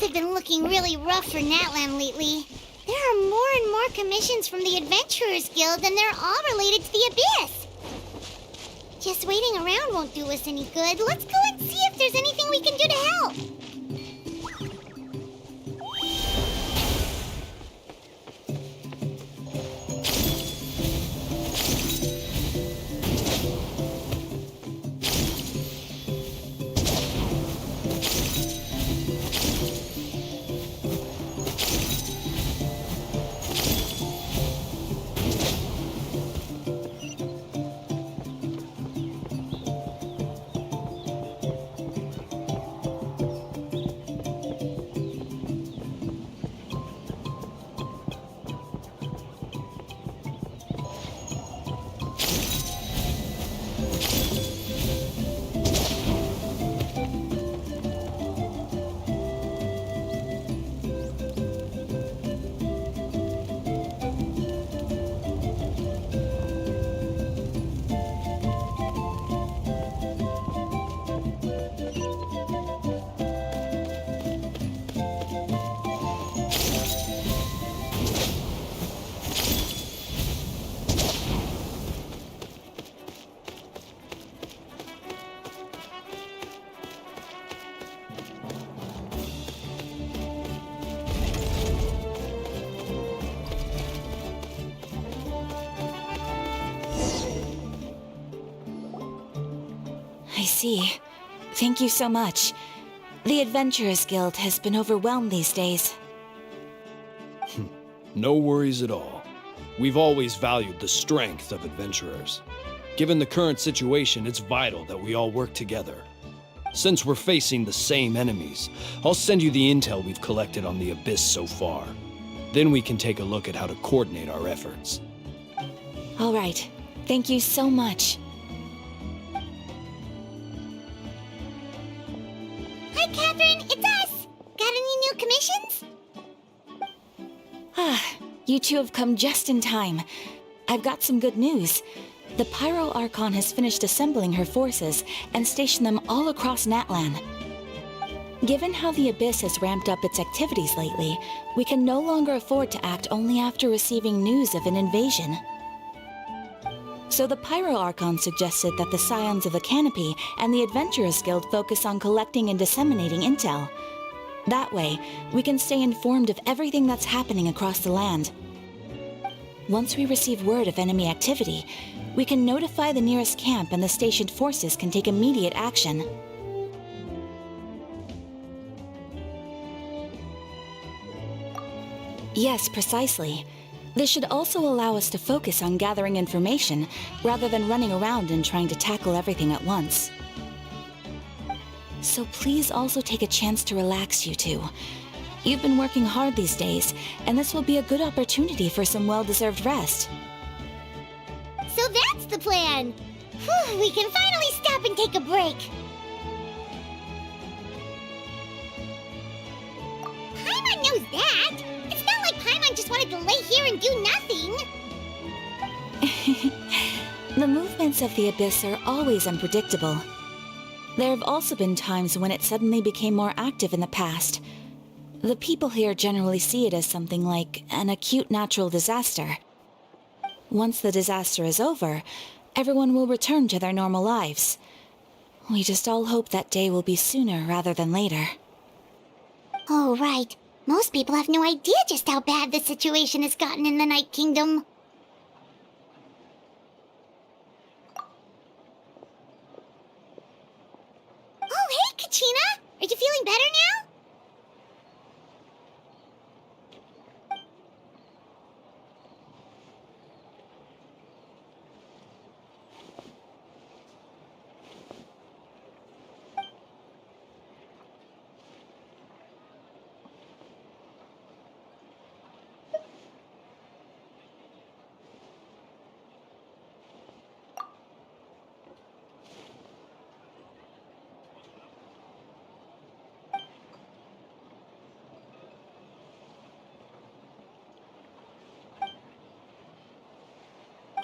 Things have been looking really rough for Natlan lately. There are more and more commissions from the Adventurers Guild, and they're all related to the Abyss. Just waiting around won't do us any good. Let's go and see if there's anything we can do to help. I see. Thank you so much. The Adventurers Guild has been overwhelmed these days. No worries at all. We've always valued the strength of adventurers. Given the current situation, it's vital that we all work together. Since we're facing the same enemies, I'll send you the intel we've collected on the Abyss so far. Then we can take a look at how to coordinate our efforts. All right. Thank you so much. Hi, Catherine. It's us. Got any new commissions? You two have come just in time. I've got some good news. The Pyro Archon has finished assembling her forces and stationed them all across Natlan. Given how the Abyss has ramped up its activities lately, we can no longer afford to act only after receiving news of an invasion. So the Pyro Archon suggested that the Scions of the Canopy and the Adventurers Guild focus on collecting and disseminating intel. That way, we can stay informed of everything that's happening across the land. Once we receive word of enemy activity, we can notify the nearest camp and the stationed forces can take immediate action. Yes, precisely. This should also allow us to focus on gathering information rather than running around and trying to tackle everything at once. So please also take a chance to relax, you two. You've been working hard these days, and this will be a good opportunity for some well-deserved rest. So that's the plan. Whew, we can finally stop and take a break. Paimon knows that. It's not like Paimon just wanted to lay here and do nothing. The movements of the Abyss are always unpredictable. There have also been times when it suddenly became more active in the past. The people here generally see it as something like an acute natural disaster. Once the disaster is over, everyone will return to their normal lives. We just all hope that day will be sooner rather than later. Oh, right. Most people have no idea just how bad the situation has gotten in the Night Kingdom. Oh, hey, Kachina! Are you feeling better now?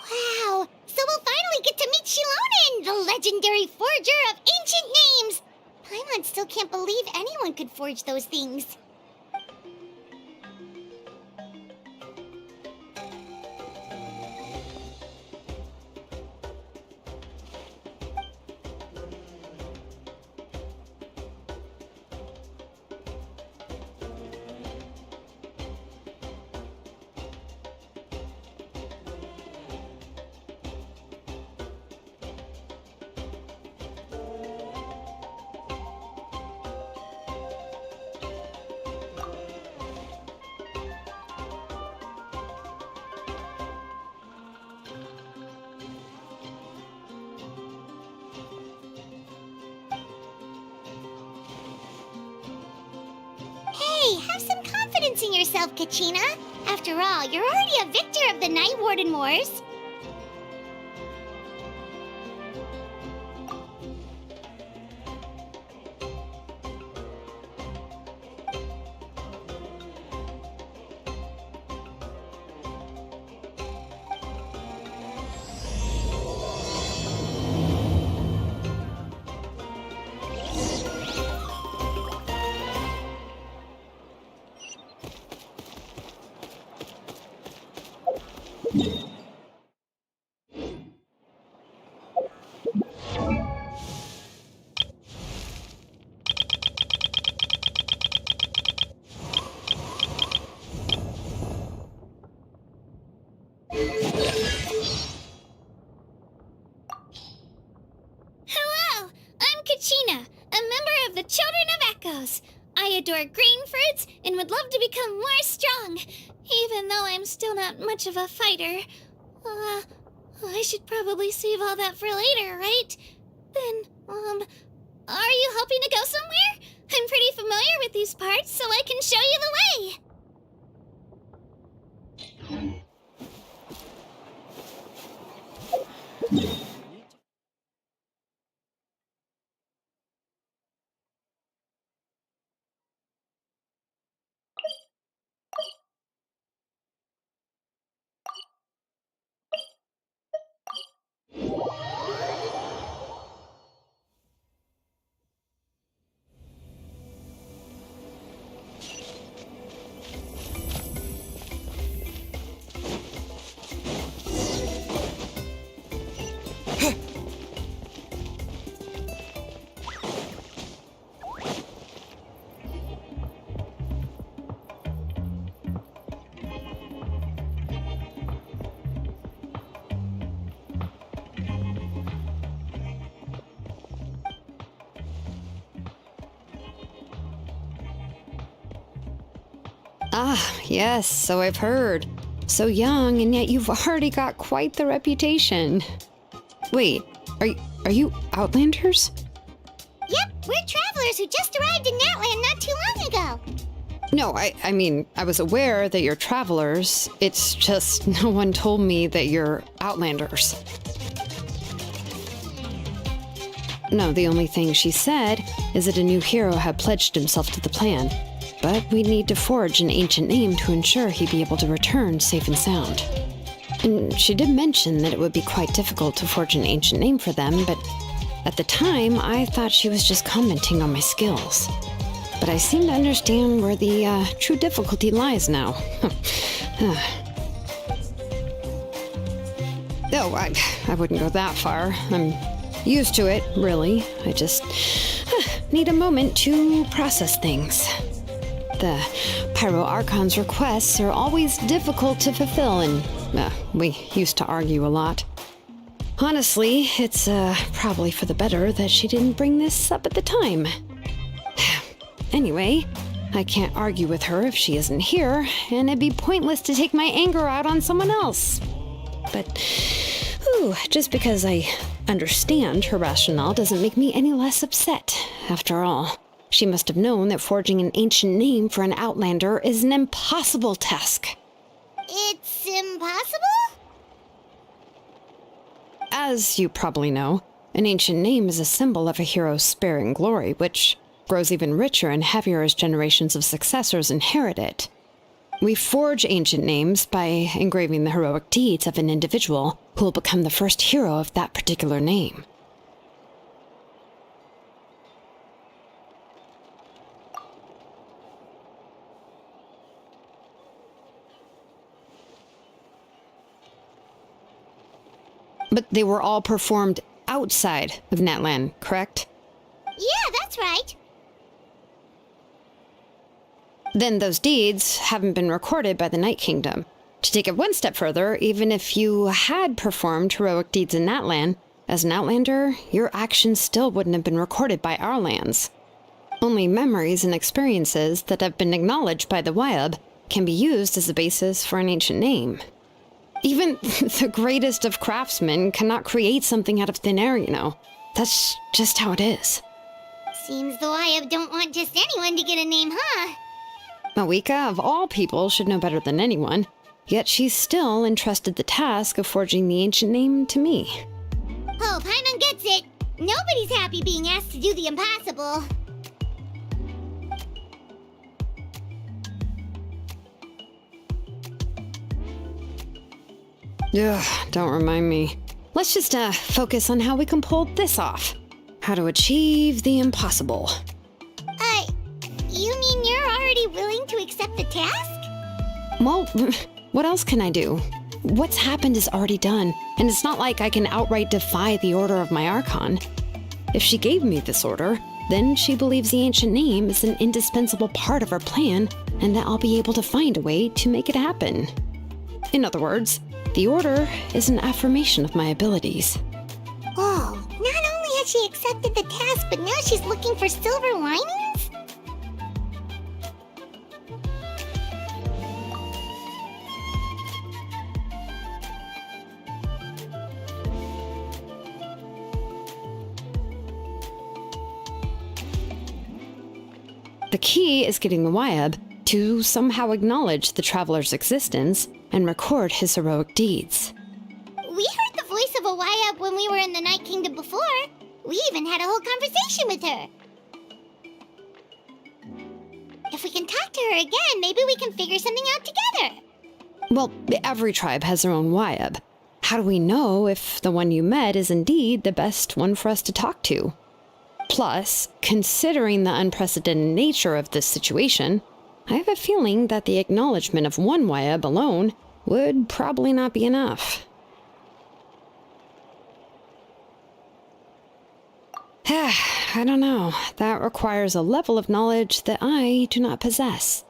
Wow! So we'll finally get to meet xilonen, the legendary forger of ancient names! Paimon still can't believe anyone could forge those things. stressing yourself, Kachina. After all, you're already a victor of the Night Warden Wars. Hello, I'm Kachina, a member of the Children of Echoes. I adore green fruits and would love to become more strong, even though I'm still not much of a fighter. I should probably save all that for later, right? Then, are you hoping to go somewhere? I'm pretty familiar with these parts, so I can show you the way. Ah, yes, so I've heard. So young, and yet you've already got quite the reputation. Wait, are you Outlanders? Yep, we're travelers who just arrived in Natlan not too long ago. No, I mean, I was aware that you're travelers. It's just no one told me that you're Outlanders. No, the only thing she said is that a new hero had pledged himself to the plan. But we'd need to forge an ancient name to ensure he'd be able to return safe and sound. And she did mention that it would be quite difficult to forge an ancient name for them, but at the time, I thought she was just commenting on my skills. But I seem to understand where the true difficulty lies now. No, I wouldn't go that far. I'm used to it, really. I just need a moment to process things. The Pyro Archon's requests are always difficult to fulfill, and we used to argue a lot. Honestly, it's probably for the better that she didn't bring this up at the time. Anyway, I can't argue with her if she isn't here, and it'd be pointless to take my anger out on someone else. But, just because I understand her rationale doesn't make me any less upset, after all. She must have known that forging an ancient name for an Outlander is an impossible task. It's impossible? As you probably know, an ancient name is a symbol of a hero's spirit and glory, which grows even richer and heavier as generations of successors inherit it. We forge ancient names by engraving the heroic deeds of an individual who will become the first hero of that particular name. But they were all performed outside of Natlan, correct? Yeah, that's right. Then those deeds haven't been recorded by the Night Kingdom. To take it one step further, even if you had performed heroic deeds in Natlan, as an Outlander, your actions still wouldn't have been recorded by our lands. Only memories and experiences that have been acknowledged by the Wyab can be used as a basis for an ancient name. Even the greatest of craftsmen cannot create something out of thin air, you know. That's just how it is. Seems the Wyab don't want just anyone to get a name, huh? Mawika, of all people, should know better than anyone, yet she's still entrusted the task of forging the ancient name to me. Oh, Paimon gets it. Nobody's happy being asked to do the impossible. Ugh, don't remind me. Let's just focus on how we can pull this off. How to achieve the impossible. You mean you're already willing to accept the task? Well, what else can I do? What's happened is already done, and it's not like I can outright defy the order of my Archon. If she gave me this order, then she believes the ancient name is an indispensable part of our plan, and that I'll be able to find a way to make it happen. In other words, the order is an affirmation of my abilities. Oh, not only has she accepted the task, but now she's looking for silver linings? The key is getting the Wyab to somehow acknowledge the traveler's existence and record his heroic deeds. We heard the voice of a Wyab when we were in the Night Kingdom before. We even had a whole conversation with her. If we can talk to her again, maybe we can figure something out together. Well, every tribe has their own Wyab. How do we know if the one you met is indeed the best one for us to talk to? Plus, considering the unprecedented nature of this situation, I have a feeling that the acknowledgement of one Wyab alone would probably not be enough. I don't know. That requires a level of knowledge that I do not possess.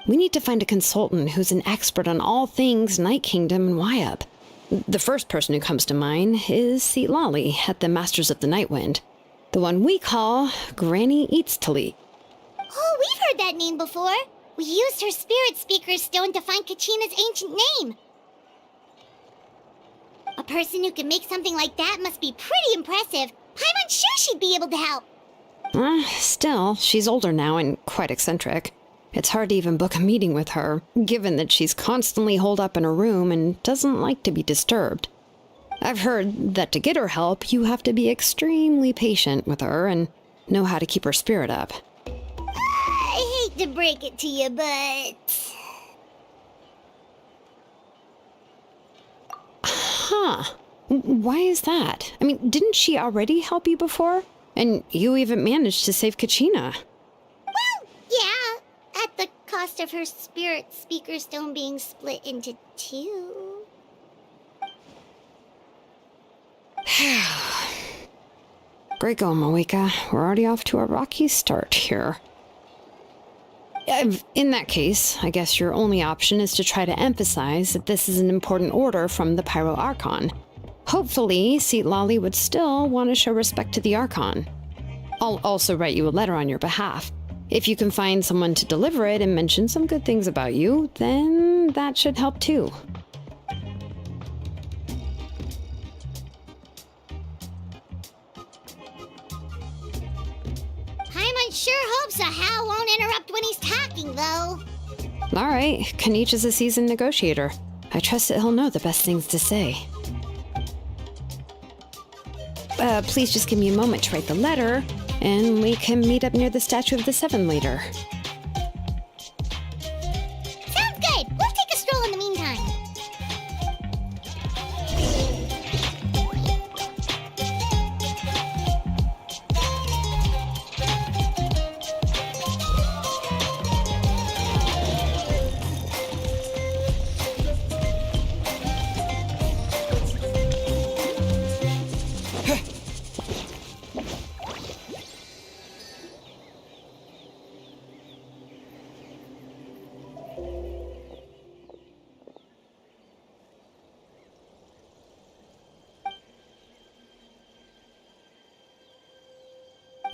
We need to find a consultant who's an expert on all things Night Kingdom and Wyab. The first person who comes to mind is Citlani at the Masters of the Nightwind. The one we call Granny Eatstali. Oh, we've heard that name before. We used her spirit speaker stone to find Kachina's ancient name. A person who can make something like that must be pretty impressive. I'm sure she'd be able to help. Still, she's older now and quite eccentric. It's hard to even book a meeting with her, given that she's constantly holed up in her room and doesn't like to be disturbed. I've heard that to get her help, you have to be extremely patient with her and know how to keep her spirit up. I hate to break it to you, but... Huh. Why is that? I mean, didn't she already help you before? And you even managed to save Kachina. Well, yeah. At the cost of her spirit speaker stone being split into two. Great going, Mawika. We're already off to a rocky start here. In that case, I guess your only option is to try to emphasize that this is an important order from the Pyro Archon. Hopefully, Citlani would still want to show respect to the Archon. I'll also write you a letter on your behalf. If you can find someone to deliver it and mention some good things about you, then that should help too. Paimon sure hopes a Hal won't interrupt when he's talking, though. All right, Kanich is a seasoned negotiator. I trust that he'll know the best things to say. Please just give me a moment to write the letter, and we can meet up near the Statue of the Seven later. Sounds good. We'll take a stroll in the meantime.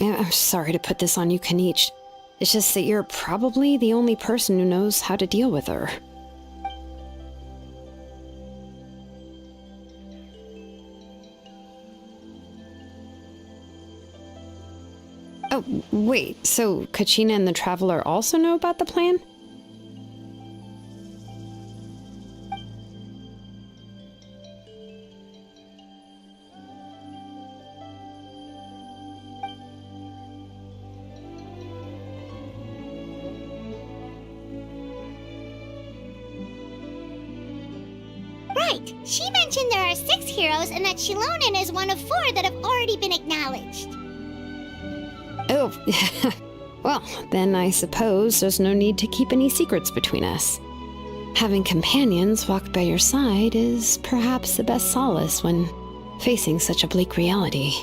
I'm sorry to put this on you, Kanich. It's just that you're probably the only person who knows how to deal with her. Oh, wait, so Kachina and the Traveler also know about the plan? right. She mentioned there are 6 heroes and that xilonen is one of 4 that have already been acknowledged. Oh, well, then I suppose there's no need to keep any secrets between us. Having companions walk by your side is perhaps the best solace when facing such a bleak reality.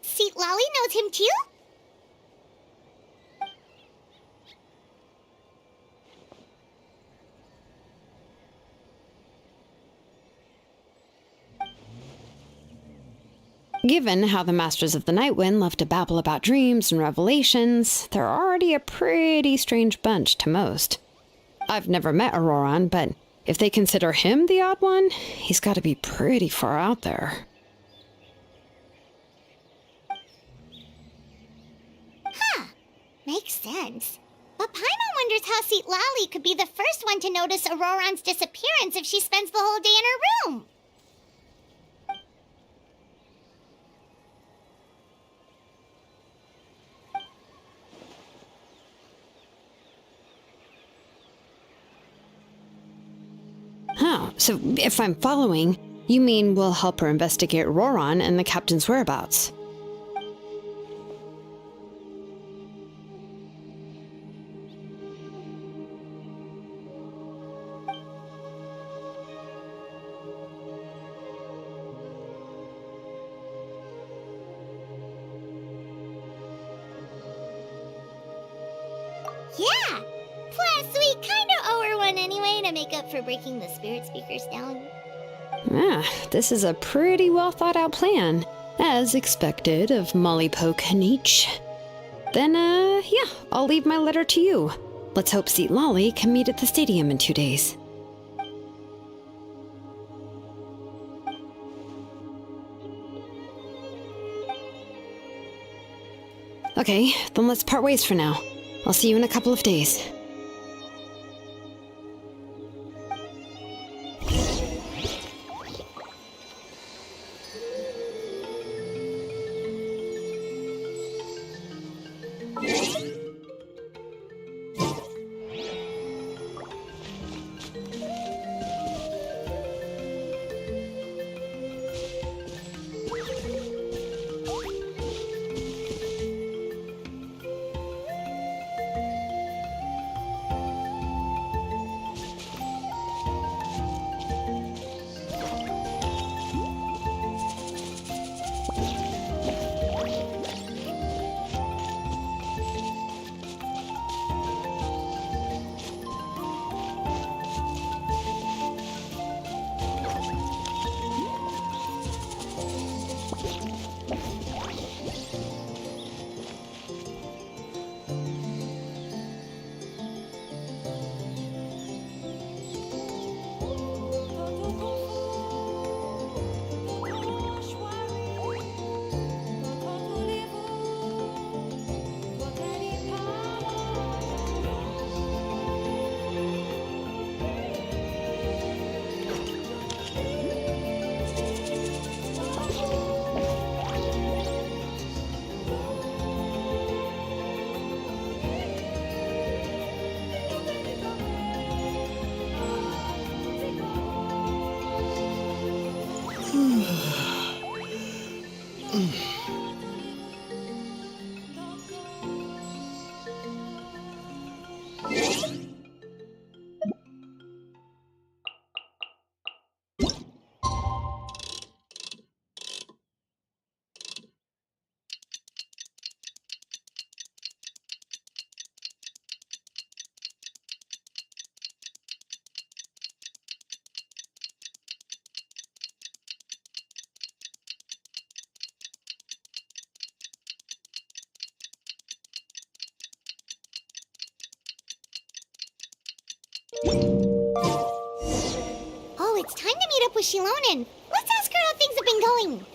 Citlali knows him too? Given how the Masters of the Night Wind love to babble about dreams and revelations, they're already a pretty strange bunch to most. I've never met Auroran, but if they consider him the odd one, he's got to be pretty far out there. Huh. Makes sense. But Paimon wonders how Citlali could be the first one to notice Auroran's disappearance if she spends the whole day in her room. Oh, so if I'm following, you mean we'll help her investigate Auroran and the captain's whereabouts? Yeah. Plus, we kinda owe her one anyway to make up for breaking the spirit speakers down. Ah, this is a pretty well thought out plan, as expected of Molly Poke Nietzsche. Then, yeah, I'll leave my letter to you. Let's hope Citlali can meet at the stadium in 2 days. Okay, then let's part ways for now. I'll see you in a couple of days. Oh, it's time to meet up with xilonen. Let's ask her how things have been going.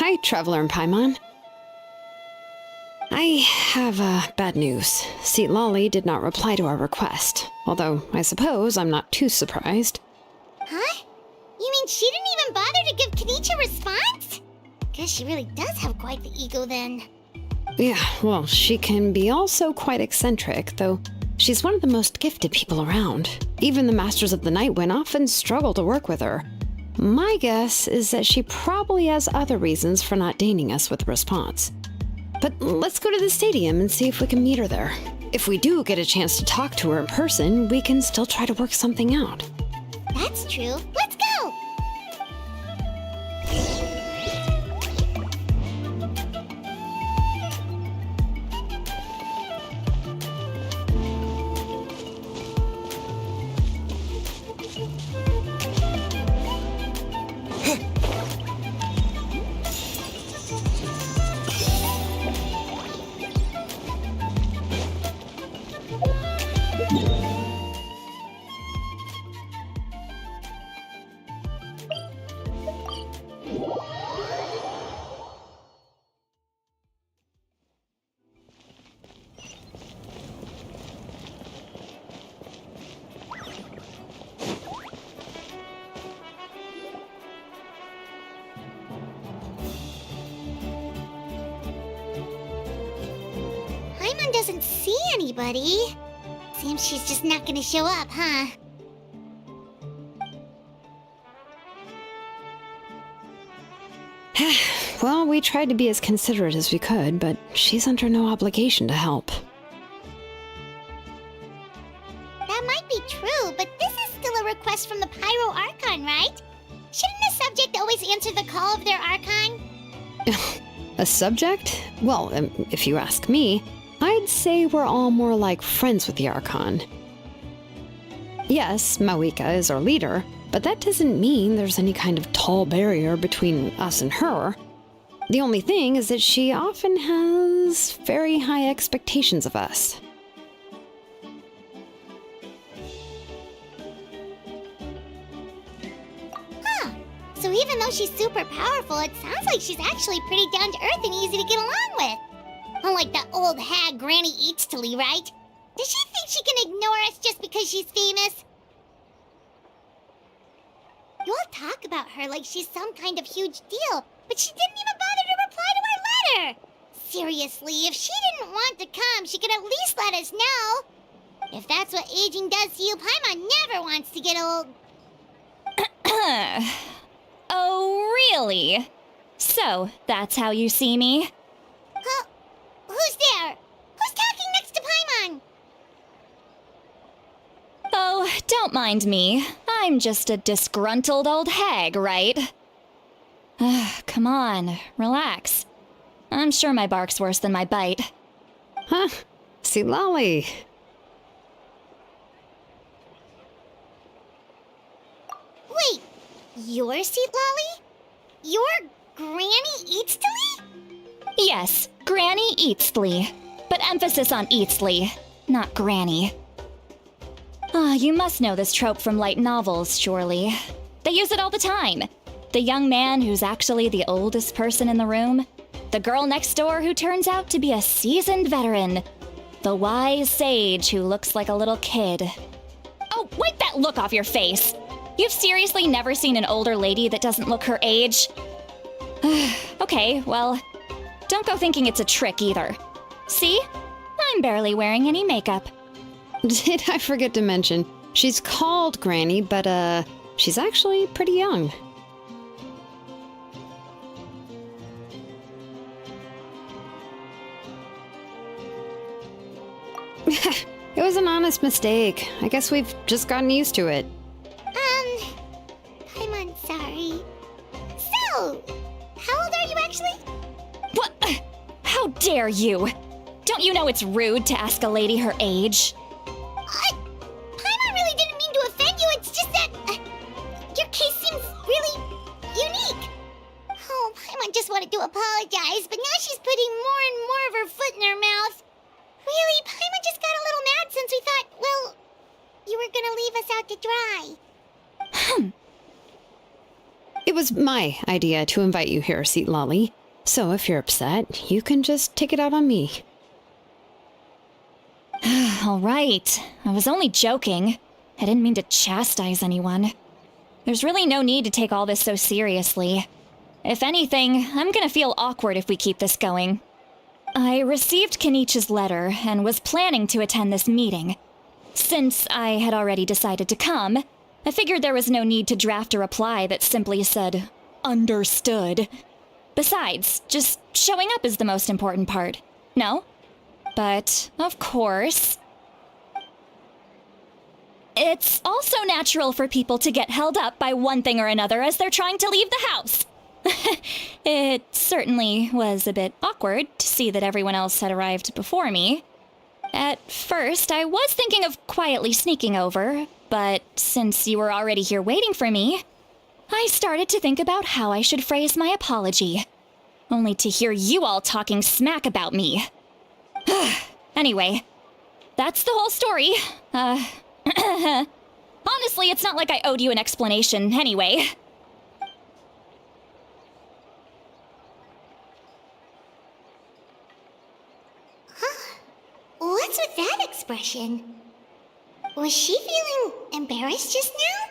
Hi, Traveler and Paimon. I have bad news. Citlani did not reply to our request, although I suppose I'm not too surprised. Huh? You mean she didn't even bother to give Kenichi a response? Guess she really does have quite the ego then. Yeah, well, she can be also quite eccentric, though she's one of the most gifted people around. Even the Masters of the Nightwind often struggle to work with her. My guess is that she probably has other reasons for not deigning us with a response. But let's go to the stadium and see if we can meet her there. If we do get a chance to talk to her in person, we can still try to work something out. That's true. Let's go! Paimon doesn't see anybody. Seems she's just not gonna show up, huh? Well, we tried to be as considerate as we could, but she's under no obligation to help. That might be true, but this is still a request from the Pyro Archon, right? Shouldn't a subject always answer the call of their Archon? A subject? Well, if you ask me, I'd say we're all more like friends with the Archon. Yes, Mawika is our leader, but that doesn't mean there's any kind of tall barrier between us and her. The only thing is that she often has very high expectations of us. Huh. So even though she's super powerful, it sounds like she's actually pretty down to earth and easy to get along with. Unlike that old hag Granny Eatstily, right? Does she think she can ignore us just because she's famous? You all talk about her like she's some kind of huge deal, but she didn't even bother to reply to our letter! Seriously, if she didn't want to come, she could at least let us know. If that's what aging does to you, Paimon never wants to get old. Oh, really? So, that's how you see me? Huh? Who's there? Who's talking next to Paimon? Oh, don't mind me. I'm just a disgruntled old hag, right? Come on, relax. I'm sure my bark's worse than my bite. Huh? Citlani. Wait, you're Citlali? You're Granny Eatstily? Yes, Granny Eatsley. But emphasis on Eatsley, not Granny. You must know this trope from light novels, surely. They use it all the time. The young man who's actually the oldest person in the room. The girl next door who turns out to be a seasoned veteran. The wise sage who looks like a little kid. Oh, wipe that look off your face! You've seriously never seen an older lady that doesn't look her age? Okay, well, don't go thinking it's a trick either. See? I'm barely wearing any makeup. Did I forget to mention, she's called Granny, but she's actually pretty young. It was an honest mistake. I guess we've just gotten used to it. I'm sorry. So, how old are you actually? What? How dare you? Don't you know it's rude to ask a lady her age? Paimon really didn't mean to offend you, it's just that your case seems really unique. Oh, Paimon just wanted to apologize, but now she's putting more and more of her foot in her mouth. Really, Paimon just got a little mad since we thought, well, you were gonna leave us out to dry. It was my idea to invite you here, citlali. So if you're upset, you can just take it out on me. All right. I was only joking. I didn't mean to chastise anyone. There's really no need to take all this so seriously. If anything, I'm gonna feel awkward if we keep this going. I received Kenich's letter and was planning to attend this meeting. Since I had already decided to come, I figured there was no need to draft a reply that simply said, "Understood." Besides, just showing up is the most important part. No? But, of course, it's also natural for people to get held up by one thing or another as they're trying to leave the house. It certainly was a bit awkward to see that everyone else had arrived before me. At first, I was thinking of quietly sneaking over, but since you were already here waiting for me, I started to think about how I should phrase my apology, only to hear you all talking smack about me. Anyway, that's the whole story. Honestly, it's not like I owed you an explanation anyway. What's with that expression? Was she feeling embarrassed just now?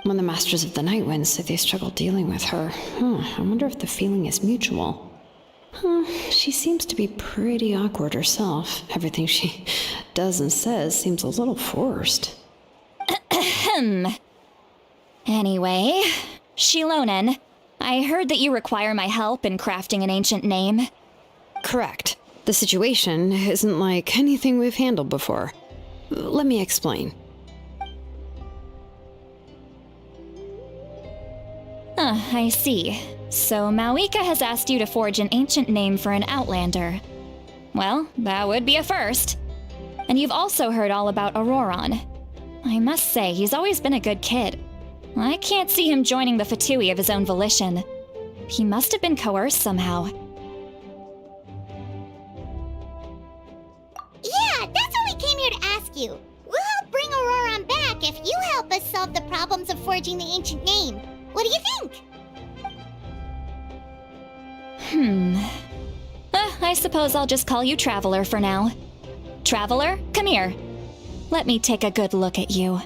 When the Masters of the Night Wind said they struggled dealing with her, I wonder if the feeling is mutual. She seems to be pretty awkward herself. Everything she does and says seems a little forced. Anyway, xilonen, I heard that you require my help in crafting an ancient name. Correct. The situation isn't like anything we've handled before. Let me explain. I see. So Mawika has asked you to forge an ancient name for an outlander. Well, that would be a first. And you've also heard all about Auroron. I must say, he's always been a good kid. I can't see him joining the Fatui of his own volition. He must have been coerced somehow. Yeah, that's what we came here to ask you. We'll help bring Auroron back if you help us solve the problems of forging the ancient name. What do you think? I suppose I'll just call you Traveler for now. Traveler, come here. Let me take a good look at you.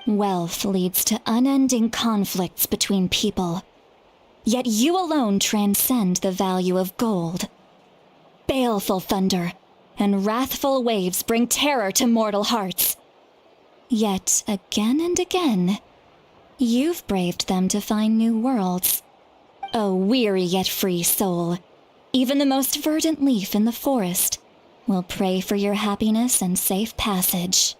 Wealth leads to unending conflicts between people. Yet you alone transcend the value of gold. Baleful thunder and wrathful waves bring terror to mortal hearts. Yet again and again, you've braved them to find new worlds. O weary yet free soul, even the most verdant leaf in the forest will pray for your happiness and safe passage.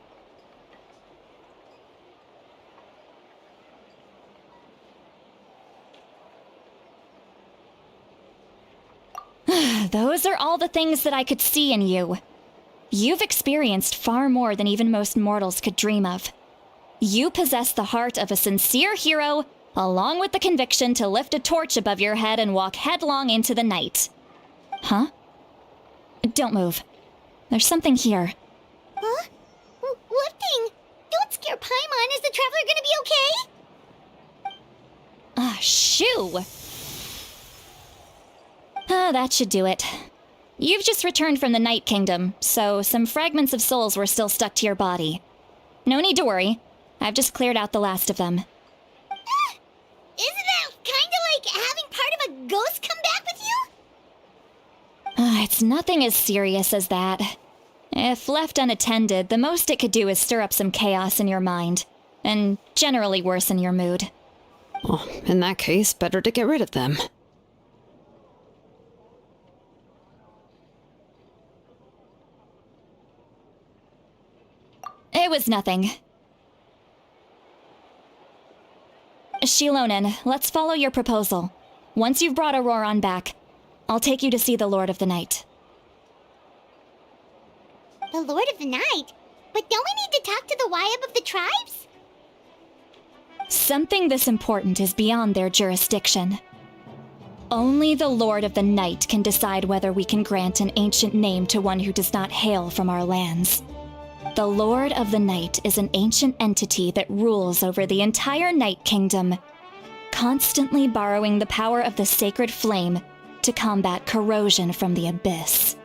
Those are all the things that I could see in you. You've experienced far more than even most mortals could dream of. You possess the heart of a sincere hero, along with the conviction to lift a torch above your head and walk headlong into the night. Huh? Don't move. There's something here. Huh? What thing? Don't scare Paimon. Is the Traveler gonna be okay? Shoo! That should do it. You've just returned from the Night Kingdom, so some fragments of souls were still stuck to your body. No need to worry. I've just cleared out the last of them. Isn't that kinda like having part of a ghost come back with you? It's nothing as serious as that. If left unattended, the most it could do is stir up some chaos in your mind, and generally worsen your mood. Well, in that case, better to get rid of them. It was nothing. Xilonen, let's follow your proposal. Once you've brought Auroran back, I'll take you to see the Lord of the Night. The Lord of the Night? But don't we need to talk to the Wyab of the tribes? Something this important is beyond their jurisdiction. Only the Lord of the Night can decide whether we can grant an ancient name to one who does not hail from our lands. The Lord of the Night is an ancient entity that rules over the entire Night Kingdom, constantly borrowing the power of the sacred flame to combat corrosion from the abyss.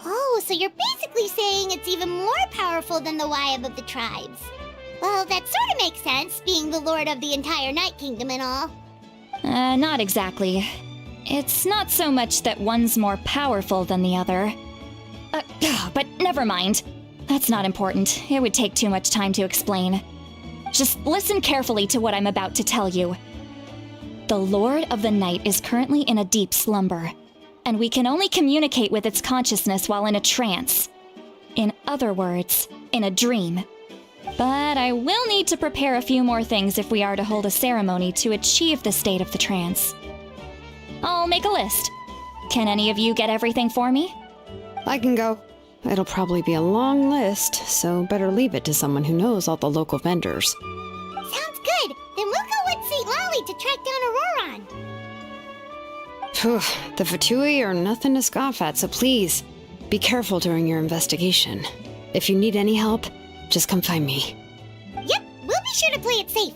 Oh, so you're basically saying it's even more powerful than the Wyab of the tribes. Well, that sort of makes sense, being the Lord of the entire Night Kingdom and all. Not exactly. It's not so much that one's more powerful than the other. But never mind. That's not important. It would take too much time to explain. Just listen carefully to what I'm about to tell you. The Lord of the Night is currently in a deep slumber, and we can only communicate with its consciousness while in a trance. In other words, in a dream. But I will need to prepare a few more things if we are to hold a ceremony to achieve the state of the trance. I'll make a list. Can any of you get everything for me? I can go. It'll probably be a long list, so better leave it to someone who knows all the local vendors. Sounds good. Then we'll go with St. Lolly to track down Auroran. Phew, the Fatui are nothing to scoff at, so please, be careful during your investigation. If you need any help, just come find me. Yep, we'll be sure to play it safe.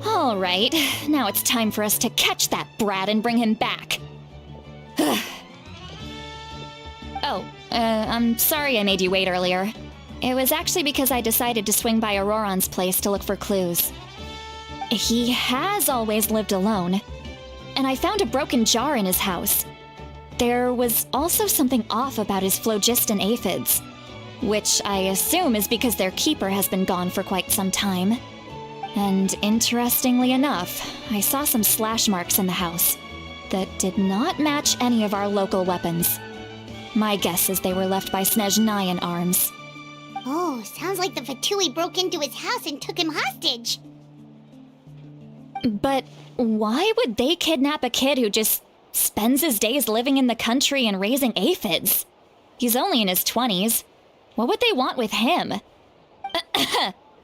All right, now it's time for us to catch that brat and bring him back. I'm sorry I made you wait earlier. It was actually because I decided to swing by Auroran's place to look for clues. He has always lived alone, and I found a broken jar in his house. There was also something off about his phlogiston aphids, which I assume is because their keeper has been gone for quite some time. And interestingly enough, I saw some slash marks in the house that did not match any of our local weapons. My guess is they were left by Snezhnayan arms. Oh, sounds like the Fatui broke into his house and took him hostage. But why would they kidnap a kid who just spends his days living in the country and raising aphids? He's only in his 20s. What would they want with him?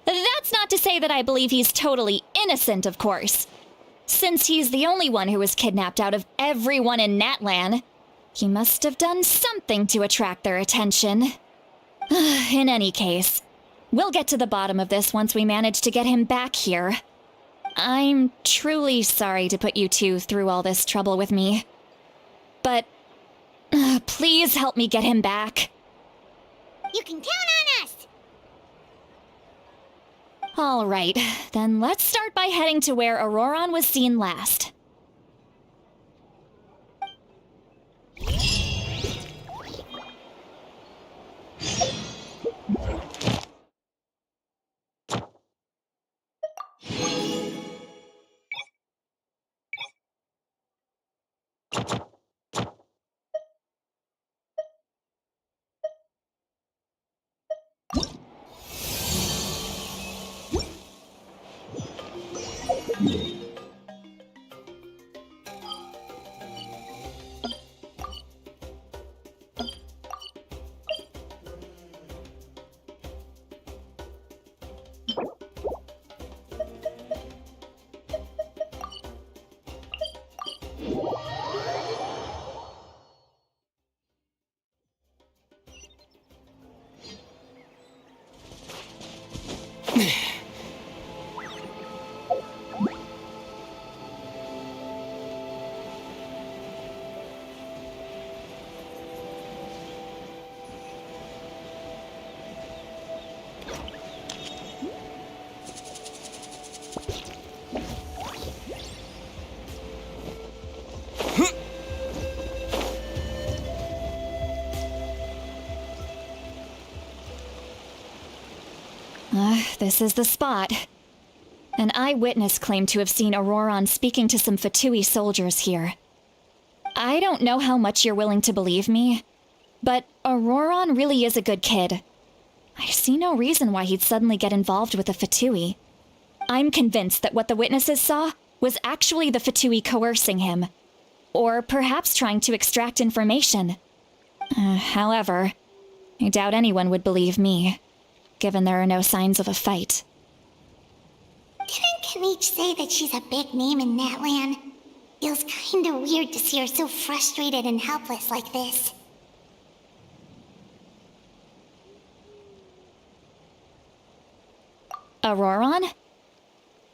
That's not to say that I believe he's totally innocent, of course. Since he's the only one who was kidnapped out of everyone in Natlan, he must have done something to attract their attention. In any case, we'll get to the bottom of this once we manage to get him back here. I'm truly sorry to put you two through all this trouble with me. But please help me get him back. You can count on us! All right, then let's start by heading to where Auroran was seen last. This is the spot. An eyewitness claimed to have seen Auroran speaking to some Fatui soldiers here. I don't know how much you're willing to believe me, but Auroron really is a good kid. I see no reason why he'd suddenly get involved with a Fatui. I'm convinced that what the witnesses saw was actually the Fatui coercing him, or perhaps trying to extract information. However, I doubt anyone would believe me, given there are no signs of a fight. Didn't Kanich say that she's a big name in Natlan? Feels kinda weird to see her so frustrated and helpless like this. Auroron?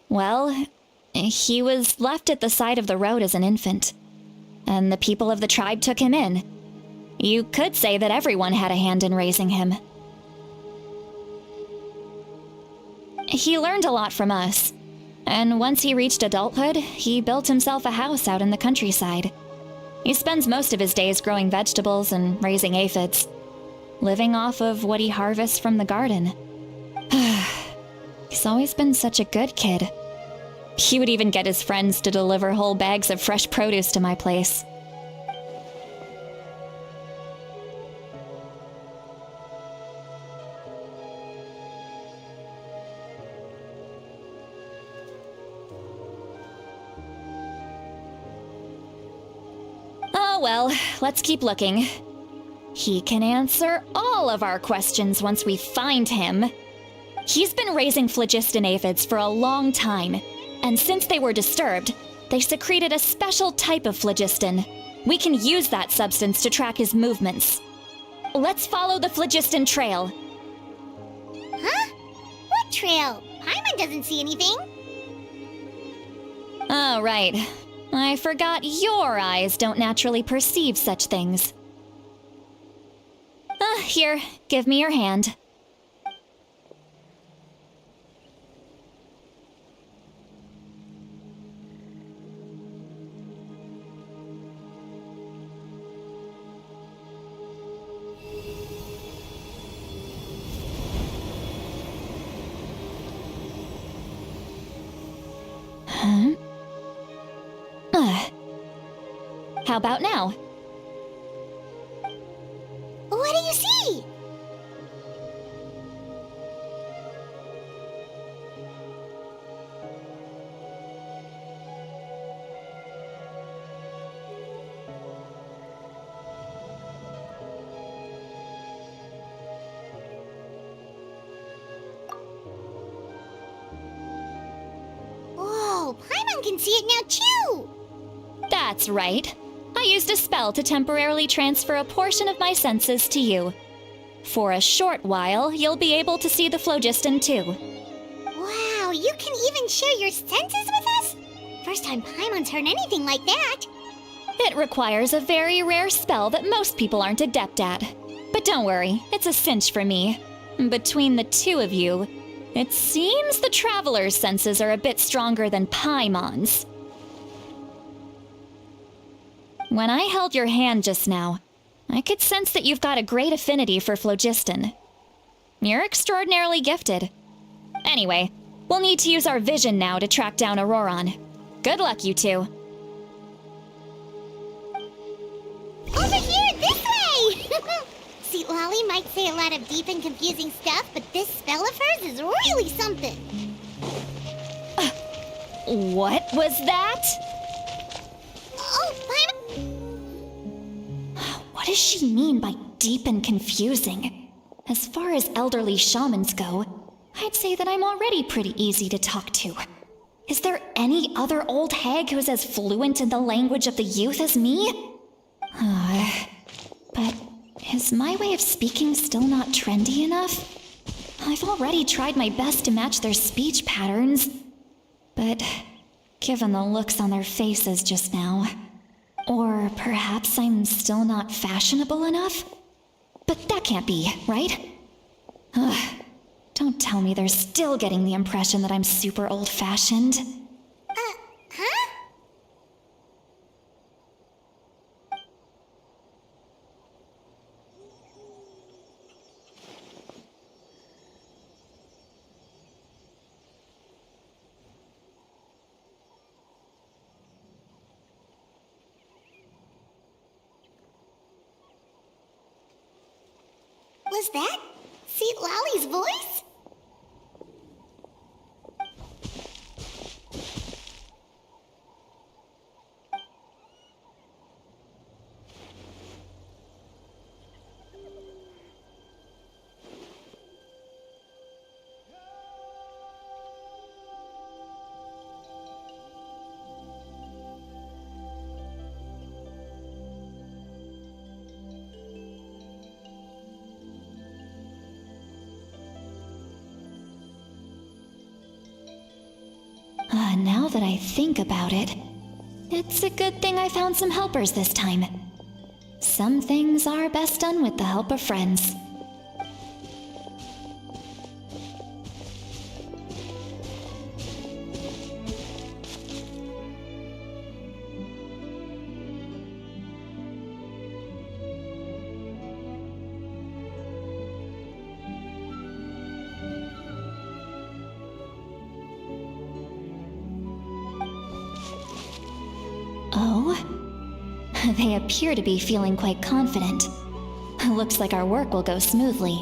Well, he was left at the side of the road as an infant, and the people of the tribe took him in. You could say that everyone had a hand in raising him. He learned a lot from us, and once he reached adulthood, he built himself a house out in the countryside. He spends most of his days growing vegetables and raising aphids, living off of what he harvests from the garden. He's always been such a good kid. He would even get his friends to deliver whole bags of fresh produce to my place. Oh well, let's keep looking. He can answer all of our questions once we find him. He's been raising phlogiston aphids for a long time, and since they were disturbed, they secreted a special type of phlogiston. We can use that substance to track his movements. Let's follow the phlogiston trail. Huh? What trail? Paimon doesn't see anything. Oh, right. I forgot your eyes don't naturally perceive such things. Here, give me your hand. How about now? What do you see? Whoa, Paimon can see it now too! That's right. I used a spell to temporarily transfer a portion of my senses to you. For a short while, you'll be able to see the phlogiston too. Wow, you can even share your senses with us? First time Paimon's heard anything like that. It requires a very rare spell that most people aren't adept at. But don't worry, it's a cinch for me. Between the two of you, it seems the Traveler's senses are a bit stronger than Paimon's. When I held your hand just now, I could sense that you've got a great affinity for phlogiston. You're extraordinarily gifted. Anyway, we'll need to use our vision now to track down Auroron. Good luck, you two. Over here, this way! Citlani might say a lot of deep and confusing stuff, but this spell of hers is really something. What was that? Oh, Paimon! What does she mean by deep and confusing? As far as elderly shamans go, I'd say that I'm already pretty easy to talk to. Is there any other old hag who's as fluent in the language of the youth as me? But is my way of speaking still not trendy enough? I've already tried my best to match their speech patterns. But given the looks on their faces just now, or perhaps I'm still not fashionable enough? But that can't be, right? Don't tell me they're still getting the impression that I'm super old-fashioned. Huh? Was that Citlali's voice? Now that I think about it, it's a good thing I found some helpers this time. Some things are best done with the help of friends. Oh? They appear to be feeling quite confident. Looks like our work will go smoothly.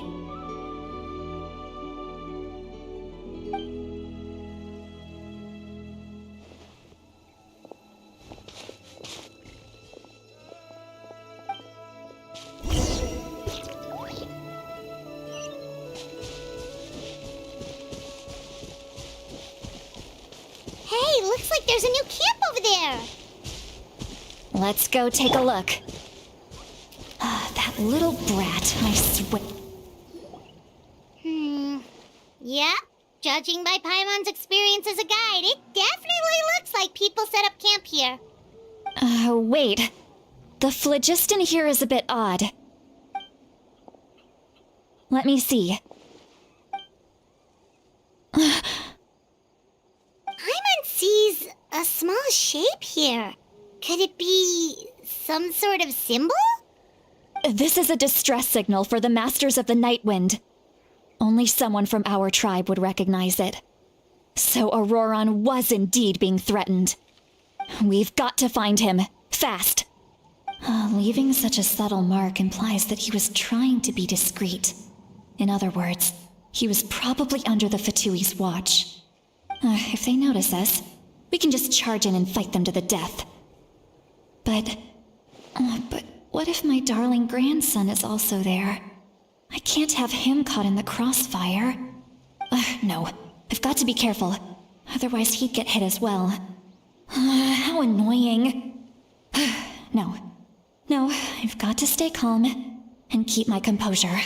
Hey, looks like there's a new camp over there. Let's go take a look. That little brat, I swear. Yep. Judging by Paimon's experience as a guide, it definitely looks like people set up camp here. Wait. The phlogiston here is a bit odd. Let me see. Paimon sees a small shape here. Could it be some sort of symbol? This is a distress signal for the Masters of the Night Wind. Only someone from our tribe would recognize it. So Auroron was indeed being threatened. We've got to find him, fast. Leaving such a subtle mark implies that he was trying to be discreet. In other words, he was probably under the Fatui's watch. If they notice us, we can just charge in and fight them to the death. But what if my darling grandson is also there? I can't have him caught in the crossfire. No, I've got to be careful. Otherwise he'd get hit as well. How annoying. No, I've got to stay calm and keep my composure.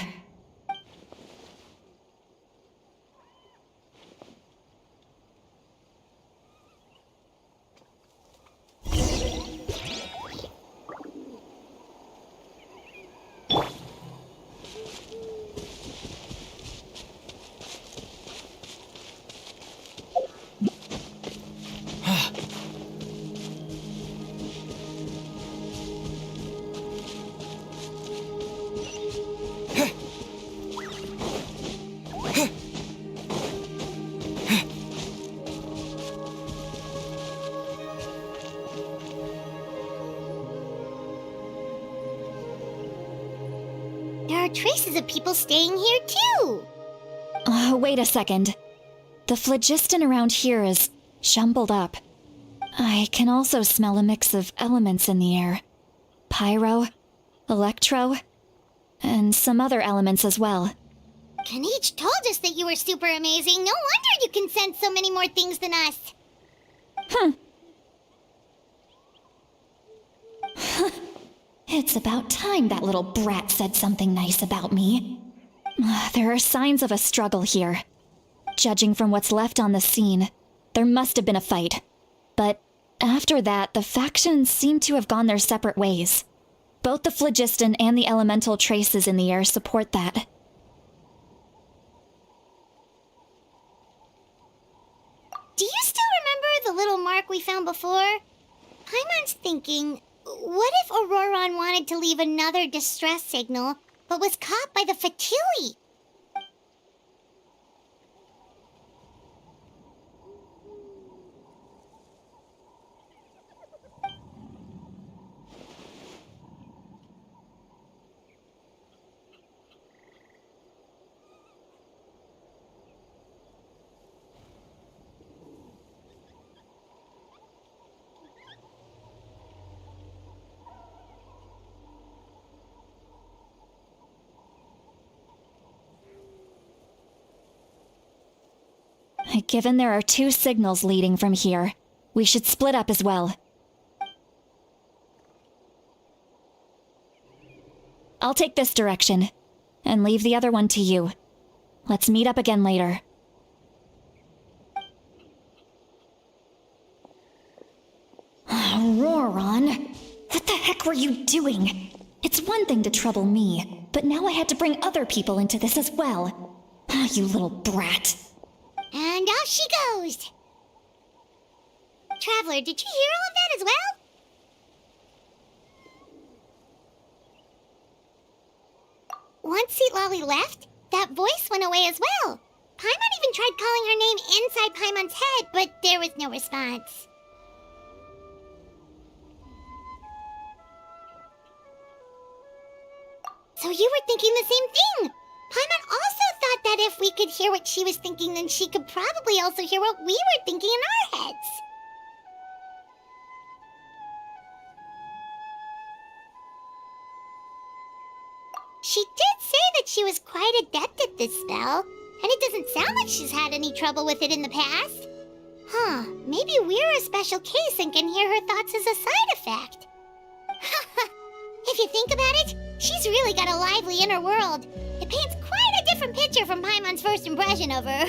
There are traces of people staying here too. Wait a second. The phlogiston around here is jumbled up. I can also smell a mix of elements in the air. Pyro, electro, and some other elements as well. Kanich told us that you were super amazing. No wonder you can sense so many more things than us. It's about time that little brat said something nice about me. There are signs of a struggle here. Judging from what's left on the scene, there must have been a fight. But after that, the factions seem to have gone their separate ways. Both the phlogiston and the elemental traces in the air support that. Do you still remember the little mark we found before? Paimon's thinking, what if Auroron wanted to leave another distress signal, but was caught by the Fatui? Given there are 2 signals leading from here, we should split up as well. I'll take this direction, and leave the other one to you. Let's meet up again later. Roran, what the heck were you doing? It's one thing to trouble me, but now I had to bring other people into this as well. Ah, you little brat. And off she goes. Traveler, did you hear all of that as well? Once citlani left, that voice went away as well. Paimon even tried calling her name inside Paimon's head, but there was no response. So you were thinking the same thing! Paimon also thought that if we could hear what she was thinking, then she could probably also hear what we were thinking in our heads. She did say that she was quite adept at this spell, and it doesn't sound like she's had any trouble with it in the past. Huh, maybe we're a special case and can hear her thoughts as a side effect. If you think about it, she's really got a lively inner world. It paints quite a different picture from Paimon's first impression of her.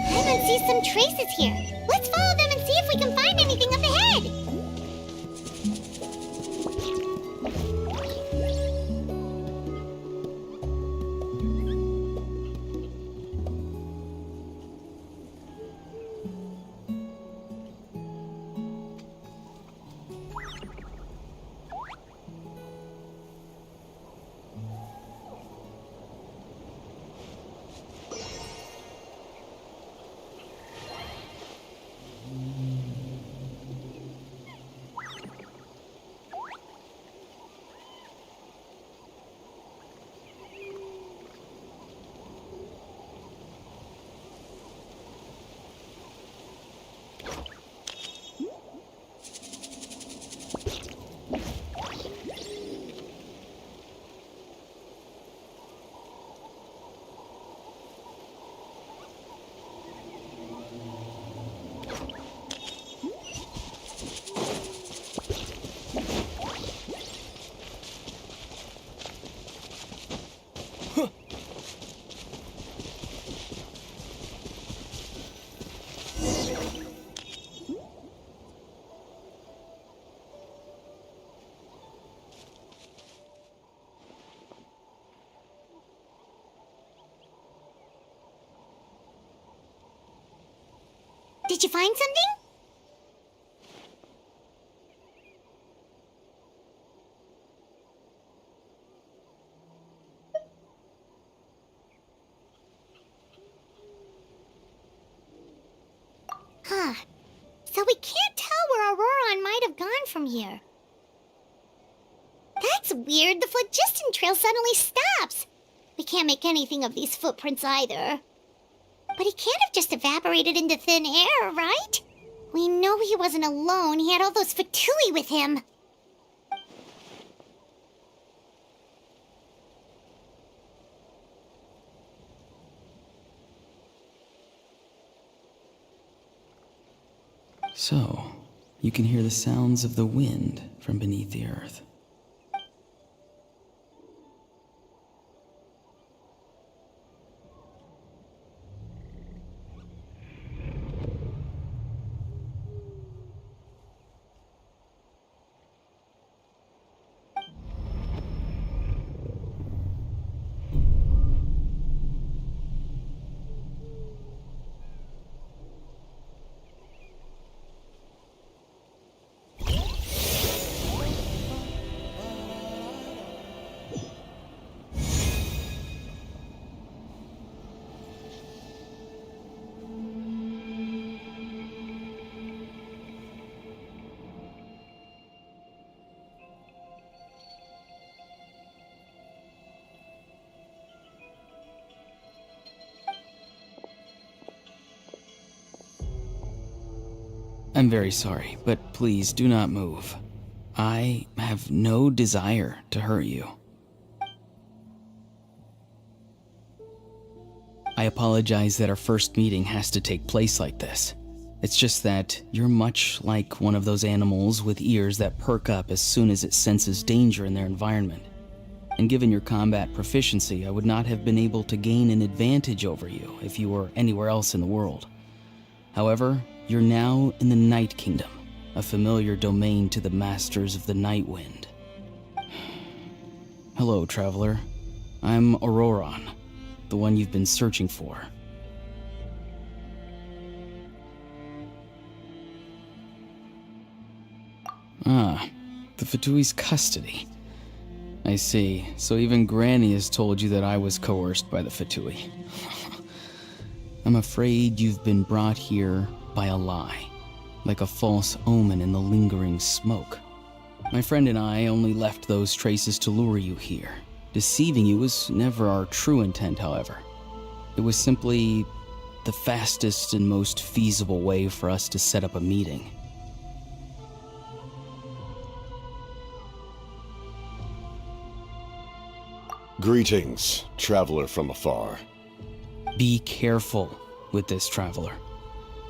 Paimon sees some traces here. Let's follow them and see if we can find anything up ahead. Did you find something? Huh. So we can't tell where Auroran might have gone from here. That's weird. The phlogiston trail suddenly stops. We can't make anything of these footprints either. But he can't have just evaporated into thin air, right? We know he wasn't alone. He had all those Fatui with him. So, you can hear the sounds of the wind from beneath the earth. I'm very sorry, but please do not move. I have no desire to hurt you. I apologize that our first meeting has to take place like this. It's just that you're much like one of those animals with ears that perk up as soon as it senses danger in their environment. And given your combat proficiency, I would not have been able to gain an advantage over you if you were anywhere else in the world. However, you're now in the Night Kingdom, a familiar domain to the masters of the Night Wind. Hello, traveler. I'm Auroron, the one you've been searching for. Ah, the Fatui's custody. I see. So even Granny has told you that I was coerced by the Fatui. I'm afraid you've been brought here by a lie, like a false omen in the lingering smoke. My friend and I only left those traces to lure you here. Deceiving you was never our true intent, however. It was simply the fastest and most feasible way for us to set up a meeting. Greetings, traveler from afar. Be careful with this traveler.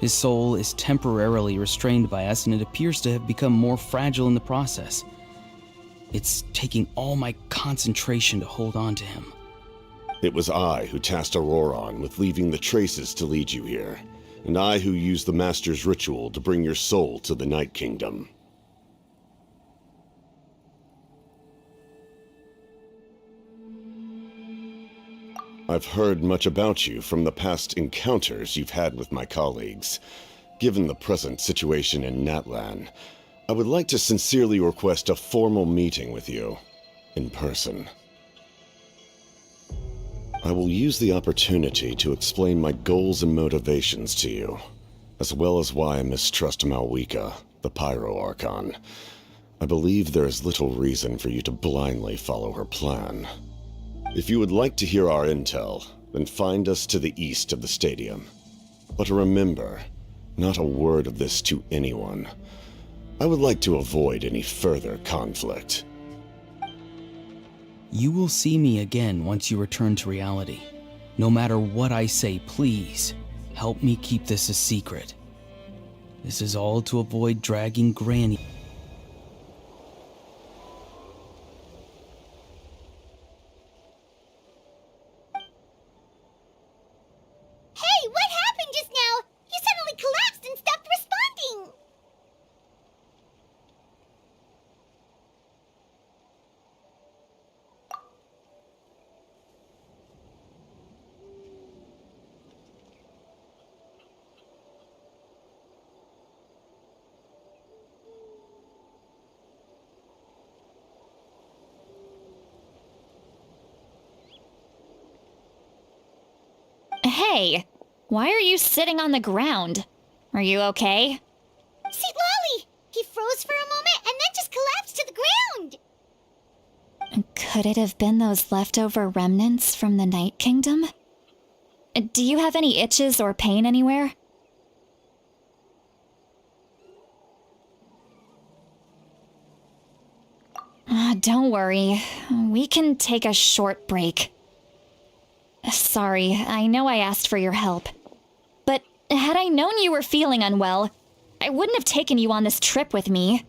His soul is temporarily restrained by us, and it appears to have become more fragile in the process. It's taking all my concentration to hold on to him. It was I who tasked Auroron with leaving the traces to lead you here, and I who used the Master's ritual to bring your soul to the Night Kingdom. I've heard much about you from the past encounters you've had with my colleagues. Given the present situation in Natlan, I would like to sincerely request a formal meeting with you, in person. I will use the opportunity to explain my goals and motivations to you, as well as why I mistrust Malwika, the Pyro Archon. I believe there is little reason for you to blindly follow her plan. If you would like to hear our intel, then find us to the east of the stadium. But remember, not a word of this to anyone. I would like to avoid any further conflict. You will see me again once you return to reality. No matter what I say, please, help me keep this a secret. This is all to avoid dragging Granny. Hey, what happened just now? You suddenly collapsed and stopped responding. Hey, why are you sitting on the ground? Are you okay? Citlani! He froze for a moment and then just collapsed to the ground. Could it have been those leftover remnants from the Night Kingdom? Do you have any itches or pain anywhere? Don't worry. We can take a short break. Sorry, I know I asked for your help. But had I known you were feeling unwell, I wouldn't have taken you on this trip with me.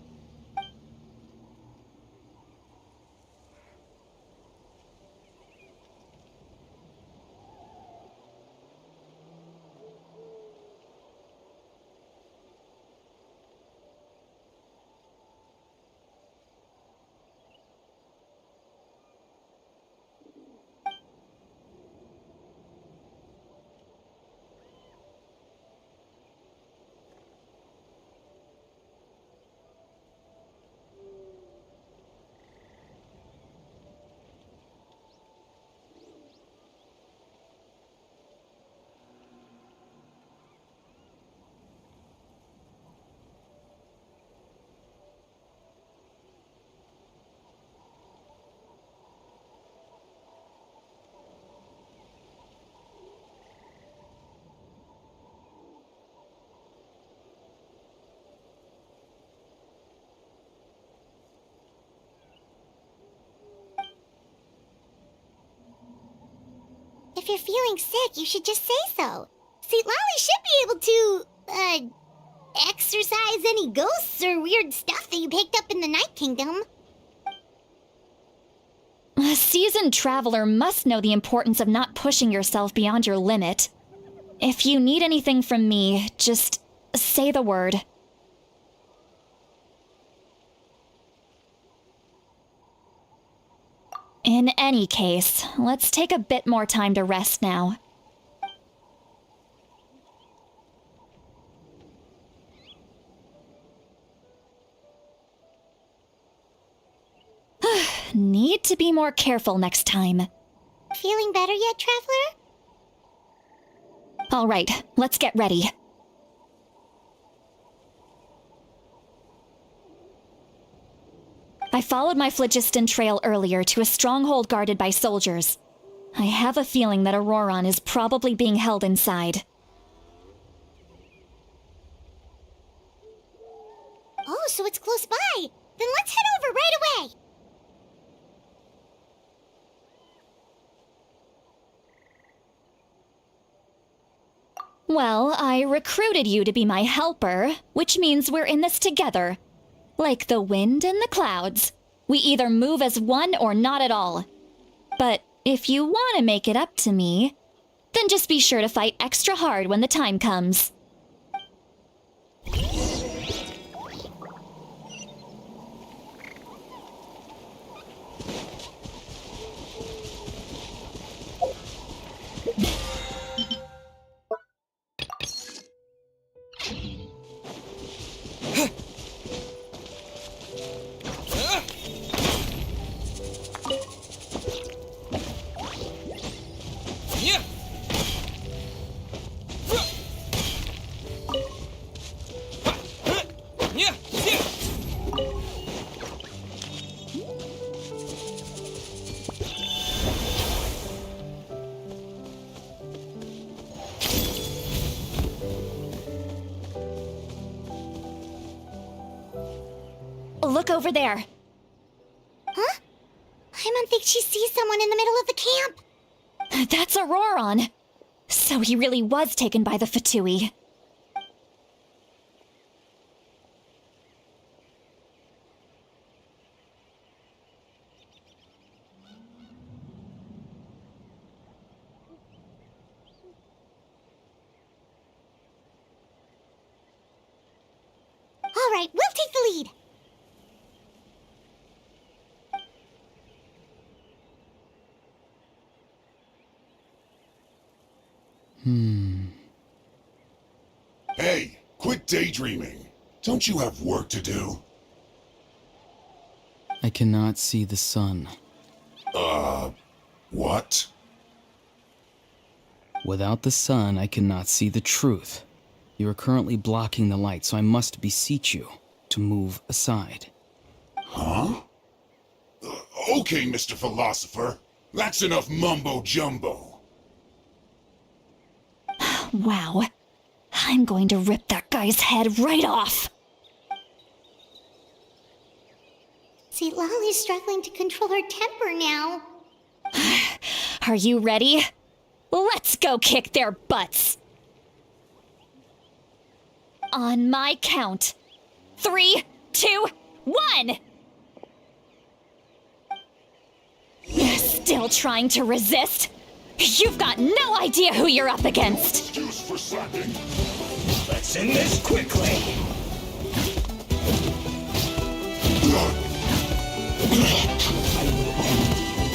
If you're feeling sick, you should just say so. Citlani should be able to, exorcise any ghosts or weird stuff that you picked up in the Night Kingdom. A seasoned traveler must know the importance of not pushing yourself beyond your limit. If you need anything from me, just say the word. In any case, let's take a bit more time to rest now. Need to be more careful next time. Feeling better yet, Traveler? All right, let's get ready. I followed my phlogiston trail earlier to a stronghold guarded by soldiers. I have a feeling that Auroron is probably being held inside. Oh, so it's close by. Then let's head over right away. Well, I recruited you to be my helper, which means we're in this together. Like the wind and the clouds. We either move as one or not at all. But if you want to make it up to me, then just be sure to fight extra hard when the time comes. Look over there. Huh? Paimon thinks she sees someone in the middle of the camp. That's Auroron. So he really was taken by the Fatui. All right, we'll take the lead. Hey, quit daydreaming. Don't you have work to do? I cannot see the sun. What? Without the sun, I cannot see the truth. You are currently blocking the light, so I must beseech you to move aside. Huh? Okay, Mr. Philosopher. That's enough mumbo-jumbo. Wow. I'm going to rip that guy's head right off. See, Lolly's struggling to control her temper now. Are you ready? Let's go kick their butts. On my count. 3, 2, 1! Still trying to resist? You've got no idea who you're up against! Excuse for slacking. Let's end this quickly.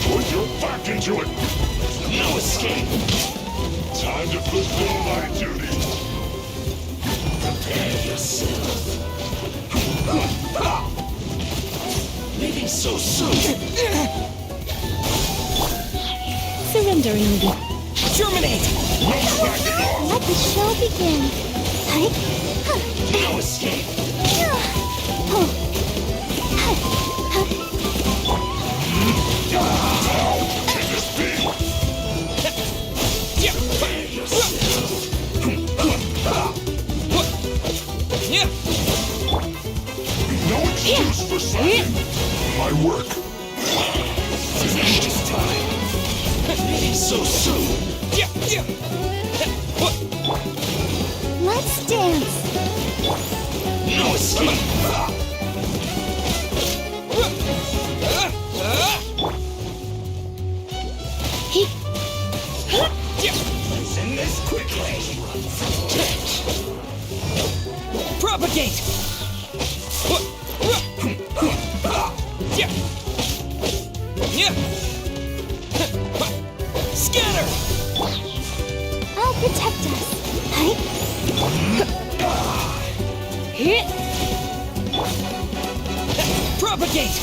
Put your back into it. No escape. Time to fulfill my duty. Prepare yourself. Leaving so soon. Surrendering the... Terminate. No backing off. Let the show begin. No escape. Can this be? Prepare yourself. No excuse for slacking. My work. Finish this time. Leaving so soon. Let's dance. No escape. Let's end this quickly. Propagate! Scatter! I'll protect us. Propagate!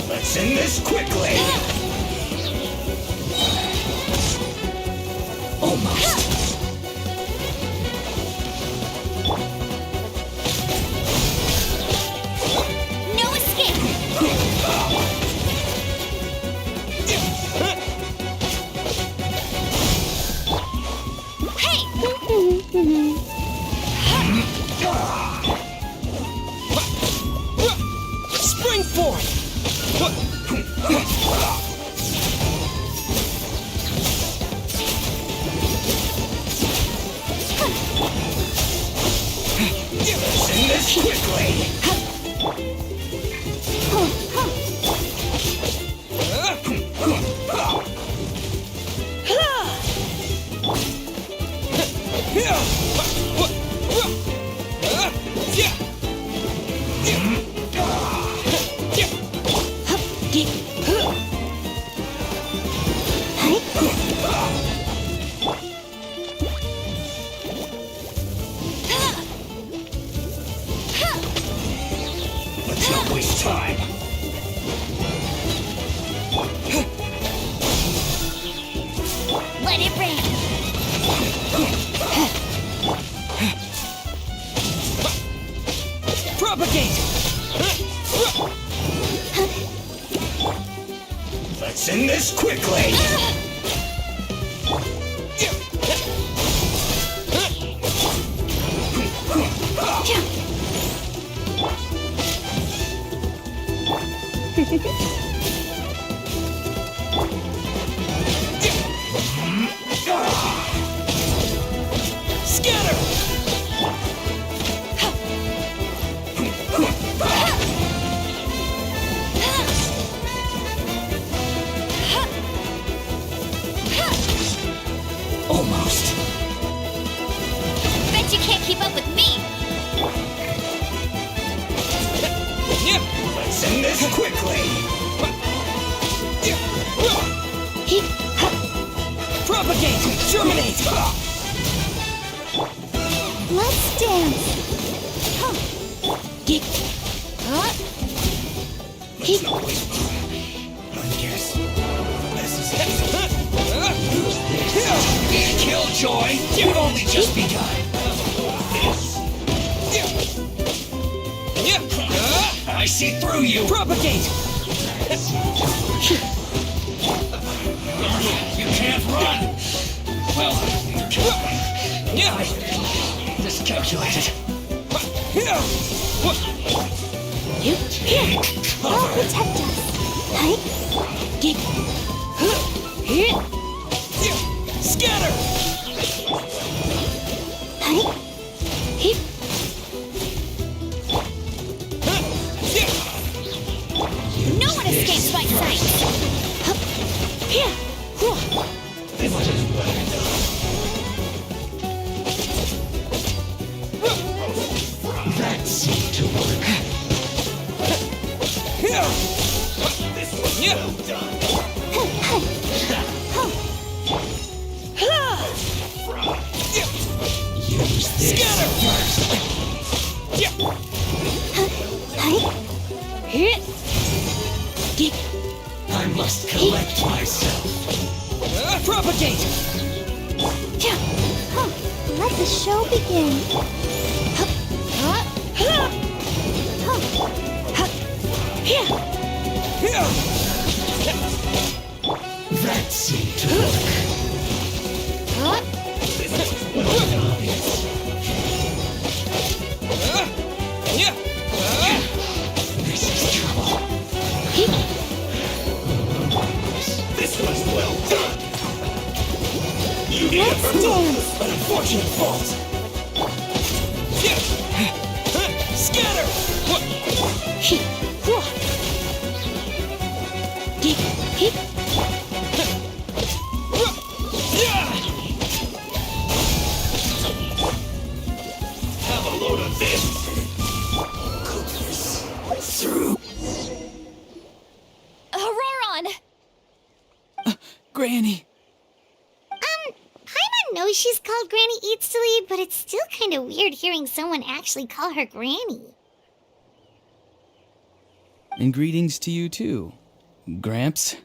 Let's end this quickly. Almost. No escape. Spring forth! Let's end this quickly. Let's not waste time. Let it rain. Propagate! Let's end this quickly. Scatter! Almost. Bet you can't keep up with me. Let's end this quickly. Propagate! Germinate! Let's dance. I guess this is it. Killjoy, you've only just begun. I see through you. Propagate! You can't run. Well, miscalculated. I'll protect us. Scatter! No one escapes my sight. That seemed to work. This was well done. Use this first. I must collect myself. Propagate! Let the show begin. That seemed to work. This was well done. Through. Auroron! Granny! Paimon knows she's called Granny Eats to Lead, but it's still kind of weird hearing someone actually call her Granny. And greetings to you too, Gramps.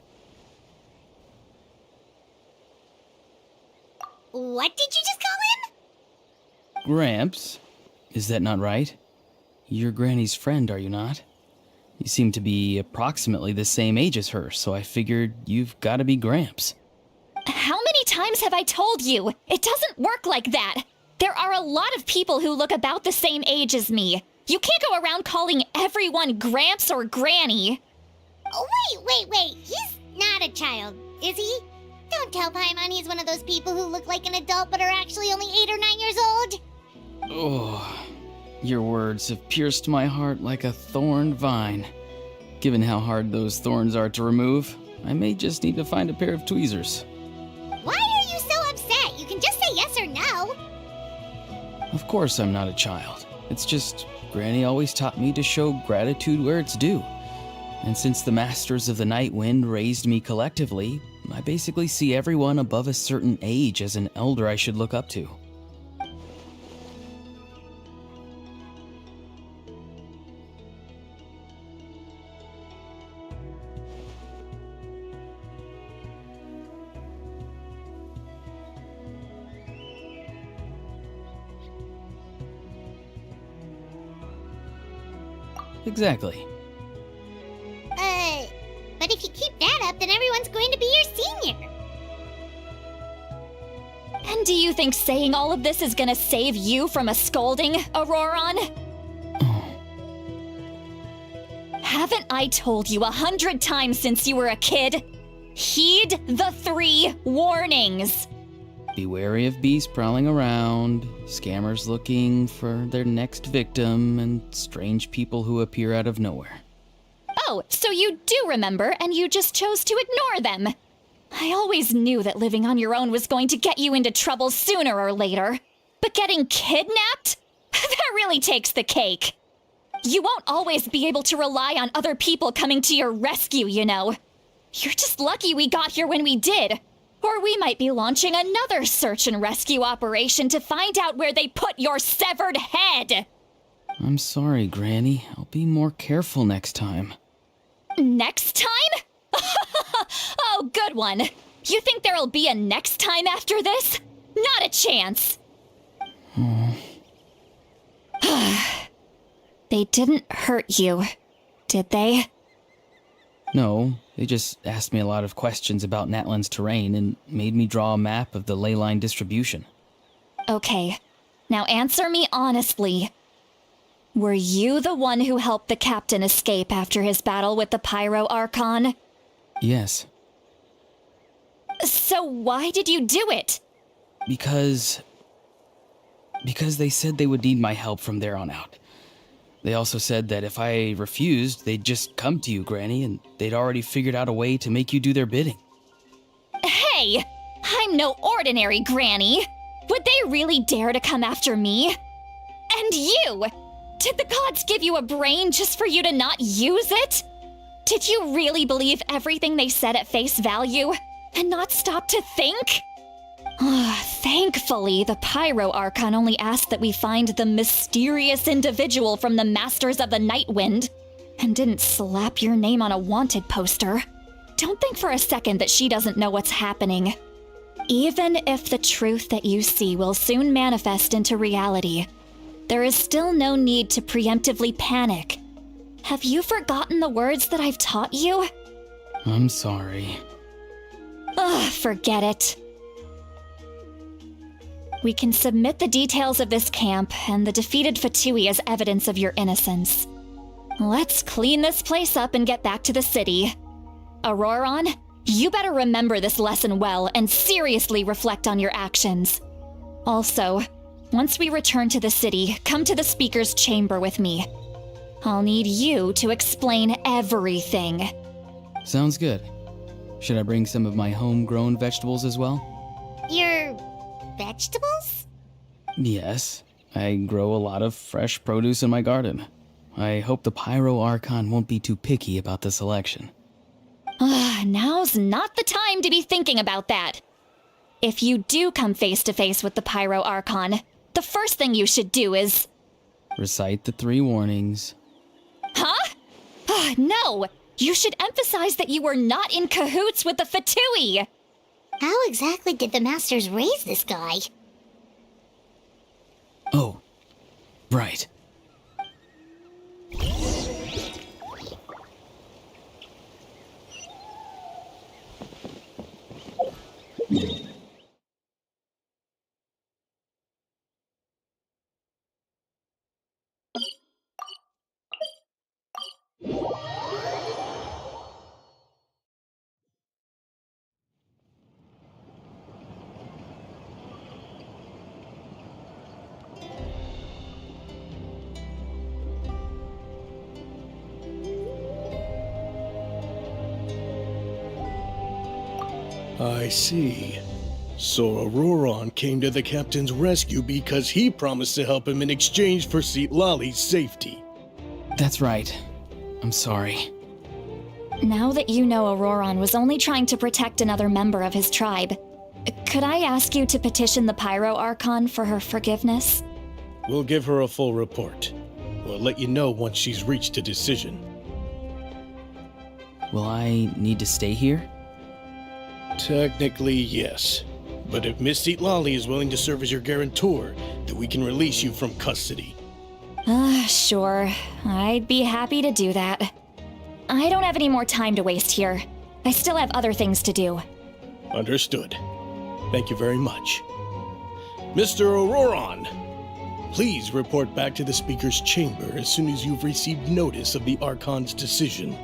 What did you just call him? Gramps? Is that not right? You're Granny's friend, are you not? You seem to be approximately the same age as her, so I figured you've got to be Gramps. How many times have I told you? It doesn't work like that. There are a lot of people who look about the same age as me. You can't go around calling everyone Gramps or Granny. Oh, wait. He's not a child, is he? Don't tell Paimon he's one of those people who look like an adult but are actually only 8 or 9 years old. Oh, your words have pierced my heart like a thorn vine. Given how hard those thorns are to remove, I may just need to find a pair of tweezers. Why are you so upset? You can just say yes or no. Of course I'm not a child. It's just Granny always taught me to show gratitude where it's due. And since the Masters of the Night Wind raised me collectively, I basically see everyone above a certain age as an elder I should look up to. Exactly. But if you keep that up, then everyone's going to be your senior. And do you think saying all of this is gonna save you from a scolding, Auroron? Haven't I told you 100 times since you were a kid? Heed the 3 warnings. Be wary of beasts prowling around, scammers looking for their next victim, and strange people who appear out of nowhere. Oh, so you do remember, and you just chose to ignore them. I always knew that living on your own was going to get you into trouble sooner or later. But getting kidnapped? That really takes the cake. You won't always be able to rely on other people coming to your rescue, you know. You're just lucky we got here when we did. Or we might be launching another search and rescue operation to find out where they put your severed head. I'm sorry, Granny. I'll be more careful next time. Next time? Oh, good one. You think there'll be a next time after this? Not a chance. They didn't hurt you, did they? No, they just asked me a lot of questions about Natlan's terrain and made me draw a map of the ley line distribution. Okay, now answer me honestly. Were you the one who helped the captain escape after his battle with the Pyro Archon? Yes. So why did you do it? Because they said they would need my help from there on out. They also said that if I refused, they'd just come to you, Granny, and they'd already figured out a way to make you do their bidding. Hey, I'm no ordinary Granny. Would they really dare to come after me? And you! Did the gods give you a brain just for you to not use it? Did you really believe everything they said at face value and not stop to think? Thankfully, the Pyro Archon only asked that we find the mysterious individual from the Masters of the Night Wind and didn't slap your name on a wanted poster. Don't think for a second that she doesn't know what's happening. Even if the truth that you see will soon manifest into reality, there is still no need to preemptively panic. Have you forgotten the words that I've taught you? I'm sorry. Forget it. We can submit the details of this camp and the defeated Fatui as evidence of your innocence. Let's clean this place up and get back to the city. Auroron, you better remember this lesson well and seriously reflect on your actions. Also, once we return to the city, come to the speaker's chamber with me. I'll need you to explain everything. Sounds good. Should I bring some of my homegrown vegetables as well? Your vegetables? Yes. I grow a lot of fresh produce in my garden. I hope the Pyro Archon won't be too picky about the selection. Now's not the time to be thinking about that. If you do come face to face with the Pyro Archon, the first thing you should do is... Recite the 3 warnings. Huh? No! You should emphasize that you were not in cahoots with the Fatui! How exactly did the Masters raise this guy? Oh, right. I see. So Auroron came to the captain's rescue because he promised to help him in exchange for Citlali's safety. That's right. I'm sorry. Now that you know Auroron was only trying to protect another member of his tribe, could I ask you to petition the Pyro Archon for her forgiveness? We'll give her a full report. We'll let you know once she's reached a decision. Will I need to stay here? Technically, yes. But if Miss Citlali is willing to serve as your guarantor, then we can release you from custody. Sure. I'd be happy to do that. I don't have any more time to waste here. I still have other things to do. Understood. Thank you very much. Mr. Auroron, please report back to the Speaker's chamber as soon as you've received notice of the Archon's decision.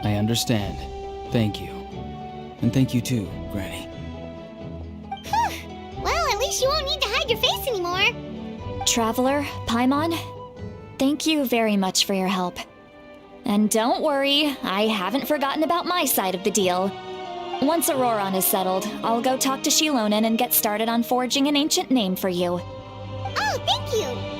I understand. Thank you. And thank you too, Granny. Well, at least you won't need to hide your face anymore. Traveler, Paimon, thank you very much for your help. And don't worry, I haven't forgotten about my side of the deal. Once Auroron is settled, I'll go talk to xilonen and get started on forging an ancient name for you. Oh, thank you.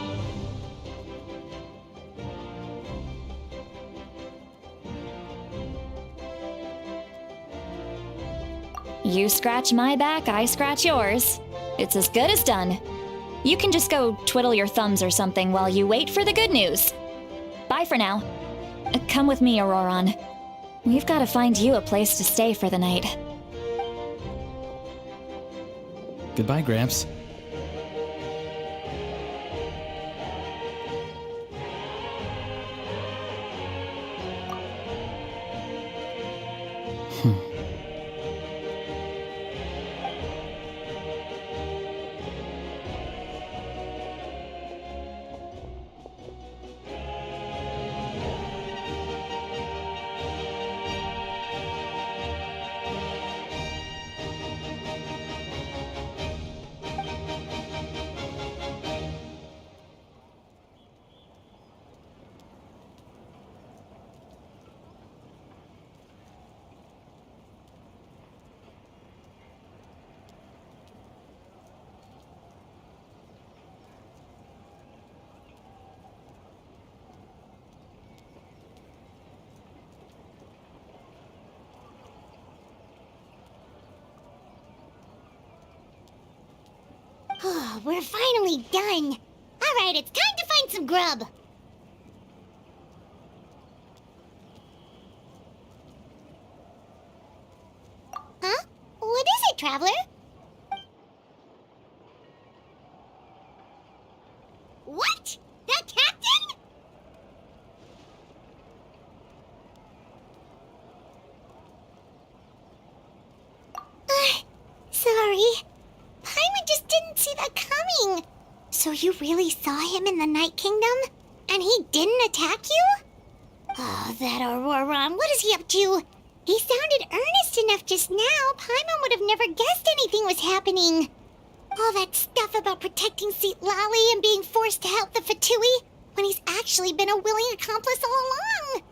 You scratch my back, I scratch yours. It's as good as done. You can just go twiddle your thumbs or something while you wait for the good news. Bye for now. Come with me, Auroron. We've got to find you a place to stay for the night. Goodbye, Gramps. Oh, we're finally done. All right, it's time to find some grub. Huh? What is it, Traveler? What? The captain? Sorry. Paimon just didn't see that coming. So you really saw him in the Night Kingdom? And he didn't attack you? Oh, that Auroron, what is he up to? He sounded earnest enough just now. Paimon would have never guessed anything was happening. All that stuff about protecting Citlali and being forced to help the Fatui when he's actually been a willing accomplice all along.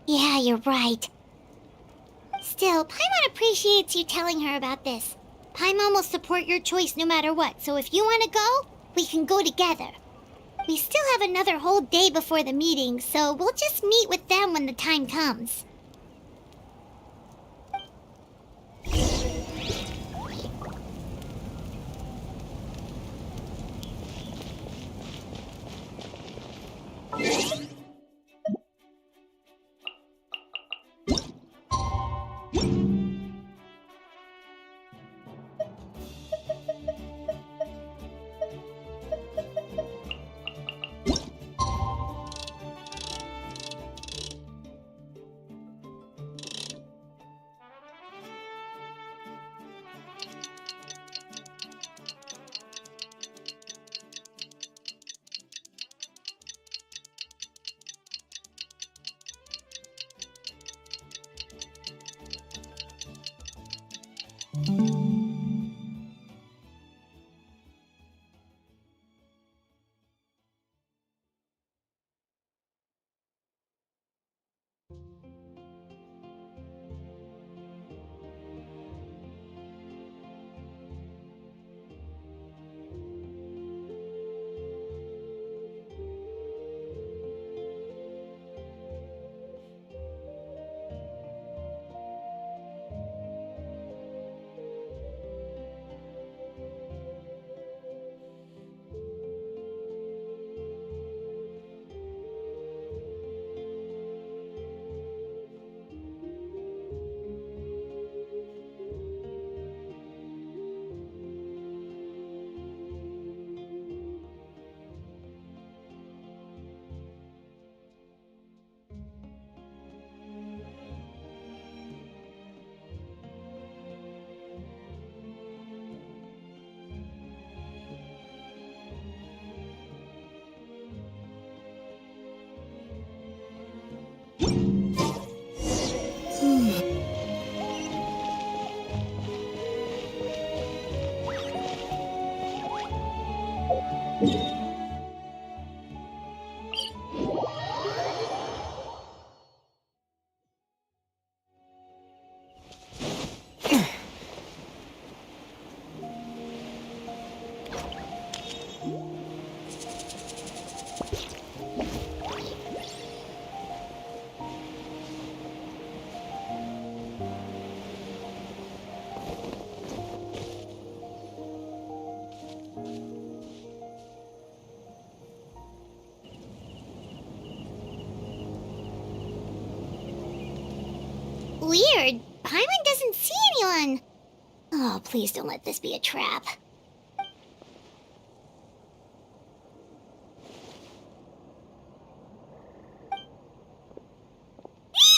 Yeah, you're right. Still, Paimon appreciates you telling her about this. Paimon will support your choice no matter what, so if you want to go, we can go together. We still have another whole day before the meeting, so we'll just meet with them when the time comes. Weird. Paimon doesn't see anyone. Oh, please don't let this be a trap.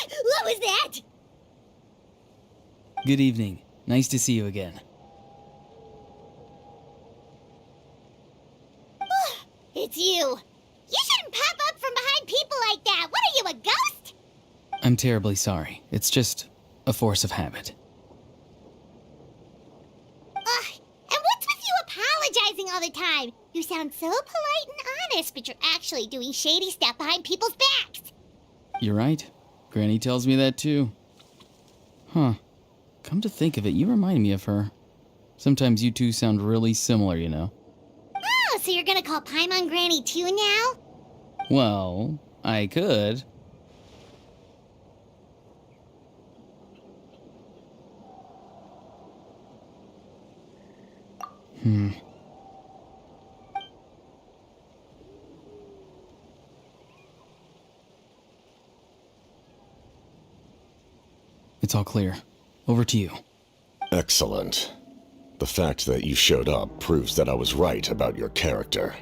What was that? Good evening. Nice to see you again. It's you. You shouldn't pop up from behind people like that. What are you, a ghost? I'm terribly sorry. It's just a force of habit. Ugh, and what's with you apologizing all the time? You sound so polite and honest, but you're actually doing shady stuff behind people's backs. You're right. Granny tells me that too. Huh. Come to think of it, you remind me of her. Sometimes you two sound really similar, you know. Oh, so you're gonna call Paimon Granny too now? Well, I could. It's all clear. Over to you. Excellent. The fact that you showed up proves that I was right about your character.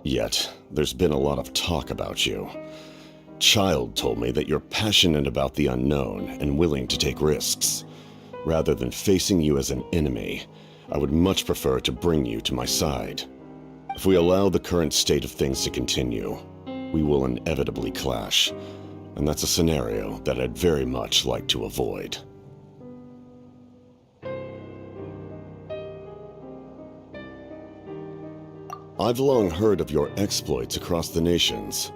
Yet, there's been a lot of talk about you. Child told me that you're passionate about the unknown and willing to take risks. Rather than facing you as an enemy, I would much prefer to bring you to my side. If we allow the current state of things to continue, we will inevitably clash, and that's a scenario that I'd very much like to avoid. I've long heard of your exploits across the nations.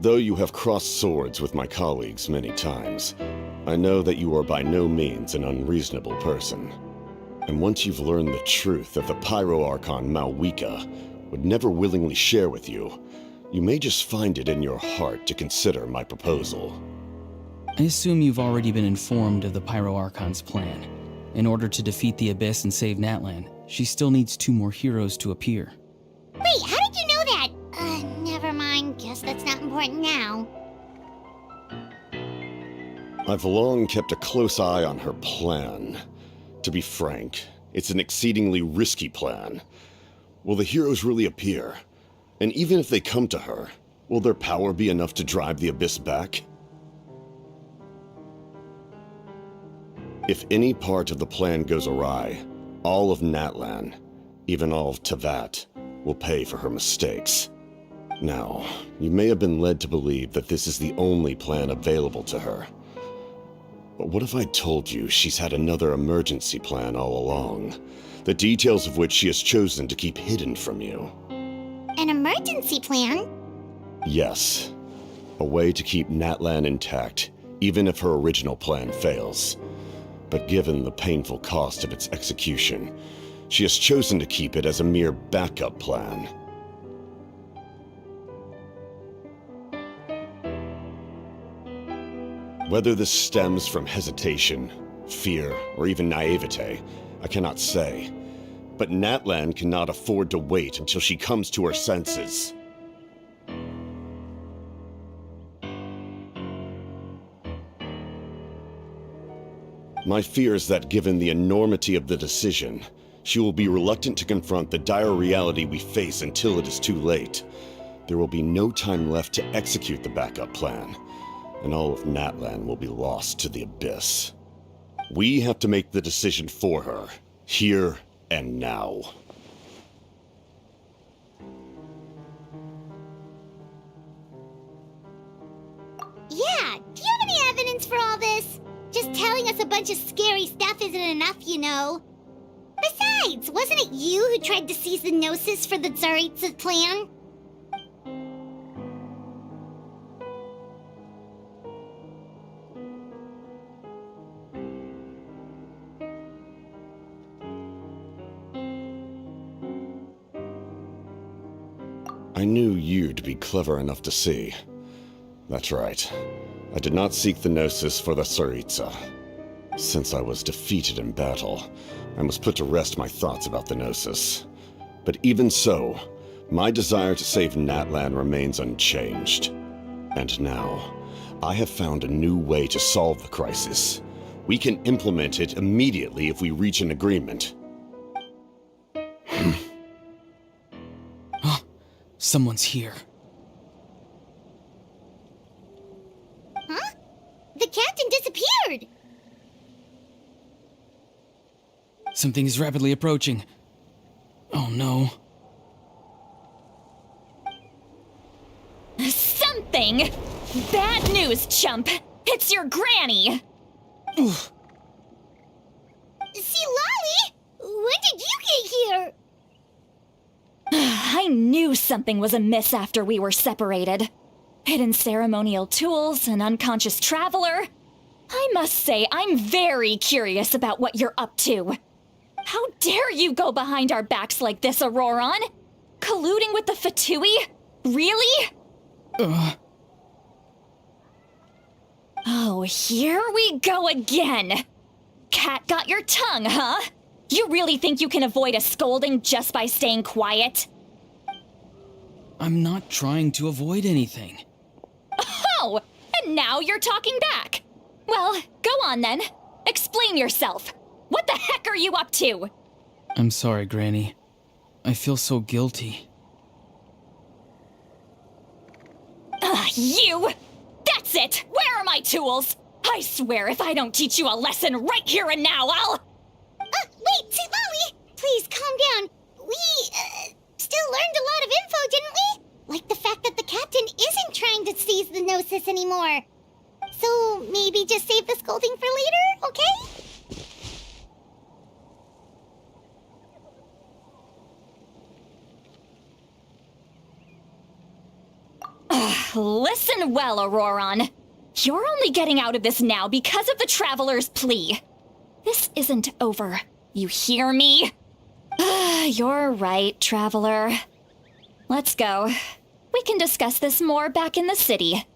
Though you have crossed swords with my colleagues many times, I know that you are by no means an unreasonable person. And once you've learned the truth that the Pyro Archon Malwika would never willingly share with you, you may just find it in your heart to consider my proposal. I assume you've already been informed of the Pyro Archon's plan. In order to defeat the Abyss and save Natlan, she still needs 2 more heroes to appear. Wait, how did you know that? Never mind. Guess that's not important now. I've long kept a close eye on her plan. To be frank, it's an exceedingly risky plan. Will the heroes really appear? And even if they come to her, will their power be enough to drive the Abyss back? If any part of the plan goes awry, all of Natlan, even all of Teyvat, will pay for her mistakes. Now, you may have been led to believe that this is the only plan available to her. But what if I told you she's had another emergency plan all along, the details of which she has chosen to keep hidden from you? An emergency plan? Yes. A way to keep Natlan intact, even if her original plan fails. But given the painful cost of its execution, she has chosen to keep it as a mere backup plan. Whether this stems from hesitation, fear, or even naivete, I cannot say. But Natlan cannot afford to wait until she comes to her senses. My fear is that given the enormity of the decision, she will be reluctant to confront the dire reality we face until it is too late. There will be no time left to execute the backup plan, and all of Natlan will be lost to the Abyss. We have to make the decision for her, here and now. Yeah, do you have any evidence for all this? Just telling us a bunch of scary stuff isn't enough, you know. Besides, wasn't it you who tried to seize the Gnosis for the Tsaritsa's plan? I knew you'd be clever enough to see. That's right. I did not seek the Gnosis for the Tsaritsa. Since I was defeated in battle, I must put to rest my thoughts about the Gnosis. But even so, my desire to save Natlan remains unchanged. And now, I have found a new way to solve the crisis. We can implement it immediately if we reach an agreement. Someone's here. Huh? The captain disappeared! Something is rapidly approaching. Oh no. Something? Bad news, chump! It's your granny! Oof. Citlani? When did you get here? I knew something was amiss after we were separated. Hidden ceremonial tools, an unconscious traveler. I must say, I'm very curious about what you're up to. How dare you go behind our backs like this, Auroron? Colluding with the Fatui? Really? Oh, here we go again. Cat got your tongue, huh? You really think you can avoid a scolding just by staying quiet? I'm not trying to avoid anything. Oh, and now you're talking back. Well, go on then. Explain yourself. What the heck are you up to? I'm sorry, Granny. I feel so guilty. You! That's it! Where are my tools? I swear if I don't teach you a lesson right here and now, I'll... Wait, Citlani! Please, calm down. We, still learned a lot of info, didn't we? Like the fact that the captain isn't trying to seize the Gnosis anymore. So, maybe just save the scolding for later, okay? Listen well, Auroron. You're only getting out of this now because of the Traveler's plea. This isn't over. You hear me? You're right, Traveler. Let's go. We can discuss this more back in the city.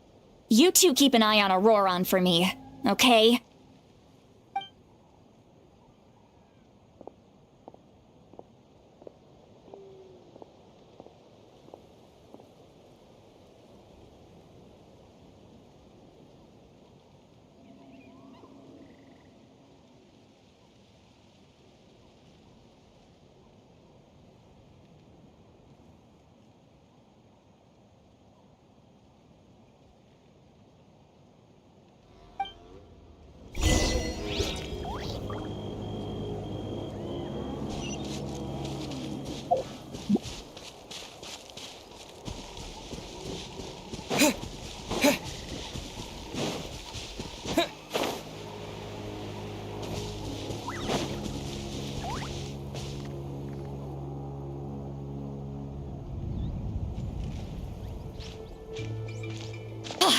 You two keep an eye on Auroron for me, okay?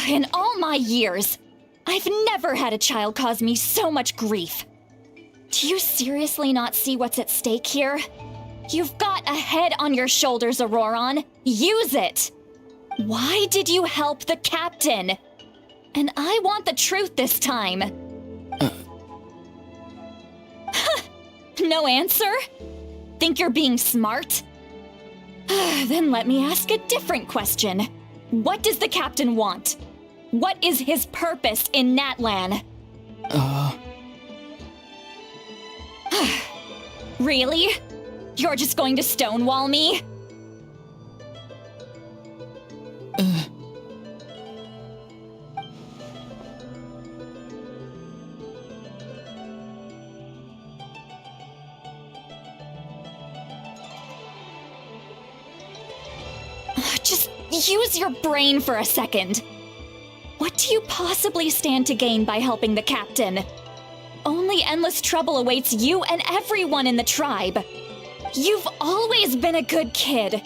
In all my years, I've never had a child cause me so much grief. Do you seriously not see what's at stake here? You've got a head on your shoulders, Auroron. Use it! Why did you help the captain? And I want the truth this time. No answer? Think you're being smart? Then let me ask a different question. What does the captain want? What is his purpose in Natlan? Really? You're just going to stonewall me? Just use your brain for a second. What do you possibly stand to gain by helping the captain? Only endless trouble awaits you and everyone in the tribe. You've always been a good kid.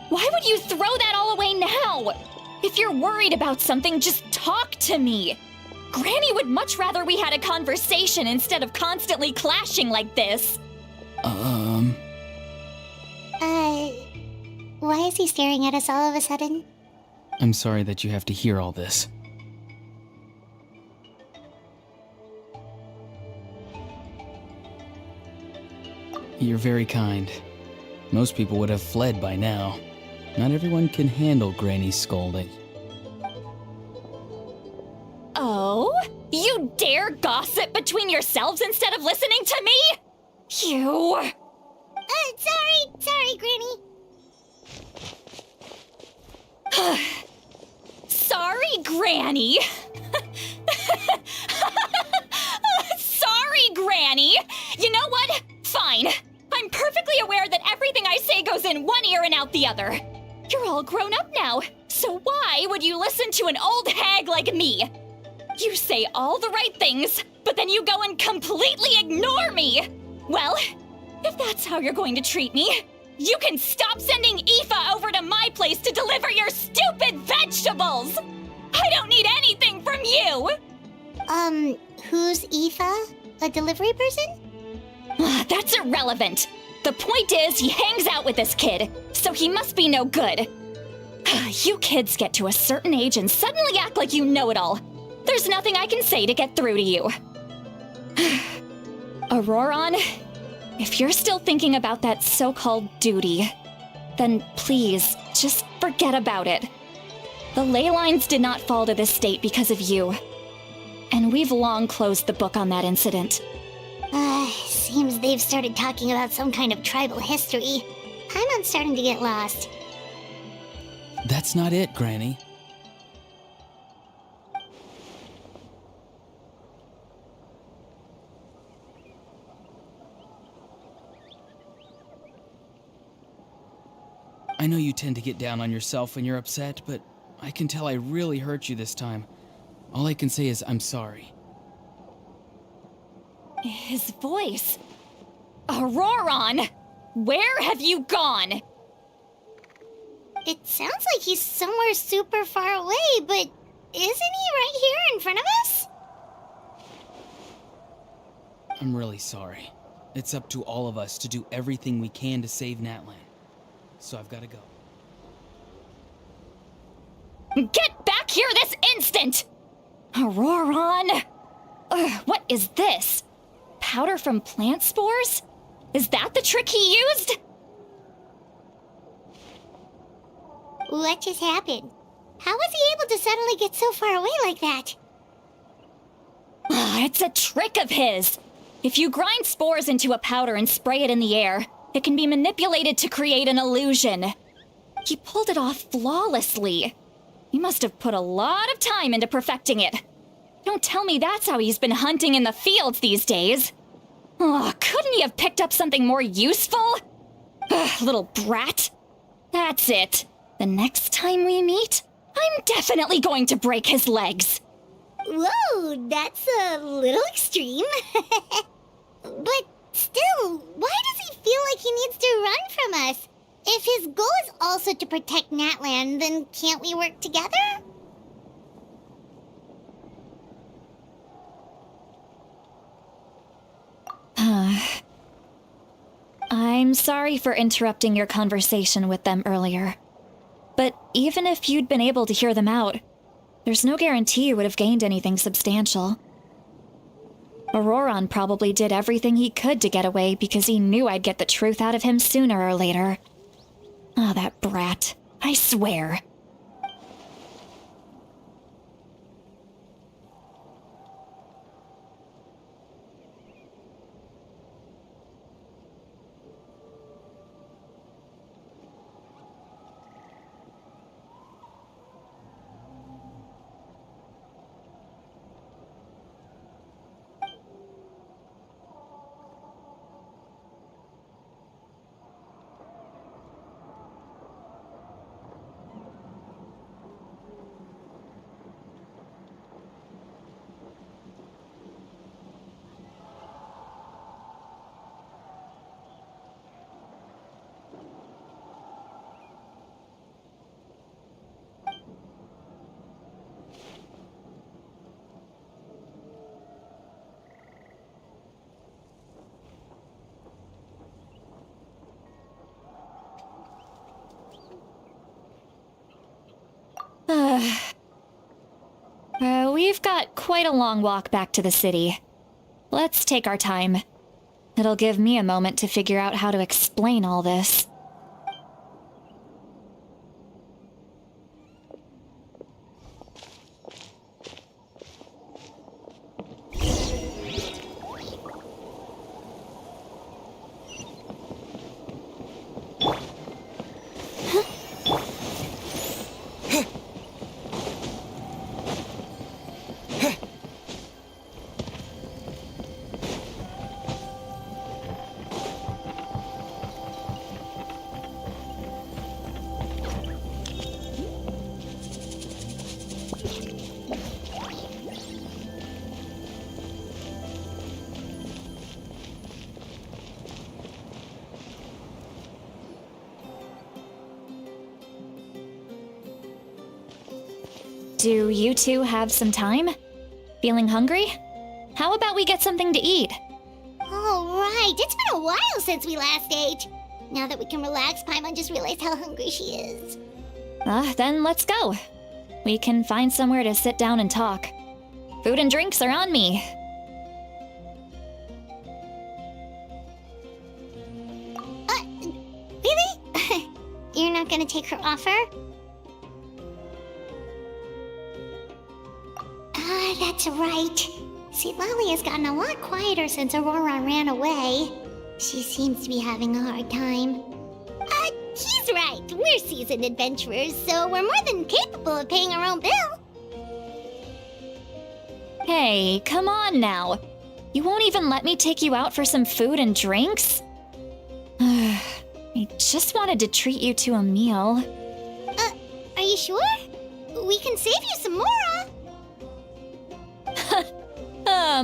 Why would you throw that all away now? If you're worried about something, just talk to me. Granny would much rather we had a conversation instead of constantly clashing like this. Why is he staring at us all of a sudden? I'm sorry that you have to hear all this. You're very kind. Most people would have fled by now. Not everyone can handle Granny's scolding. Oh? You dare gossip between yourselves instead of listening to me? You... Sorry, Granny. Sorry, Granny. Sorry, Granny. You know what? Fine. I'm perfectly aware that everything I say goes in one ear and out the other. You're all grown up now, so why would you listen to an old hag like me? You say all the right things, but then you go and completely ignore me. Well, if that's how you're going to treat me, you can stop sending Aoife over to my place to deliver your stupid vegetables! I don't need anything from you! Who's Aoife? A delivery person? That's irrelevant. The point is, he hangs out with this kid, so he must be no good. You kids get to a certain age and suddenly act like you know it all. There's nothing I can say to get through to you. Auroron, if you're still thinking about that so-called duty, then please, just forget about it. The ley lines did not fall to this state because of you. And we've long closed the book on that incident. Seems they've started talking about some kind of tribal history. I'm starting to get lost. That's not it, Granny. I know you tend to get down on yourself when you're upset, but I can tell I really hurt you this time. All I can say is I'm sorry. His voice. Auroron! Where have you gone? It sounds like he's somewhere super far away, but isn't he right here in front of us? I'm really sorry. It's up to all of us to do everything we can to save Natlan. So I've got to go. Get back here this instant! Auroron! Ugh, what is this? Powder from plant spores? Is that the trick he used? What just happened? How was he able to suddenly get so far away like that? It's a trick of his. If you grind spores into a powder and spray it in the air, it can be manipulated to create an illusion. He pulled it off flawlessly. He must have put a lot of time into perfecting it. Don't tell me that's how he's been hunting in the fields these days. Oh, couldn't he have picked up something more useful? Ugh, little brat. That's it. The next time we meet, I'm definitely going to break his legs. Whoa, that's a little extreme. But still, why does he feel like he needs to run from us? If his goal is also to protect Natlan, then can't we work together? I'm sorry for interrupting your conversation with them earlier. But even if you'd been able to hear them out, there's no guarantee you would have gained anything substantial. Auroron probably did everything he could to get away because he knew I'd get the truth out of him sooner or later. Ah, that brat. I swear. We've got quite a long walk back to the city. Let's take our time. It'll give me a moment to figure out how to explain all this. Do you two have some time? Feeling hungry? How about we get something to eat? All right, it's been a while since we last ate. Now that we can relax, Paimon just realized how hungry she is. Then let's go. We can find somewhere to sit down and talk. Food and drinks are on me. Really? You're not gonna take her offer? That's right. Citlani has gotten a lot quieter since Auroron ran away. She seems to be having a hard time. He's right. We're seasoned adventurers, so we're more than capable of paying our own bill. Hey, come on now. You won't even let me take you out for some food and drinks? I just wanted to treat you to a meal. Are you sure? We can save you some more.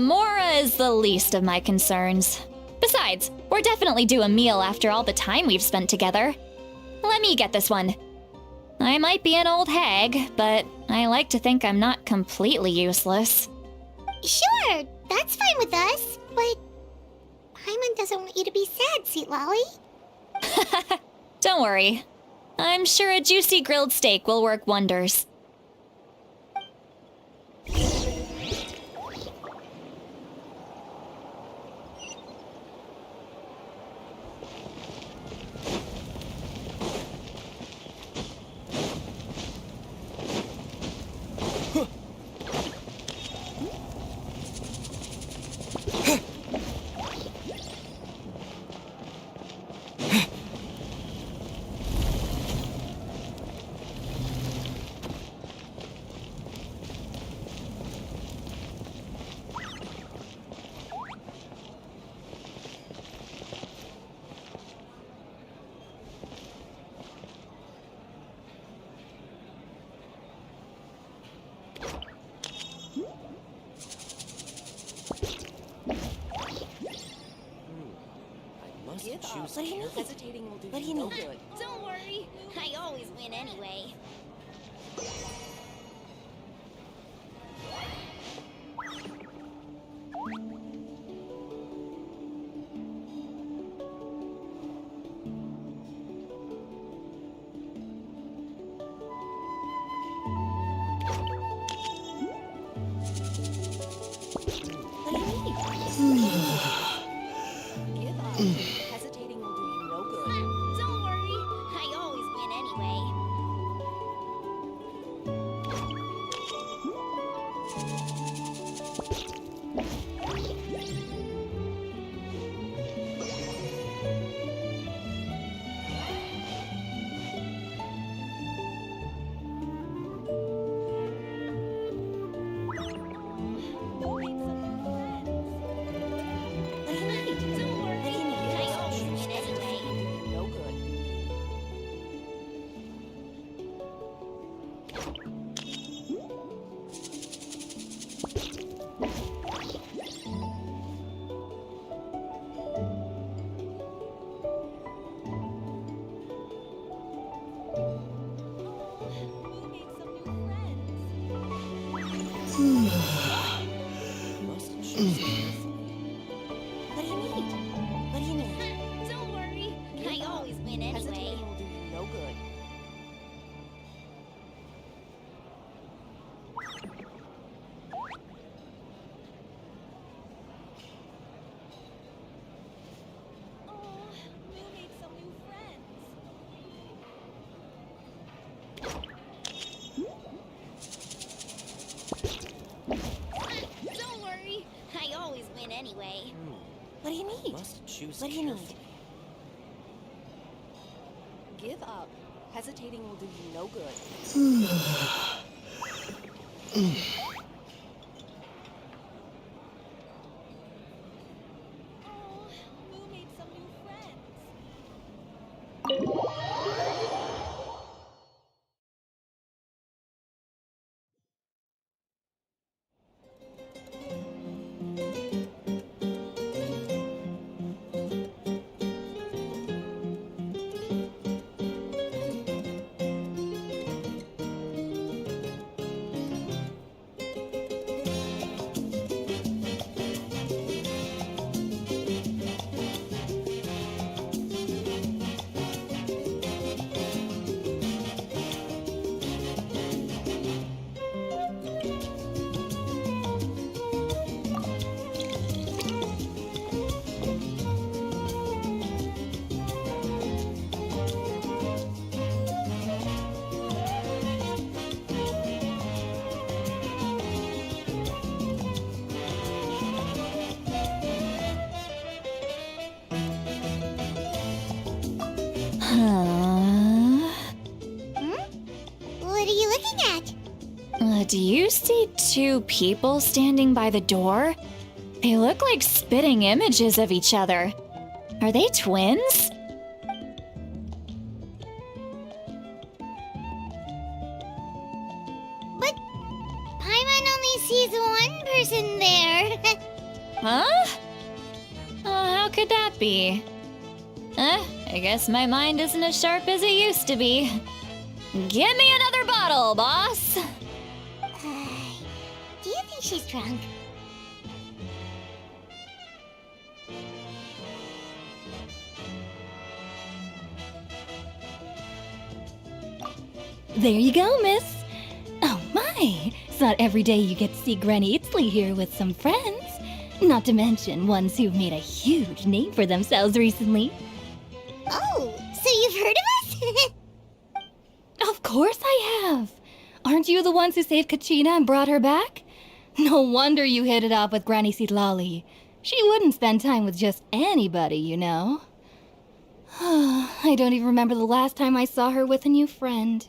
Mora is the least of my concerns. Besides, we're definitely due a meal after all the time we've spent together. Let me get this one. I might be an old hag, but I like to think I'm not completely useless. Sure, that's fine with us, but Paimon doesn't want you to be sad, citlali. Don't worry. I'm sure a juicy grilled steak will work wonders. What do you need? Hesitating will do What do you no need? good. Don't worry, I always win anyway. Give up. Hesitating will do you no good. Don't worry, I always win anyway. No good. Must choose carefully. What do you need? What do you need? Don't worry, I always win anyway. Hesitating will do you no good. Don't worry, I always win anyway. What do you need? Must choose What do you need? carefully. Give up. Hesitating will do you no good. What are you looking at? Do you see two people standing by the door? They look like spitting images of each other. Are they twins? But Paimon only sees one person there. Huh? How could that be? I guess my mind isn't as sharp as it used to be. Give me another bottle, boss. Do you think she's drunk? There you go, miss. Oh my, it's not every day you get to see Granny Itzley here with some friends. Not to mention ones who've made a huge name for themselves recently. Oh, so you've heard of us? Of course I have. Aren't you the ones who saved Kachina and brought her back? No wonder you hit it off with Granny Citlani. She wouldn't spend time with just anybody, you know. I don't even remember the last time I saw her with a new friend.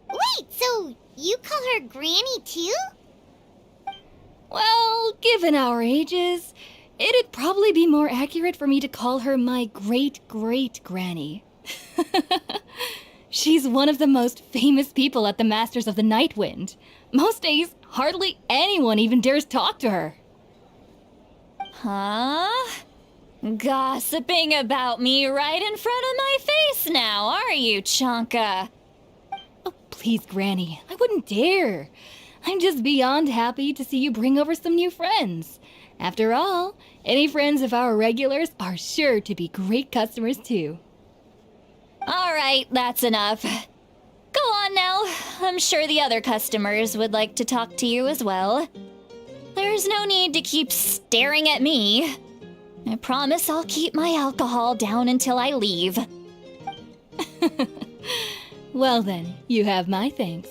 Wait, so you call her Granny too? Well, given our ages, it'd probably be more accurate for me to call her my great-great-granny. She's one of the most famous people at the Masters of the Nightwind. Most days, hardly anyone even dares talk to her. Huh? Gossiping about me right in front of my face now, are you, Chonka? Oh, please, Granny, I wouldn't dare. I'm just beyond happy to see you bring over some new friends. After all, any friends of our regulars are sure to be great customers too. All right, that's enough. Go on now. I'm sure the other customers would like to talk to you as well. There's no need to keep staring at me. I promise I'll keep my alcohol down until I leave. Well then, you have my thanks.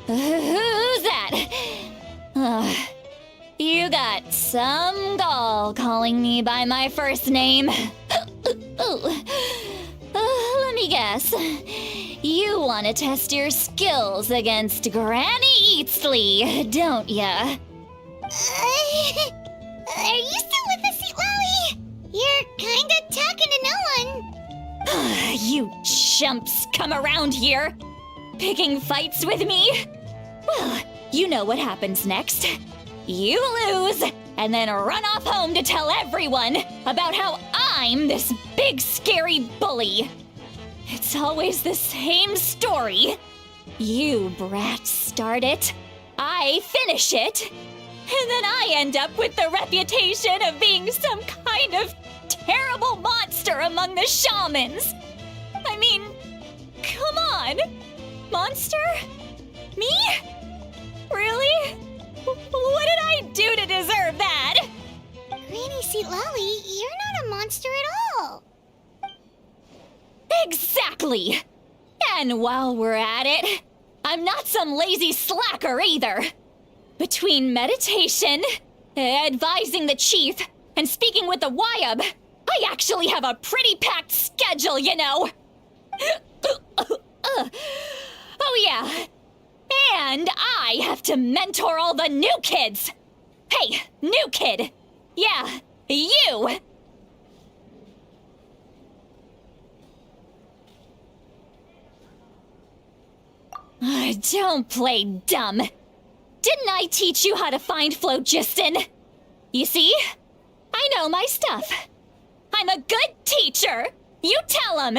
Who's that? You got some gall calling me by my first name. Let me guess. You want to test your skills against Granny Eatsley, don't ya? Are you still with us, Citlani? You're kinda talking to no one. You chumps come around here, picking fights with me? Well, you know what happens next. You lose, and then run off home to tell everyone about how I'm this big scary bully. It's always the same story. You brats start it, I finish it, and then I end up with the reputation of being some kind of terrible monster among the shamans. I mean, come on. Monster? Me? Really? What did I do to deserve that? Granny Citlali, you're not a monster at all. Exactly! And while we're at it, I'm not some lazy slacker either. Between meditation, advising the chief, and speaking with the Wyab, I actually have a pretty packed schedule, you know. Oh yeah. And I have to mentor all the new kids. Hey, new kid. Yeah, you. Don't play dumb. Didn't I teach you how to find phlogiston? You see? I know my stuff. I'm a good teacher. You tell him.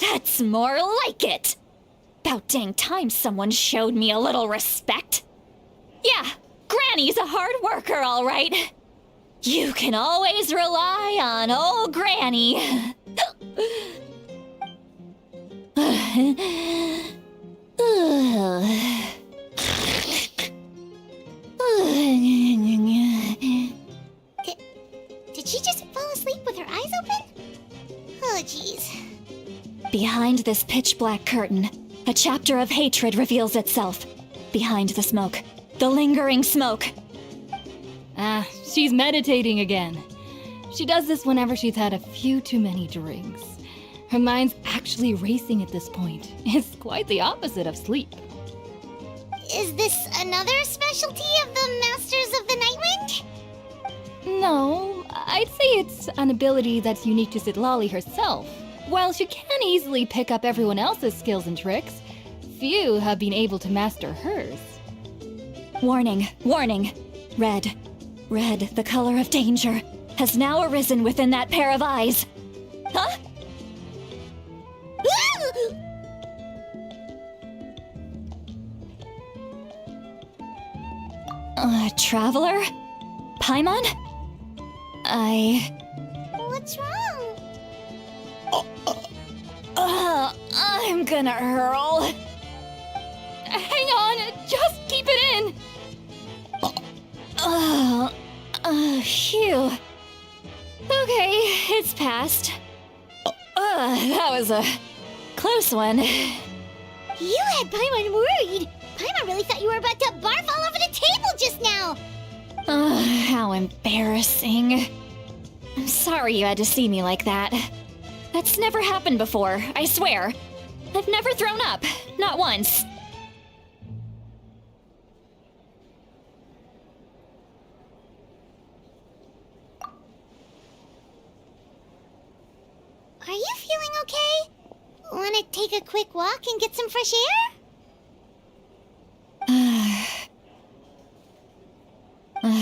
That's more like it. About dang time someone showed me a little respect. Yeah, Granny's a hard worker, all right. You can always rely on old Granny. Did she just fall asleep with her eyes open? Oh, jeez. Behind this pitch-black curtain, a chapter of hatred reveals itself. Behind the smoke, the lingering smoke. She's meditating again. She does this whenever she's had a few too many drinks. Her mind's actually racing at this point. It's quite the opposite of sleep. Is this another specialty of the Masters of the Nightwind? No, I'd say it's an ability that's unique to Citlali herself. While she can easily pick up everyone else's skills and tricks, few have been able to master hers. Warning, warning. Red, the color of danger, has now arisen within that pair of eyes. Huh? Traveler? Paimon? What's wrong? I'm gonna hurl. Hang on, just keep it in! Phew. Okay, it's passed. That was a close one. You had Paimon worried. Paimon really thought you were about to barf all over the table just now. How embarrassing. I'm sorry you had to see me like that. That's never happened before, I swear. I've never thrown up, not once. Are you feeling okay? Want to take a quick walk and get some fresh air?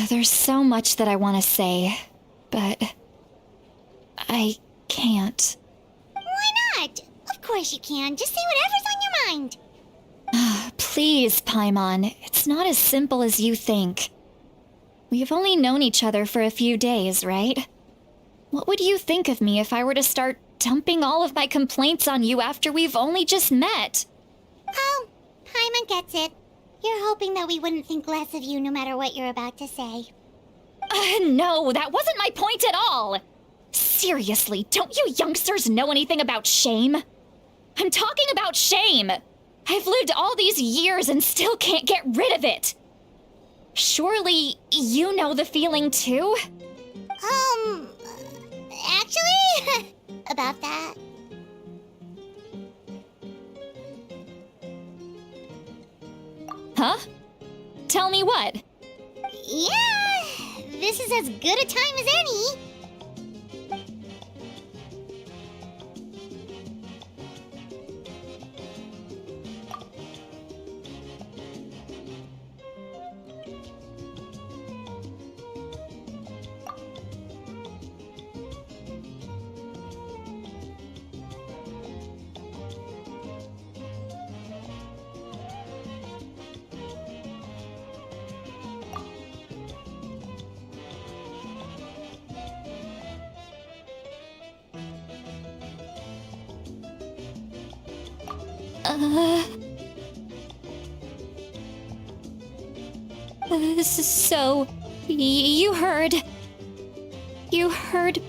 There's so much that I want to say, but I can't. Why not? Of course you can. Just say whatever's on your mind. Please, Paimon, it's not as simple as you think. We've only known each other for a few days, right? What would you think of me if I were to start dumping all of my complaints on you after we've only just met? Oh, Paimon gets it. You're hoping that we wouldn't think less of you no matter what you're about to say. No, that wasn't my point at all! Seriously, don't you youngsters know anything about shame? I'm talking about shame! I've lived all these years and still can't get rid of it! Surely, you know the feeling too? Actually, about that. Huh? Tell me what? Yeah, this is as good a time as any. So, you heard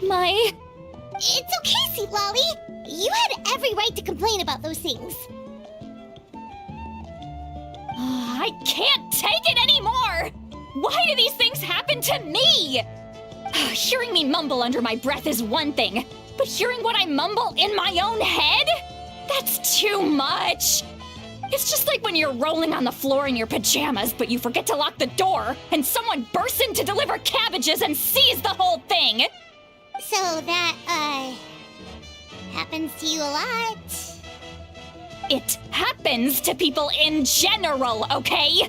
my... It's okay, Sweet Lolly. You had every right to complain about those things. I can't take it anymore! Why do these things happen to me? Hearing me mumble under my breath is one thing, but hearing what I mumble in my own head? That's too much! It's just like when you're rolling on the floor in your pajamas, but you forget to lock the door, and someone bursts in to deliver cabbages and sees the whole thing! So that, happens to you a lot. It happens to people in general, okay?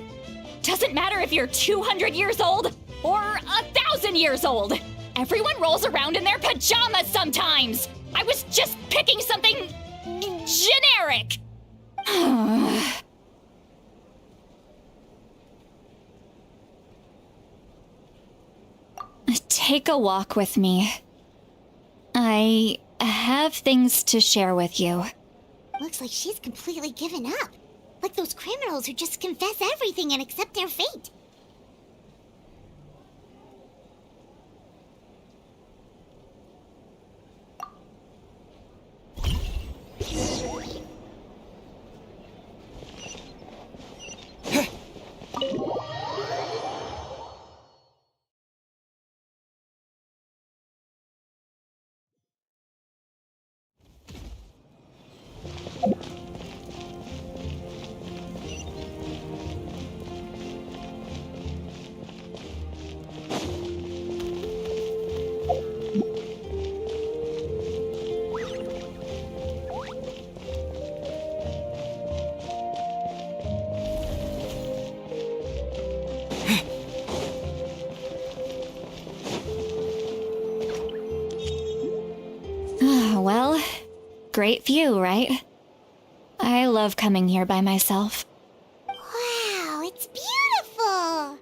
Doesn't matter if you're 200 years old or 1,000 years old. Everyone rolls around in their pajamas sometimes. I was just picking something generic. Take a walk with me. I have things to share with you. Looks like she's completely given up. Like those criminals who just confess everything and accept their fate. Well, great view, right? I love coming here by myself. Wow, it's beautiful!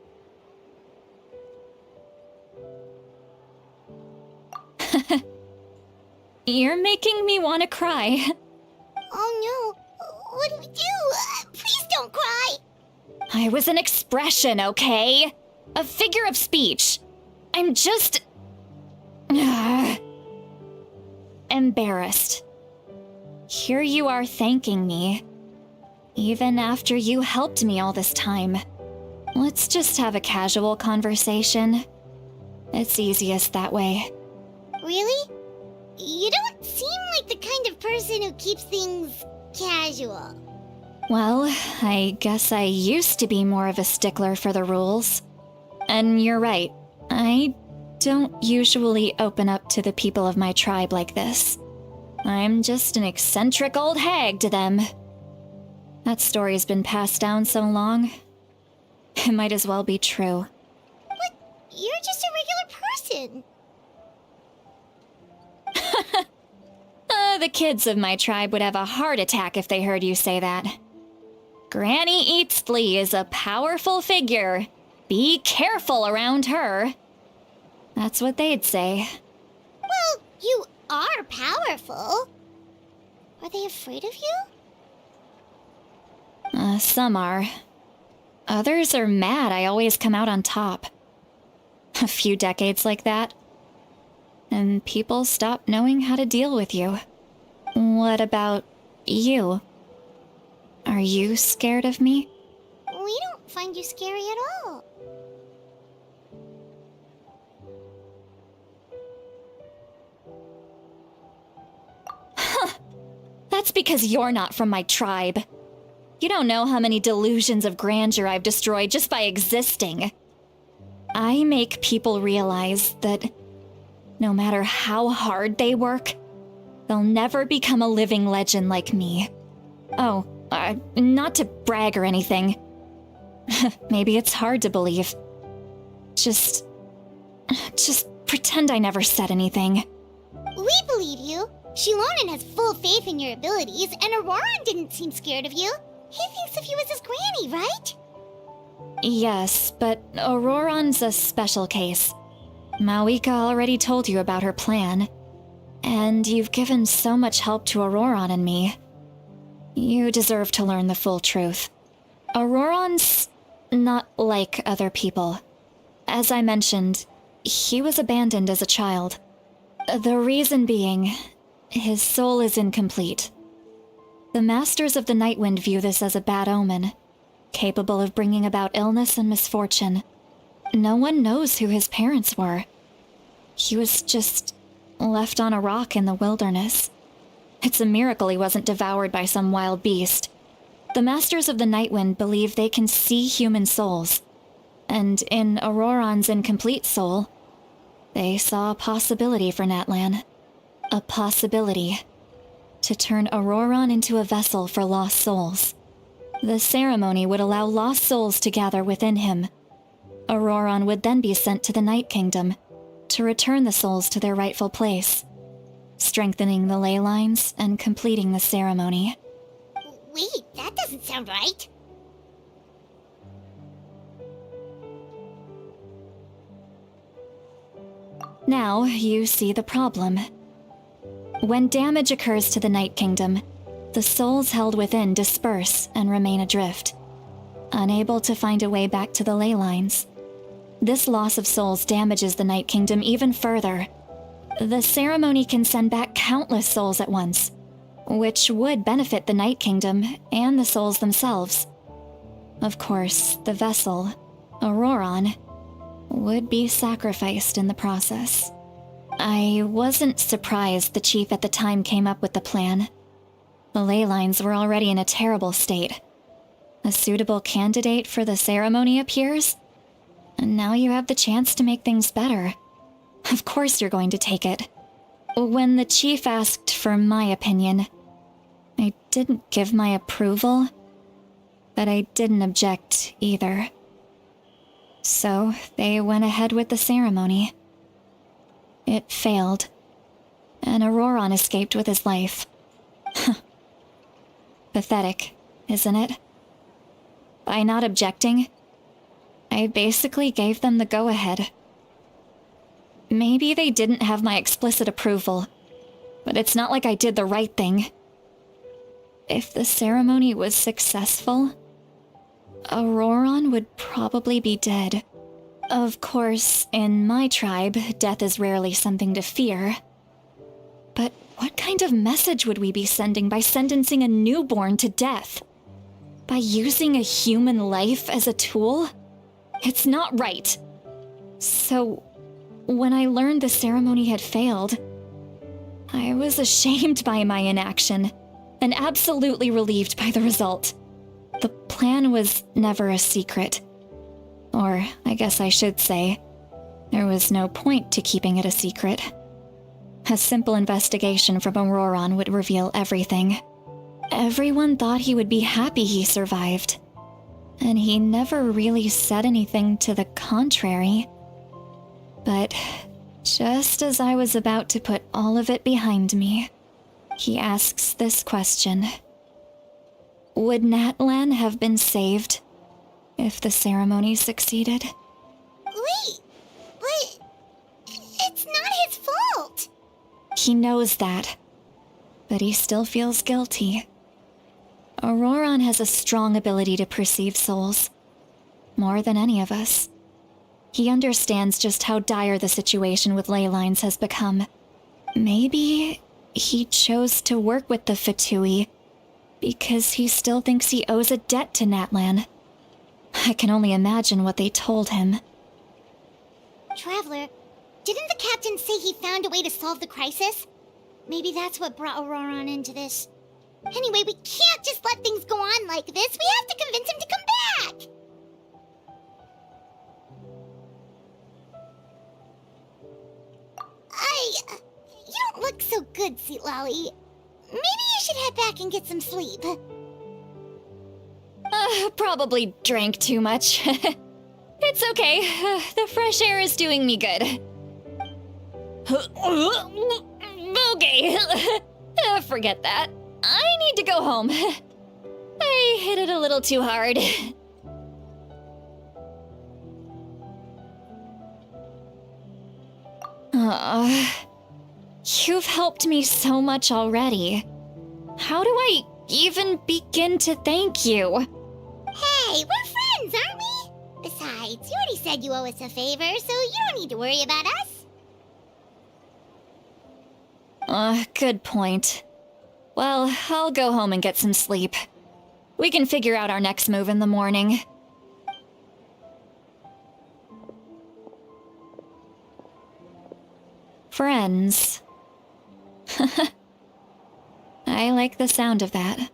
You're making me want to cry. Oh no, what do we do? Please don't cry! I was an expression, okay? A figure of speech. I'm just... embarrassed. Here you are thanking me. Even after you helped me all this time. Let's just have a casual conversation. It's easiest that way. Really? You don't seem like the kind of person who keeps things casual. Well, I guess I used to be more of a stickler for the rules. And you're right, I don't usually open up to the people of my tribe like this. I'm just an eccentric old hag to them. That story's been passed down so long, it might as well be true. But you're just a regular person. The kids of my tribe would have a heart attack if they heard you say that. Granny Eatsley is a powerful figure. Be careful around her. That's what they'd say. Well, you are powerful. Are they afraid of you? Some are. Others are mad I always come out on top. A few decades like that, and people stop knowing how to deal with you. What about you? Are you scared of me? We don't find you scary at all. That's because you're not from my tribe. You don't know how many delusions of grandeur I've destroyed just by existing. I make people realize that no matter how hard they work, they'll never become a living legend like me. Oh, not to brag or anything. Maybe it's hard to believe. Just pretend I never said anything. We believe you. Xilonen has full faith in your abilities, and Auroran didn't seem scared of you. He thinks of you as his granny, right? Yes, but Auroran's a special case. Mawika already told you about her plan. And you've given so much help to Auroran and me. You deserve to learn the full truth. Auroran's not like other people. As I mentioned, he was abandoned as a child. The reason being, his soul is incomplete. The Masters of the Nightwind view this as a bad omen, capable of bringing about illness and misfortune. No one knows who his parents were. He was just left on a rock in the wilderness. It's a miracle he wasn't devoured by some wild beast. The Masters of the Nightwind believe they can see human souls, and in Auroran's incomplete soul, they saw a possibility for Natlan. A possibility to turn Auroran into a vessel for lost souls. The ceremony would allow lost souls to gather within him. Auroran would then be sent to the Night Kingdom to return the souls to their rightful place, strengthening the ley lines and completing the ceremony. Wait, that doesn't sound right. Now you see the problem. When damage occurs to the Night Kingdom, the souls held within disperse and remain adrift, unable to find a way back to the ley lines. This loss of souls damages the Night Kingdom even further. The ceremony can send back countless souls at once, which would benefit the Night Kingdom and the souls themselves. Of course, the vessel, Auroran, would be sacrificed in the process. I wasn't surprised the chief at the time came up with the plan. The ley lines were already in a terrible state. A suitable candidate for the ceremony appears, and now you have the chance to make things better. Of course you're going to take it. When the chief asked for my opinion, I didn't give my approval, but I didn't object either. So they went ahead with the ceremony. It failed. and Auroron escaped with his life. Pathetic, isn't it? By not objecting, I basically gave them the go-ahead. Maybe they didn't have my explicit approval, but it's not like I did the right thing. If the ceremony was successful, Auroron would probably be dead. Of course, in my tribe, death is rarely something to fear. But what kind of message would we be sending by sentencing a newborn to death? By using a human life as a tool? It's not right. So, when I learned the ceremony had failed, I was ashamed by my inaction, and absolutely relieved by the result. The plan was never a secret. Or, I guess I should say, there was no point to keeping it a secret. A simple investigation from Auroron would reveal everything. Everyone thought he would be happy he survived, and he never really said anything to the contrary. But just as I was about to put all of it behind me, he asks this question. Would Natlan have been saved if the ceremony succeeded? Wait, but it's not his fault. He knows that, but he still feels guilty. Auroron has a strong ability to perceive souls, more than any of us. He understands just how dire the situation with ley lines has become. Maybe he chose to work with the Fatui because he still thinks he owes a debt to Natlan. I can only imagine what they told him. Traveler, didn't the captain say he found a way to solve the crisis? Maybe that's what brought Auroron into this. Anyway, we can't just let things go on like this. We have to convince him to come back! You don't look so good, citlali. Maybe you should head back and get some sleep. Probably drank too much. It's okay. The fresh air is doing me good. Okay. Forget that. I need to go home. I hit it a little too hard. You've helped me so much already. How do I even begin to thank you? Hey, we're friends, aren't we? Besides, you already said you owe us a favor, so you don't need to worry about us. Good point. Well, I'll go home and get some sleep. We can figure out our next move in the morning. Friends. I like the sound of that.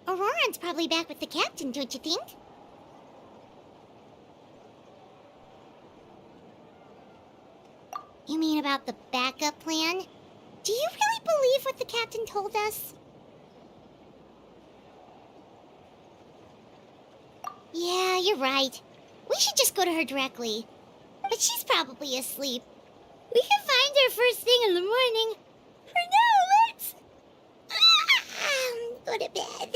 Auroron's probably back with the captain, don't you think? You mean about the backup plan? Do you really believe what the captain told us? Yeah, you're right. We should just go to her directly. But she's probably asleep. We can find her first thing in the morning. For now, let's... go to bed.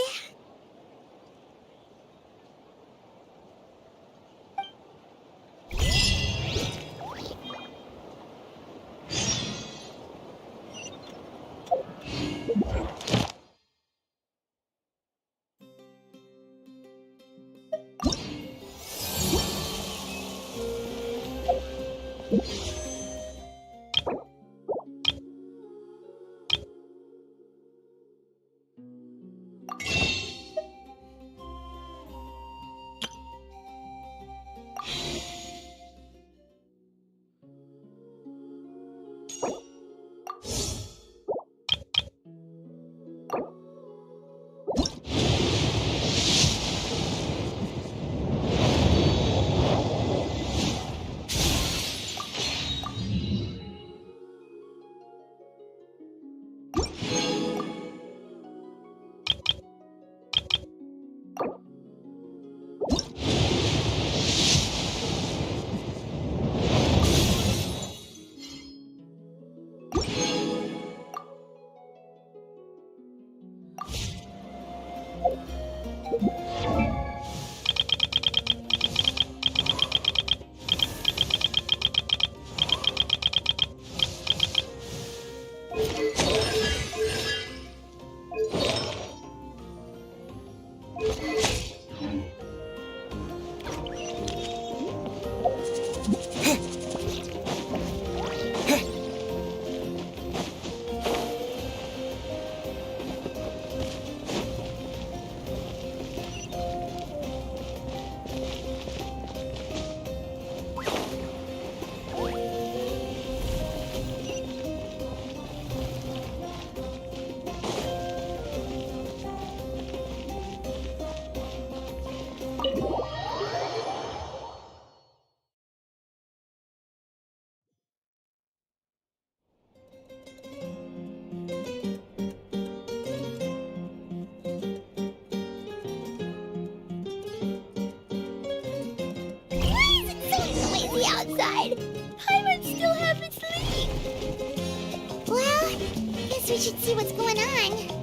we should see what's going on.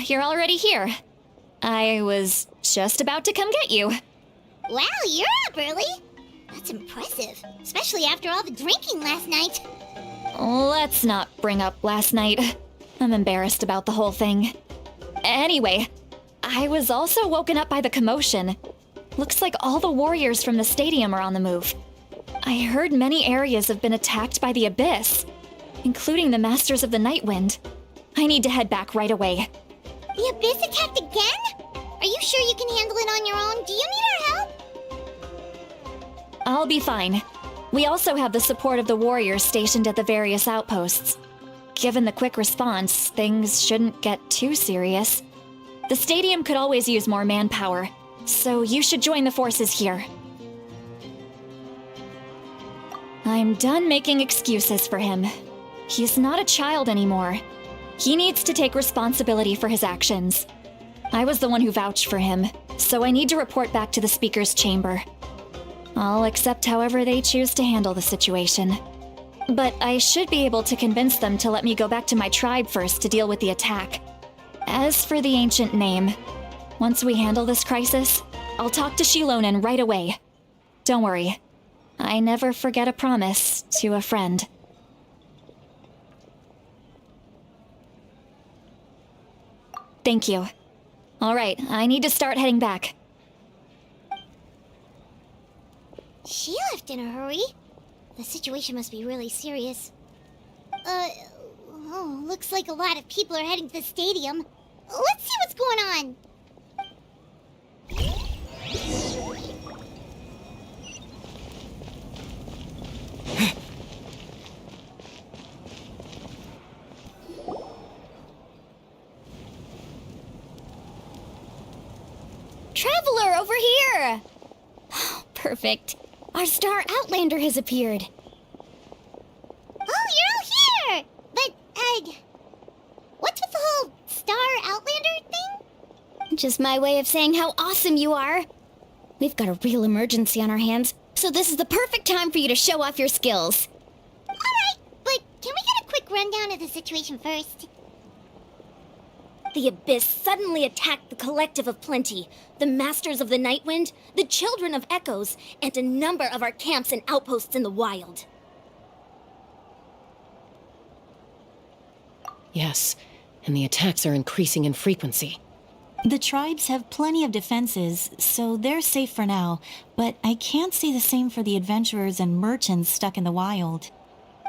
You're already here. I was just about to come get you. Wow, you're up early. That's impressive, especially after all the drinking last night. Let's not bring up last night. I'm embarrassed about the whole thing. Anyway, I was also woken up by the commotion. Looks like all the warriors from the stadium are on the move. I heard many areas have been attacked by the Abyss, including the Masters of the Nightwind. I need to head back right away. The Abyss attacked again? Are you sure you can handle it on your own? Do you need our help? I'll be fine. We also have the support of the warriors stationed at the various outposts. Given the quick response, things shouldn't get too serious. The stadium could always use more manpower, so you should join the forces here. I'm done making excuses for him. He's not a child anymore. He needs to take responsibility for his actions. I was the one who vouched for him, so I need to report back to the Speaker's chamber. I'll accept however they choose to handle the situation. But I should be able to convince them to let me go back to my tribe first to deal with the attack. As for the ancient name, once we handle this crisis, I'll talk to xilonen right away. Don't worry, I never forget a promise to a friend. Thank you. All right, I need to start heading back. She left in a hurry. The situation must be really serious. Looks like a lot of people are heading to the stadium. Let's see what's going on. Traveler, over here! Perfect. Our star Outlander has appeared. Oh, you're all here! But, what's with the whole Star Outlander thing? Just my way of saying how awesome you are. We've got a real emergency on our hands, so this is the perfect time for you to show off your skills. Alright, but can we get a quick rundown of the situation first? The Abyss suddenly attacked the Collective of Plenty, the Masters of the Nightwind, the Children of Echoes, and a number of our camps and outposts in the wild. Yes, and the attacks are increasing in frequency. The tribes have plenty of defenses, so they're safe for now, but I can't say the same for the adventurers and merchants stuck in the wild.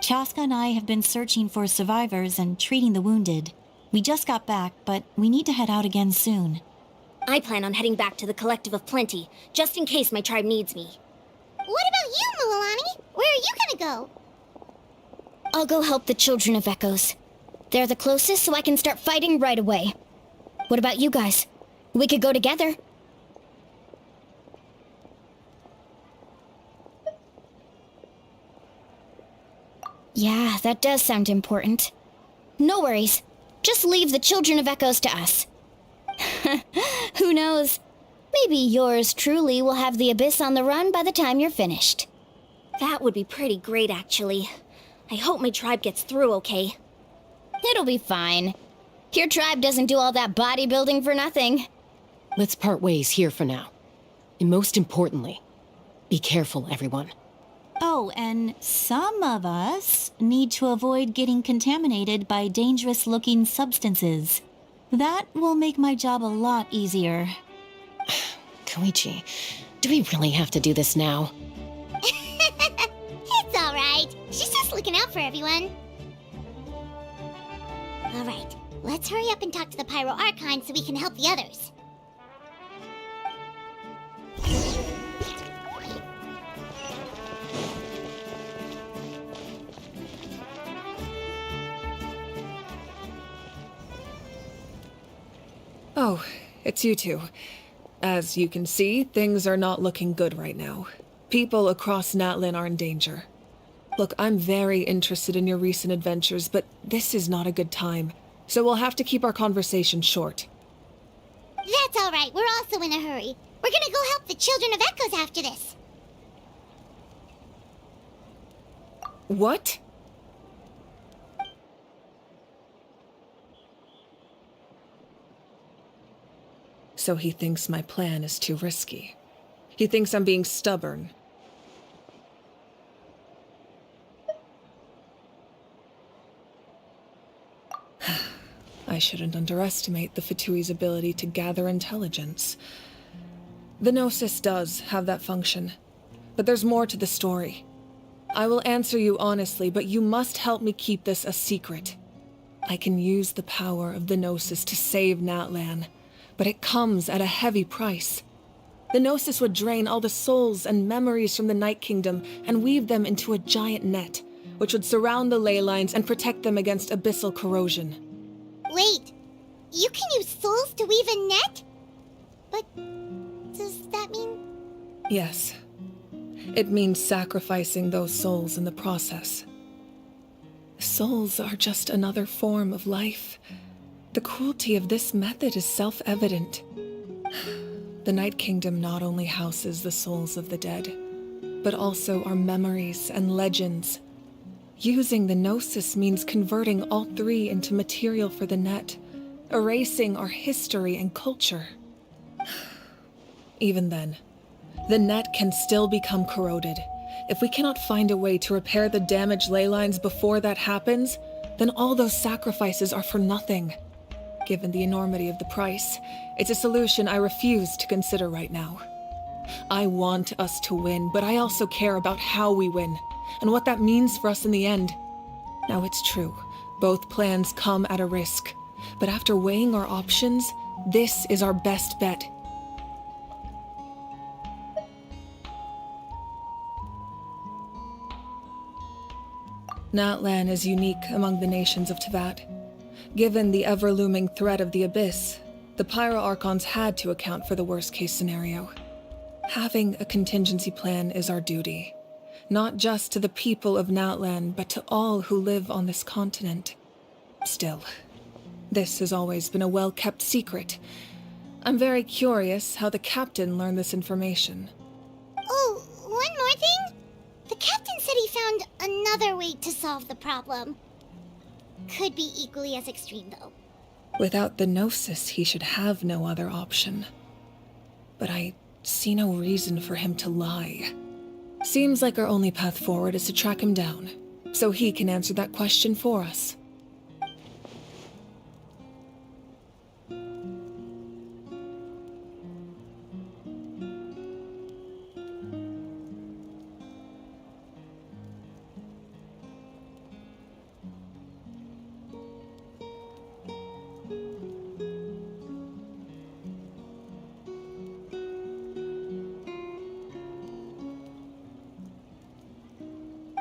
Chaska and I have been searching for survivors and treating the wounded. We just got back, but we need to head out again soon. I plan on heading back to the Collective of Plenty, just in case my tribe needs me. What about you, Mililani? Where are you gonna go? I'll go help the Children of Echoes. They're the closest, so I can start fighting right away. What about you guys? We could go together. Yeah, that does sound important. No worries. Just leave the Children of Echoes to us. Who knows? Maybe yours truly will have the Abyss on the run by the time you're finished. That would be pretty great, actually. I hope my tribe gets through okay. It'll be fine. Your tribe doesn't do all that bodybuilding for nothing. Let's part ways here for now. And most importantly, be careful, everyone. Oh, and some of us need to avoid getting contaminated by dangerous-looking substances. That will make my job a lot easier. Koichi, do we really have to do this now? It's alright. She's just looking out for everyone. Alright, let's hurry up and talk to the Pyro Archon so we can help the others. Oh, it's you two. As you can see, things are not looking good right now. People across Natlan are in danger. Look, I'm very interested in your recent adventures, but this is not a good time, so we'll have to keep our conversation short. That's all right. We're also in a hurry. We're gonna go help the Children of Echoes after this. What? So he thinks my plan is too risky. He thinks I'm being stubborn. I shouldn't underestimate the Fatui's ability to gather intelligence. The Gnosis does have that function, but there's more to the story. I will answer you honestly, but you must help me keep this a secret. I can use the power of the Gnosis to save Natlan, but it comes at a heavy price. The Gnosis would drain all the souls and memories from the Night Kingdom and weave them into a giant net, which would surround the ley lines and protect them against abyssal corrosion. Wait, you can use souls to weave a net? But does that mean... Yes. It means sacrificing those souls in the process. Souls are just another form of life. The cruelty of this method is self-evident. The Night Kingdom not only houses the souls of the dead, but also our memories and legends. Using the Gnosis means converting all three into material for the net, erasing our history and culture. Even then, the net can still become corroded. If we cannot find a way to repair the damaged ley lines before that happens, then all those sacrifices are for nothing. Given the enormity of the price, it's a solution I refuse to consider right now. I want us to win, but I also care about how we win, and what that means for us in the end. Now it's true, both plans come at a risk, but after weighing our options, this is our best bet. Natlan is unique among the nations of Teyvat. Given the ever-looming threat of the Abyss, the Pyro Archons had to account for the worst-case scenario. Having a contingency plan is our duty, not just to the people of Natlan, but to all who live on this continent. Still, this has always been a well-kept secret. I'm very curious how the captain learned this information. Oh, one more thing? The captain said he found another way to solve the problem. Could be equally as extreme, though. Without the Gnosis, he should have no other option. But I see no reason for him to lie. Seems like our only path forward is to track him down, so he can answer that question for us.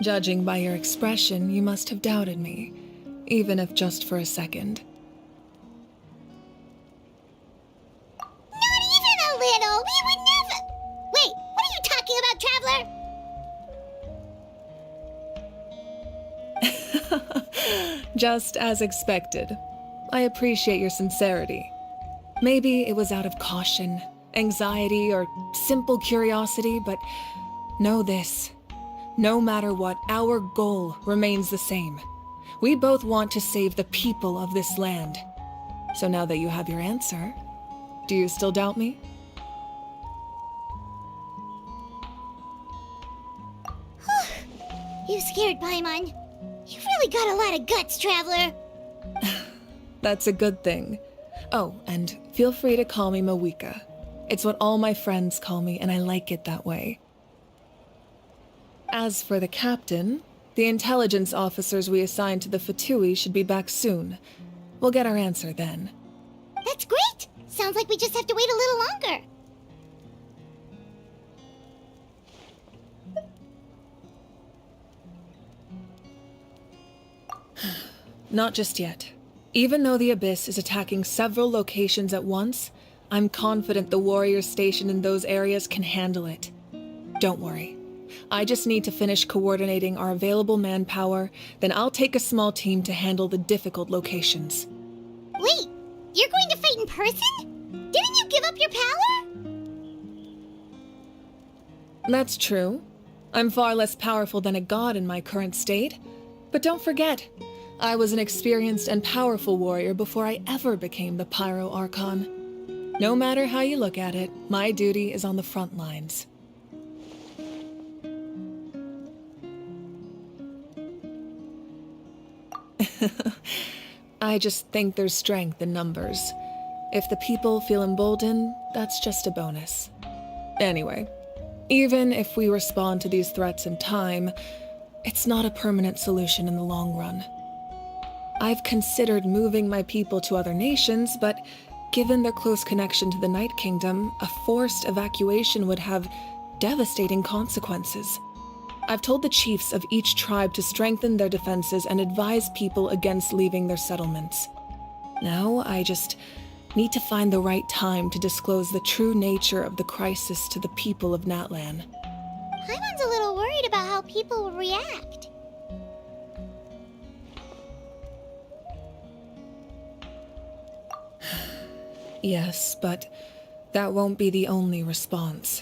Judging by your expression, you must have doubted me, even if just for a second. Not even a little! We would never... Wait, what are you talking about, Traveler? Just as expected. I appreciate your sincerity. Maybe it was out of caution, anxiety, or simple curiosity, but know this. No matter what, our goal remains the same. We both want to save the people of this land. So now that you have your answer, do you still doubt me? You scared Paimon. You've really got a lot of guts, Traveler. That's a good thing. Oh, and feel free to call me Mawika. It's what all my friends call me, and I like it that way. As for the captain, the intelligence officers we assigned to the Fatui should be back soon. We'll get our answer then. That's great! Sounds like we just have to wait a little longer. Not just yet. Even though the Abyss is attacking several locations at once, I'm confident the warriors stationed in those areas can handle it. Don't worry. I just need to finish coordinating our available manpower, then I'll take a small team to handle the difficult locations. Wait, you're going to fight in person? Didn't you give up your power? That's true. I'm far less powerful than a god in my current state. But don't forget, I was an experienced and powerful warrior before I ever became the Pyro Archon. No matter how you look at it, my duty is on the front lines. I just think there's strength in numbers. If the people feel emboldened, that's just a bonus. Anyway, even if we respond to these threats in time, it's not a permanent solution in the long run. I've considered moving my people to other nations, but given their close connection to the Night Kingdom, a forced evacuation would have devastating consequences. I've told the chiefs of each tribe to strengthen their defenses and advise people against leaving their settlements. Now, I just need to find the right time to disclose the true nature of the crisis to the people of Natlan. Paimon's a little worried about how people will react. Yes, but that won't be the only response.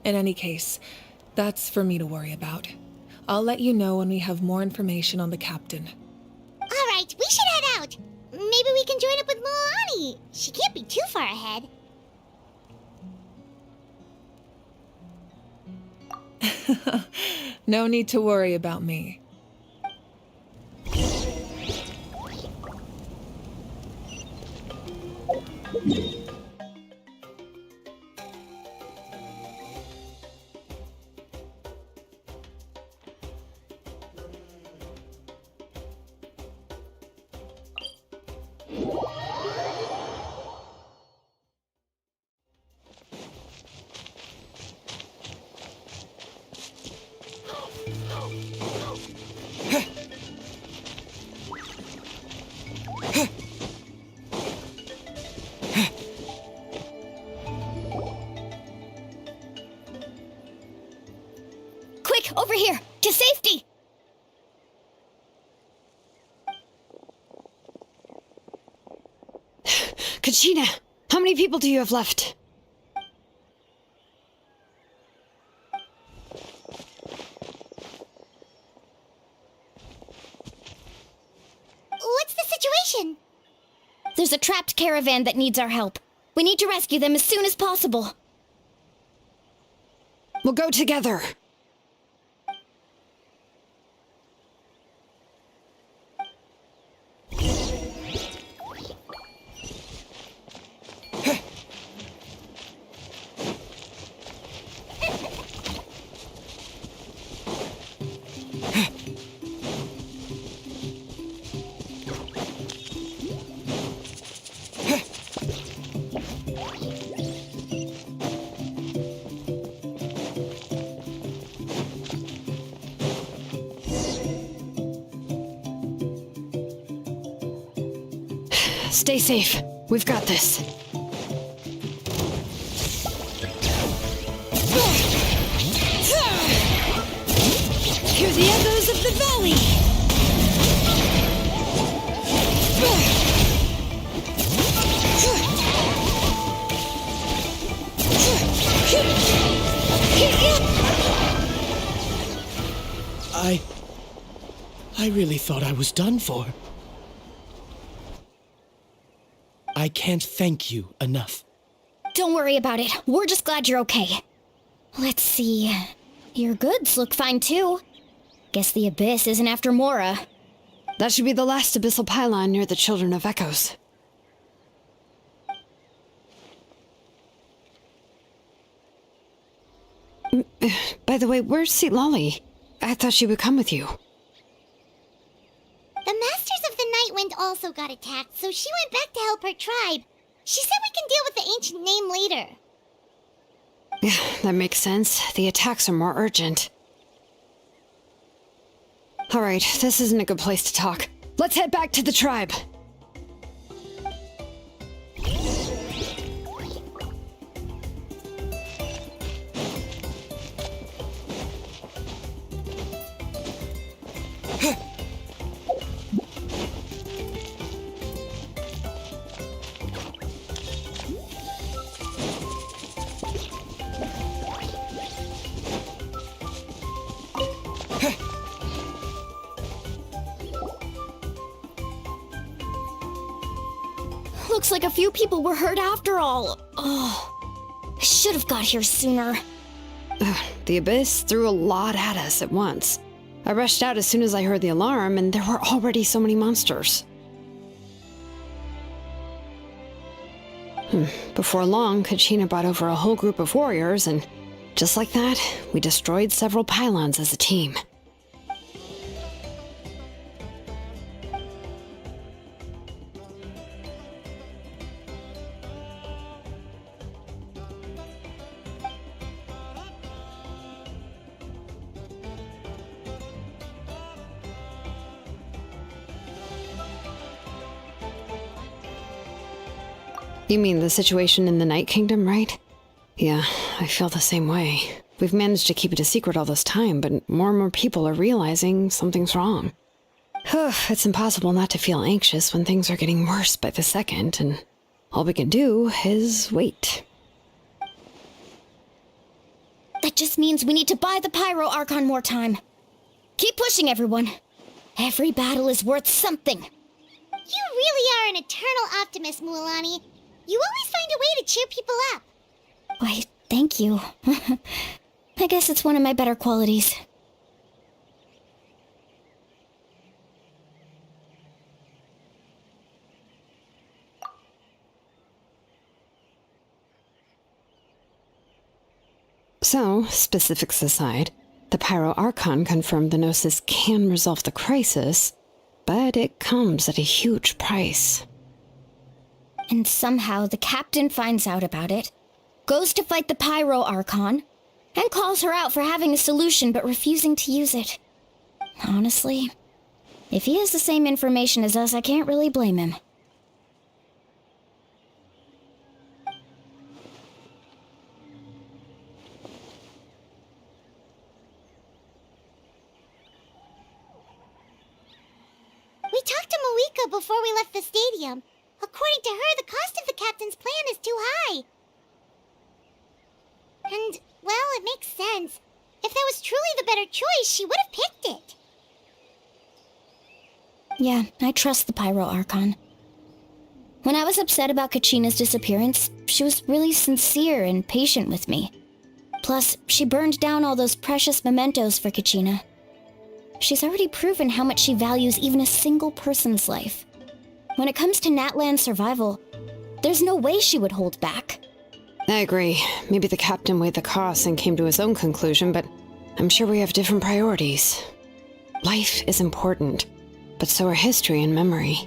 In any case, that's for me to worry about. I'll let you know when we have more information on the captain. All right, we should head out. Maybe we can join up with Milani. She can't be too far ahead. No need to worry about me. Quick, over here! To safety! Kachina, how many people do you have left? What's the situation? There's a trapped caravan that needs our help. We need to rescue them as soon as possible. We'll go together. Stay safe. We've got this. Hear the echoes of the valley! I really thought I was done for. I can't thank you enough. Don't worry about it. We're just glad you're okay. Let's see. Your goods look fine too. Guess the Abyss isn't after Mora. That should be the last abyssal pylon near the Children of Echoes. By the way, where's citlani? I thought she would come with you. The Masters of the Night Wind also got attacked, so she went back to help her tribe. She said we can deal with the ancient name later. Yeah, that makes sense. The attacks are more urgent. Alright, this isn't a good place to talk. Let's head back to the tribe. Looks like a few people were hurt after all. Oh, I should have got here sooner. The Abyss threw a lot at us at once. I rushed out as soon as I heard the alarm, and there were already so many monsters. Before long, Kachina brought over a whole group of warriors, and just like that, we destroyed several pylons as a team. You mean the situation in the Night Kingdom, right? Yeah, I feel the same way. We've managed to keep it a secret all this time, but more and more people are realizing something's wrong. It's impossible not to feel anxious when things are getting worse by the second, and all we can do is wait. That just means we need to buy the Pyro Archon more time. Keep pushing, everyone. Every battle is worth something. You really are an eternal optimist, Mualani. You always find a way to cheer people up. Why, thank you. I guess it's one of my better qualities. So, specifics aside, the Pyro Archon confirmed the Gnosis can resolve the crisis, but it comes at a huge price. And somehow the captain finds out about it, goes to fight the Pyro Archon, and calls her out for having a solution but refusing to use it. Honestly, if he has the same information as us, I can't really blame him. We talked to Moika before we left the stadium. According to her, the cost of the captain's plan is too high. And, well, it makes sense. If that was truly the better choice, she would have picked it. Yeah, I trust the Pyro Archon. When I was upset about Kachina's disappearance, she was really sincere and patient with me. Plus, she burned down all those precious mementos for Kachina. She's already proven how much she values even a single person's life. When it comes to Natlan's survival, there's no way she would hold back. I agree. Maybe the captain weighed the costs and came to his own conclusion, but I'm sure we have different priorities. Life is important, but so are history and memory.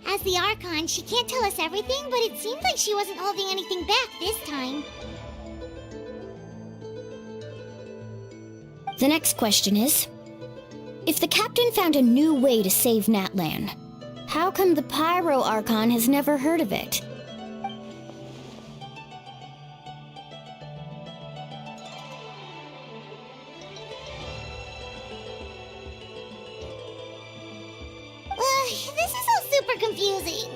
As the Archon, she can't tell us everything, but it seems like she wasn't holding anything back this time. The next question is, if the captain found a new way to save Natlan, how come the Pyro Archon has never heard of it? This is all super confusing.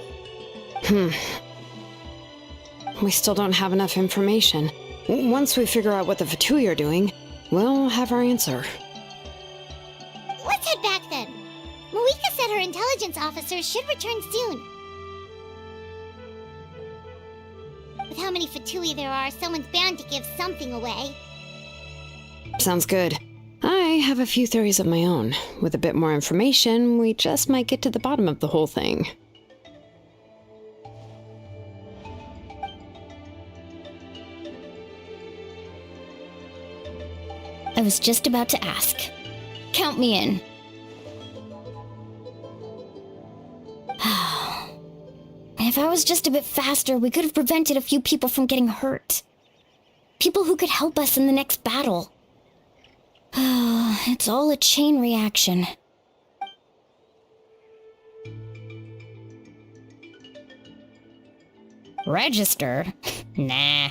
We still don't have enough information. Once we figure out what the Fatui are doing, we'll have our answer. Let's head back then. Moika said her intelligence officers should return soon. With how many Fatui there are, someone's bound to give something away. Sounds good. I have a few theories of my own. With a bit more information, we just might get to the bottom of the whole thing. I was just about to ask. Count me in. If I was just a bit faster, we could have prevented a few people from getting hurt. People who could help us in the next battle. It's all a chain reaction. Register? Nah.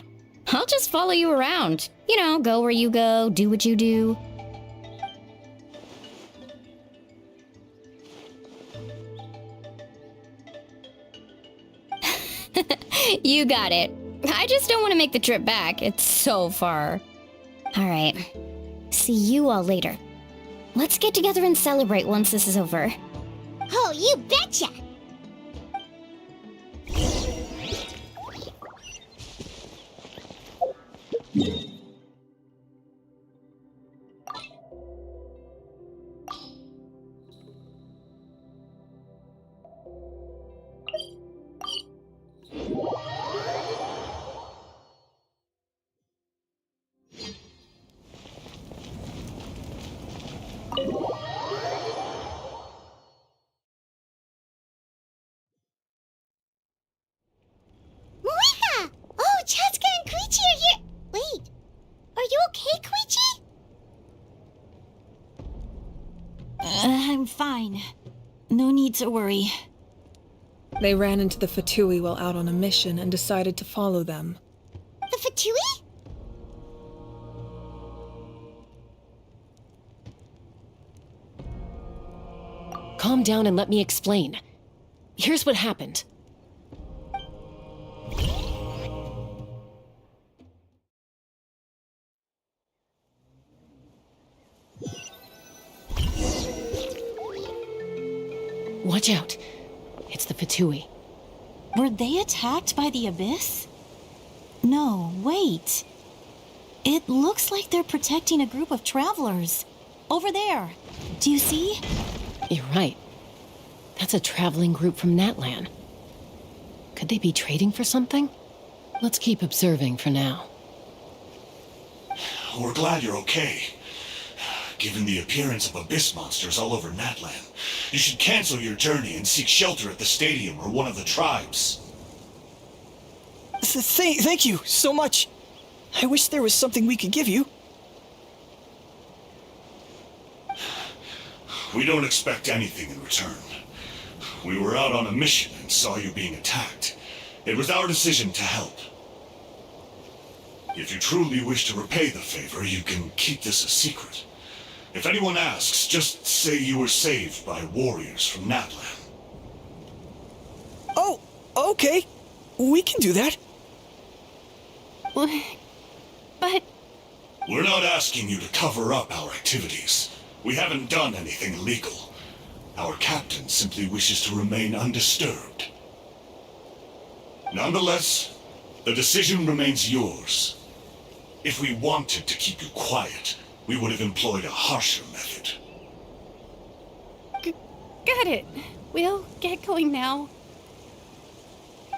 I'll just follow you around. You know, go where you go, do what you do. You got it. I just don't want to make the trip back. It's so far. All right. See you all later. Let's get together and celebrate once this is over. Oh, you betcha! Moika! Oh, Chaska and Koichi are here! Wait, are you okay, Koichi? I'm fine. No need to worry. They ran into the Fatui while out on a mission and decided to follow them. The Fatui? Calm down and let me explain. Here's what happened. Watch out. It's the Fatui. Were they attacked by the Abyss? No, wait. It looks like they're protecting a group of travelers. Over there. Do you see? You're right. That's a traveling group from Natlan. Could they be trading for something? Let's keep observing for now. We're glad you're okay. Given the appearance of abyss monsters all over Natlan, you should cancel your journey and seek shelter at the stadium or one of the tribes. Thank you so much. I wish there was something we could give you. We don't expect anything in return. We were out on a mission and saw you being attacked. It was our decision to help. If you truly wish to repay the favor, you can keep this a secret. If anyone asks, just say you were saved by warriors from Natlan. Oh, okay. We can do that. But... We're not asking you to cover up our activities. We haven't done anything illegal. Our captain simply wishes to remain undisturbed. Nonetheless, the decision remains yours. If we wanted to keep you quiet, we would have employed a harsher method. Got it. We'll get going now.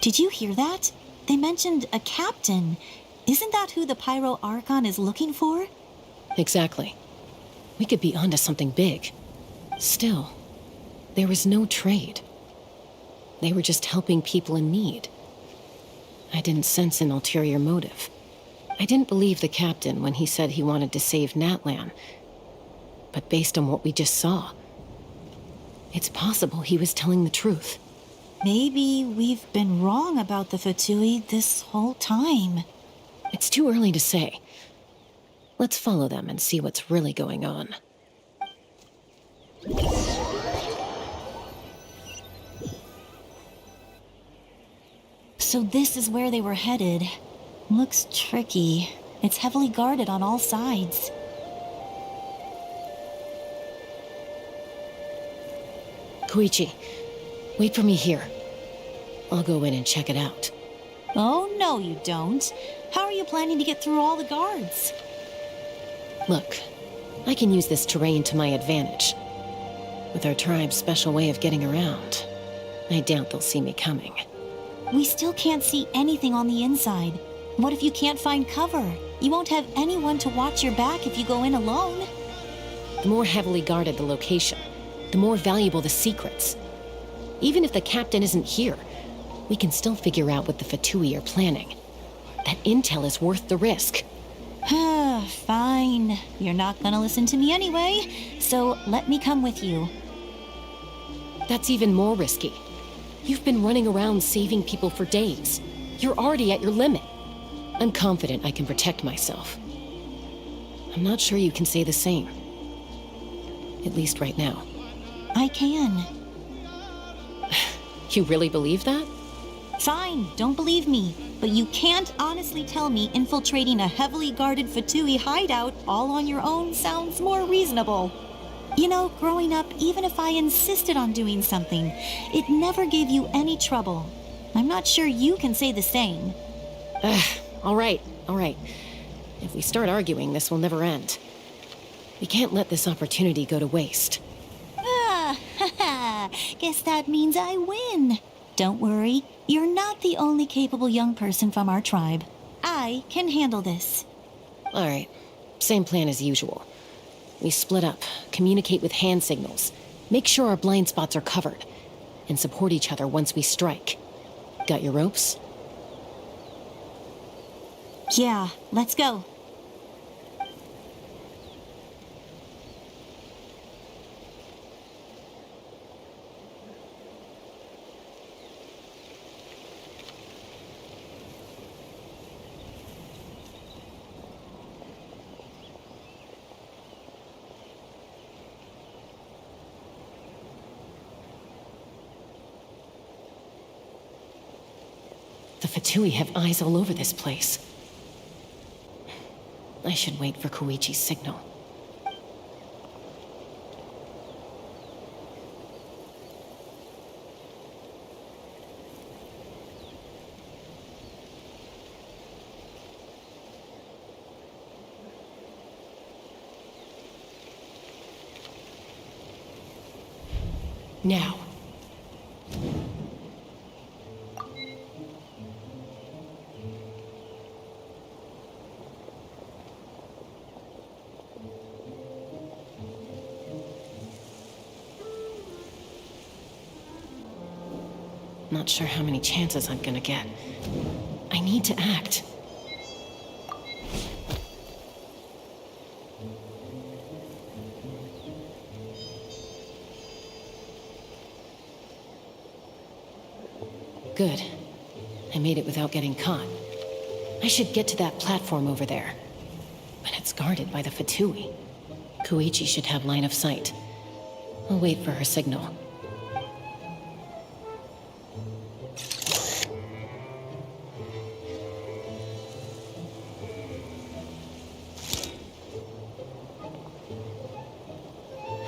Did you hear that? They mentioned a captain. Isn't that who the Pyro Archon is looking for? Exactly. We could be onto something big. Still, there was no trade. They were just helping people in need. I didn't sense an ulterior motive. I didn't believe the captain when he said he wanted to save Natlan. But based on what we just saw, it's possible he was telling the truth. Maybe we've been wrong about the Fatui this whole time. It's too early to say. Let's follow them and see what's really going on. So this is where they were headed. Looks tricky. It's heavily guarded on all sides. Koichi, wait for me here. I'll go in and check it out. Oh, no you don't. How are you planning to get through all the guards? Look, I can use this terrain to my advantage. With our tribe's special way of getting around, I doubt they'll see me coming. We still can't see anything on the inside. What if you can't find cover? You won't have anyone to watch your back if you go in alone. The more heavily guarded the location, the more valuable the secrets. Even if the captain isn't here, we can still figure out what the Fatui are planning. That intel is worth the risk. Fine. You're not gonna listen to me anyway, so let me come with you. That's even more risky. You've been running around saving people for days. You're already at your limit. I'm confident I can protect myself. I'm not sure you can say the same. At least right now. I can. You really believe that? Fine, don't believe me. But you can't honestly tell me infiltrating a heavily guarded Fatui hideout all on your own sounds more reasonable. You know, growing up, even if I insisted on doing something, it never gave you any trouble. I'm not sure you can say the same. All right. If we start arguing, this will never end. We can't let this opportunity go to waste. Guess that means I win. Don't worry, you're not the only capable young person from our tribe. I can handle this. All right, same plan as usual. We split up, communicate with hand signals, make sure our blind spots are covered, and support each other once we strike. Got your ropes? Yeah, let's go. The Fatui have eyes all over this place. I should wait for Koichi's signal. Now. Not sure how many chances I'm gonna get. I need to act. Good. I made it without getting caught. I should get to that platform over there. But it's guarded by the Fatui. Koichi should have line of sight. I'll wait for her signal.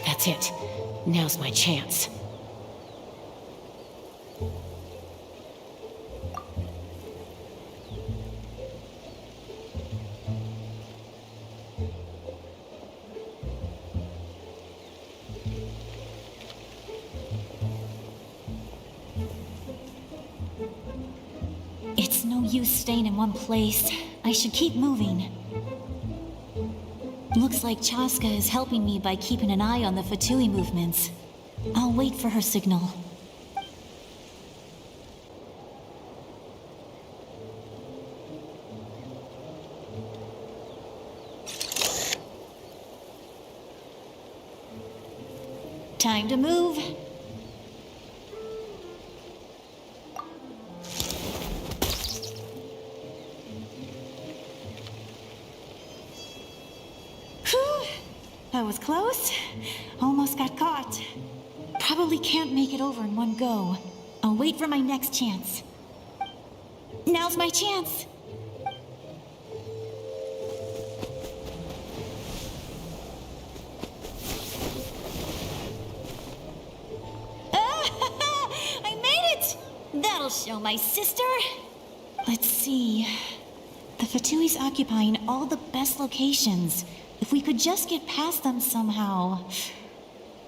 That's it. Now's my chance. It's no use staying in one place. I should keep moving. Looks like Chaska is helping me by keeping an eye on the Fatui movements. I'll wait for her signal. Time to move. That was close. Almost got caught. Probably can't make it over in one go. I'll wait for my next chance. Now's my chance. I made it! That'll show my sister. Let's see. The Fatui's occupying all the best locations. If we could just get past them somehow.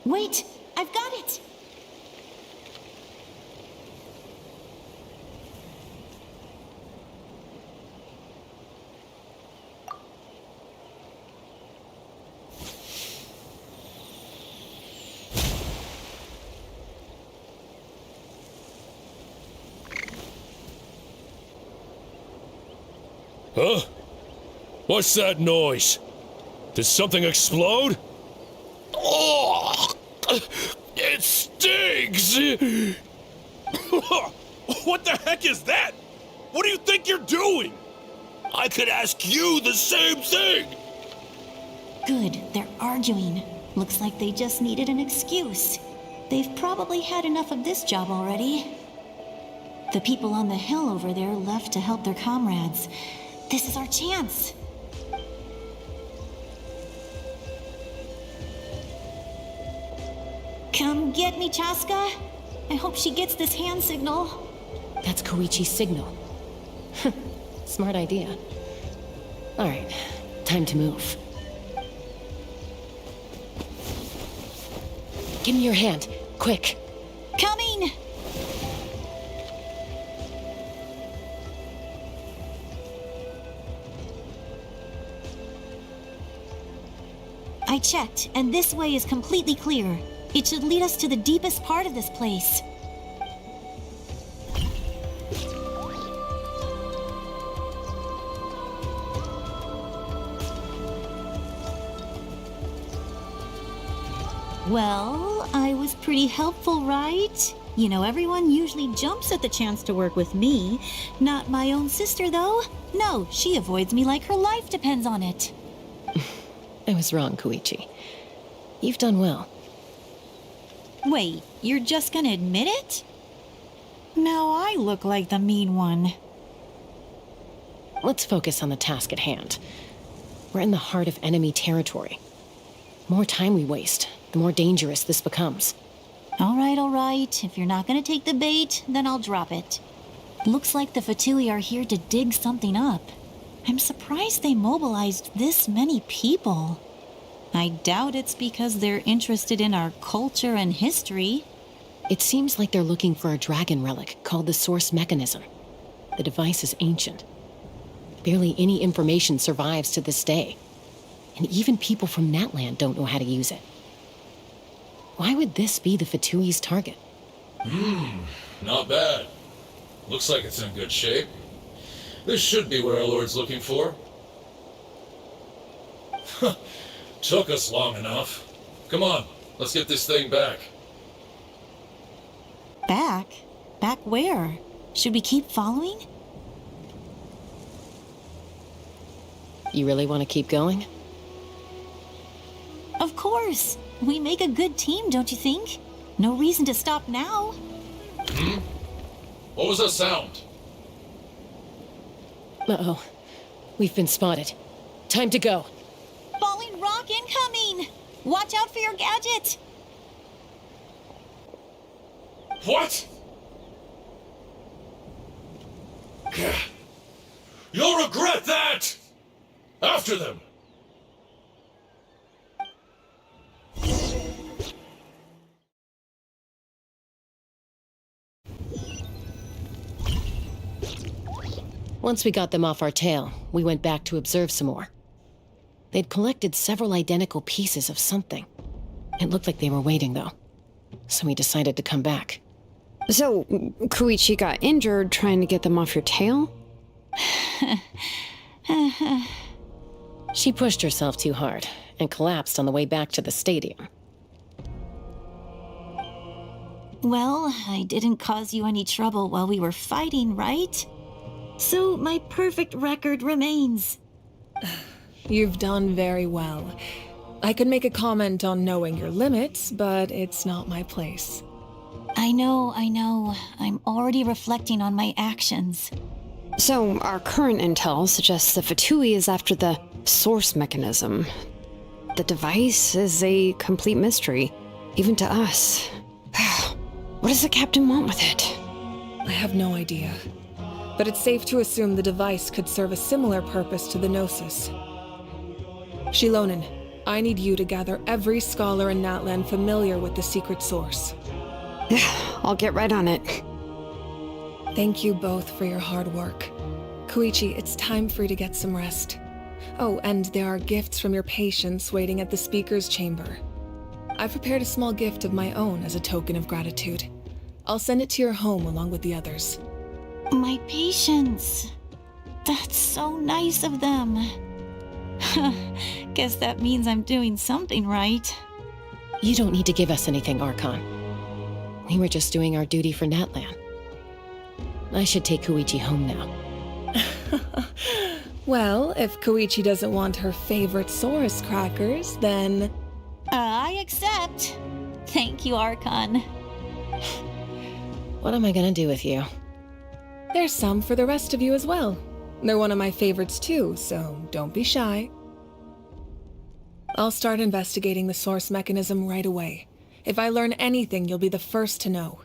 Wait, I've got it! Huh? What's that noise? Did something explode? Oh! It stings! What the heck is that? What do you think you're doing? I could ask you the same thing! Good, they're arguing. Looks like they just needed an excuse. They've probably had enough of this job already. The people on the hill over there left to help their comrades. This is our chance. Come get me, Chaska. I hope she gets this hand signal. That's Koichi's signal. Smart idea. Alright, time to move. Give me your hand, quick. Coming! I checked, and this way is completely clear. It should lead us to the deepest part of this place. Well, I was pretty helpful, right? You know, everyone usually jumps at the chance to work with me. Not my own sister, though. No, she avoids me like her life depends on it. I was wrong, Koichi. You've done well. Wait, you're just gonna admit it? Now I look like the mean one. Let's focus on the task at hand. We're in the heart of enemy territory. The more time we waste, the more dangerous this becomes. All right. If you're not gonna take the bait, then I'll drop it. Looks like the Fatui are here to dig something up. I'm surprised they mobilized this many people. I doubt it's because they're interested in our culture and history. It seems like they're looking for a dragon relic called the Source Mechanism. The device is ancient. Barely any information survives to this day. And even people from Natlan don't know how to use it. Why would this be the Fatui's target? Not bad. Looks like it's in good shape. This should be what our Lord's looking for. Took us long enough. Come on, let's get this thing back. Back? Back where? Should we keep following? You really want to keep going? Of course. We make a good team, don't you think? No reason to stop now. What was that sound? Uh-oh. We've been spotted. Time to go. Falling rock incoming! Watch out for your gadget! What? You'll regret that! After them! Once we got them off our tail, we went back to observe some more. They'd collected several identical pieces of something. It looked like they were waiting, though. So we decided to come back. So, Koichi got injured trying to get them off your tail? She pushed herself too hard and collapsed on the way back to the stadium. Well, I didn't cause you any trouble while we were fighting, right? So my perfect record remains. You've done very well. I could make a comment on knowing your limits, but it's not my place. I know. I'm already reflecting on my actions. So, our current intel suggests the Fatui is after the Source Mechanism. The device is a complete mystery, even to us. What does the captain want with it? I have no idea. But it's safe to assume the device could serve a similar purpose to the Gnosis. Xilonen, I need you to gather every scholar in Natlan familiar with the secret source. I'll get right on it. Thank you both for your hard work. Koichi, it's time for you to get some rest. Oh, and there are gifts from your patients waiting at the speaker's chamber. I've prepared a small gift of my own as a token of gratitude. I'll send it to your home along with the others. My patience. That's so nice of them. Guess that means I'm doing something right. You don't need to give us anything, Archon. We were just doing our duty for Natlan. I should take Koichi home now. Well, if Koichi doesn't want her favorite Saurus crackers, then... I accept. Thank you, Archon. What am I gonna do with you? There's some for the rest of you as well. They're one of my favorites too, so don't be shy. I'll start investigating the Source Mechanism right away. If I learn anything, you'll be the first to know.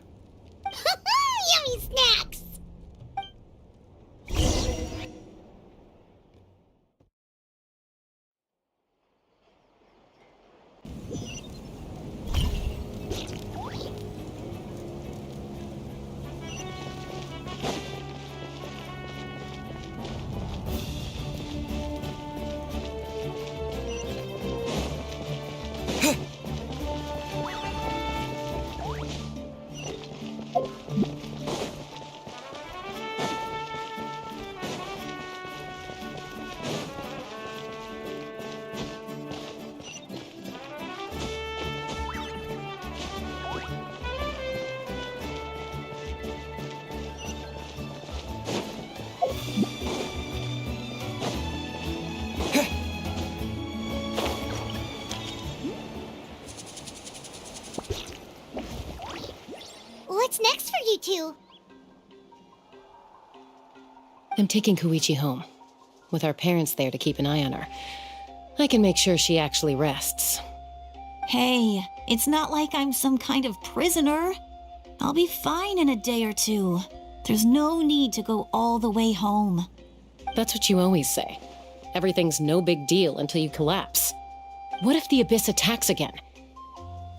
Yummy snacks! What's next for you two? I'm taking Koichi home. With our parents there to keep an eye on her. I can make sure she actually rests. Hey, it's not like I'm some kind of prisoner. I'll be fine in a day or two. There's no need to go all the way home. That's what you always say. Everything's no big deal until you collapse. What if the Abyss attacks again?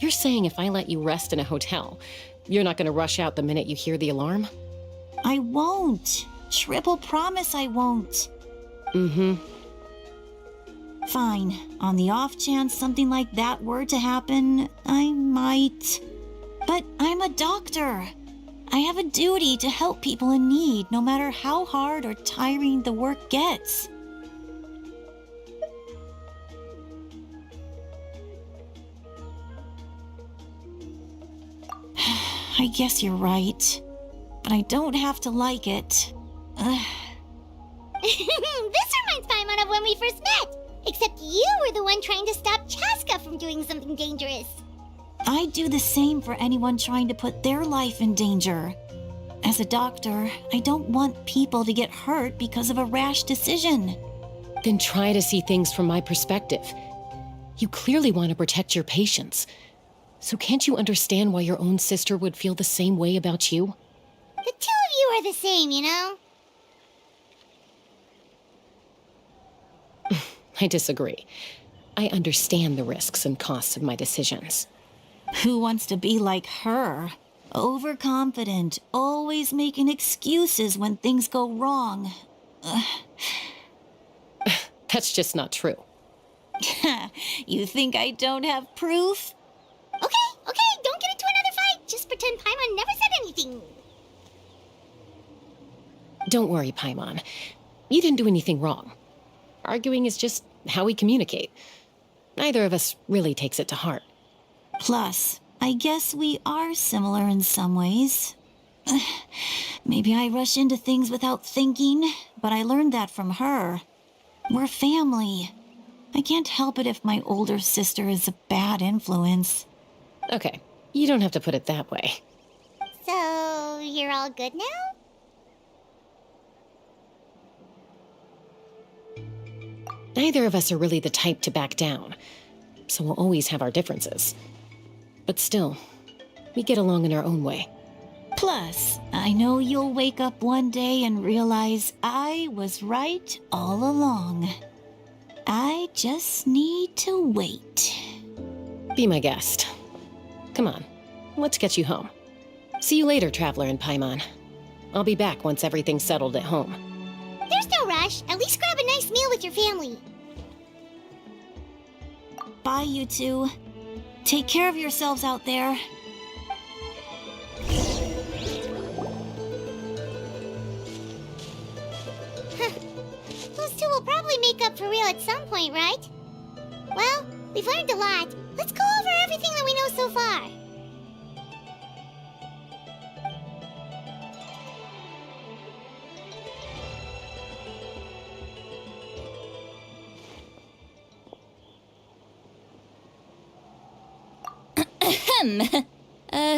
You're saying if I let you rest in a hotel, you're not going to rush out the minute you hear the alarm? I won't. Triple promise I won't. Mm-hmm. Fine. On the off chance something like that were to happen, I might. But I'm a doctor. I have a duty to help people in need, no matter how hard or tiring the work gets. I guess you're right. But I don't have to like it. This reminds Paimon of when we first met. Except you were the one trying to stop Chaska from doing something dangerous. I'd do the same for anyone trying to put their life in danger. As a doctor, I don't want people to get hurt because of a rash decision. Then try to see things from my perspective. You clearly want to protect your patients. So can't you understand why your own sister would feel the same way about you? The two of you are the same, you know? I disagree. I understand the risks and costs of my decisions. Who wants to be like her? Overconfident, always making excuses when things go wrong. That's just not true. You think I don't have proof? Okay, don't get into another fight. Just pretend Paimon never said anything. Don't worry, Paimon. You didn't do anything wrong. Arguing is just how we communicate. Neither of us really takes it to heart. Plus, I guess we are similar in some ways. Maybe I rush into things without thinking, but I learned that from her. We're family. I can't help it if my older sister is a bad influence. Okay, you don't have to put it that way. So, you're all good now? Neither of us are really the type to back down, so we'll always have our differences. But still, we get along in our own way. Plus, I know you'll wake up one day and realize I was right all along. I just need to wait. Be my guest. Come on, let's get you home. See you later, Traveler and Paimon. I'll be back once everything's settled at home. There's no rush. At least grab a nice meal with your family. Bye, you two. Take care of yourselves out there. Those two will probably make up for real at some point, right? Well, we've learned a lot. Let's go over everything that we know so far.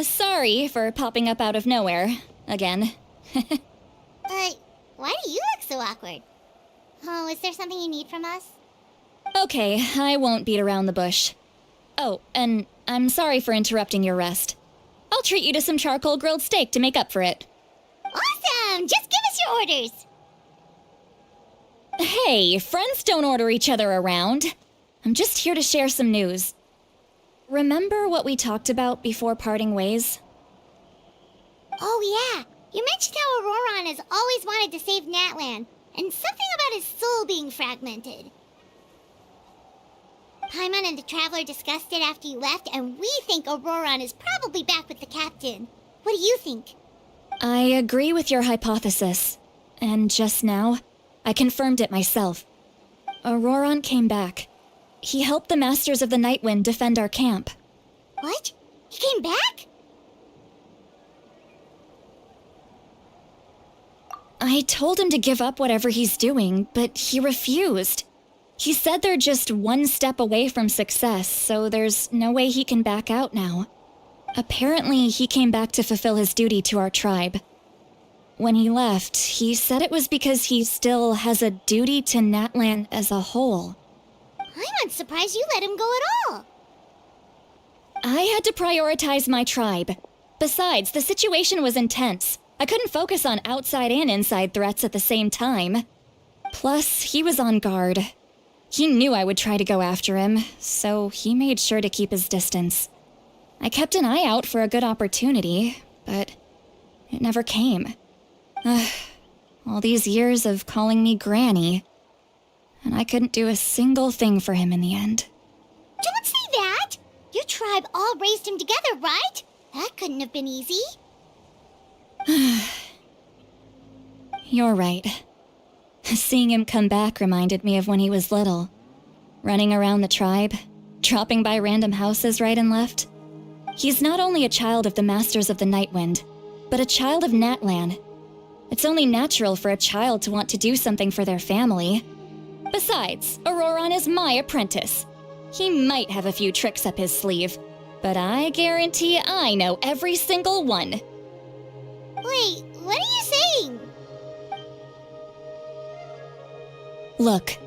Sorry for popping up out of nowhere. Again. Why do you look so awkward? Oh, is there something you need from us? Okay, I won't beat around the bush. Oh, and I'm sorry for interrupting your rest. I'll treat you to some charcoal grilled steak to make up for it. Awesome! Just give us your orders. Hey, friends don't order each other around. I'm just here to share some news. Remember what we talked about before parting ways? Oh yeah, you mentioned how Auroron has always wanted to save Natlan, and something about his soul being fragmented. Paimon and the Traveler discussed it after you left, and we think Auroron is probably back with the captain. What do you think? I agree with your hypothesis. And just now, I confirmed it myself. Auroron came back. He helped the Masters of the Nightwind defend our camp. What? He came back? I told him to give up whatever he's doing, but he refused. He said they're just one step away from success, so there's no way he can back out now. Apparently, he came back to fulfill his duty to our tribe. When he left, he said it was because he still has a duty to Natlan as a whole. I'm not surprised you let him go at all. I had to prioritize my tribe. Besides, the situation was intense. I couldn't focus on outside and inside threats at the same time. Plus, he was on guard. He knew I would try to go after him, so he made sure to keep his distance. I kept an eye out for a good opportunity, but it never came. All these years of calling me Granny, and I couldn't do a single thing for him in the end. Don't say that! Your tribe all raised him together, right? That couldn't have been easy. You're right. Seeing him come back reminded me of when he was little. Running around the tribe, dropping by random houses right and left. He's not only a child of the Masters of the Nightwind, but a child of Natlan. It's only natural for a child to want to do something for their family. Besides, Auroron is my apprentice. He might have a few tricks up his sleeve, but I guarantee I know every single one. Wait, what are you saying? Look.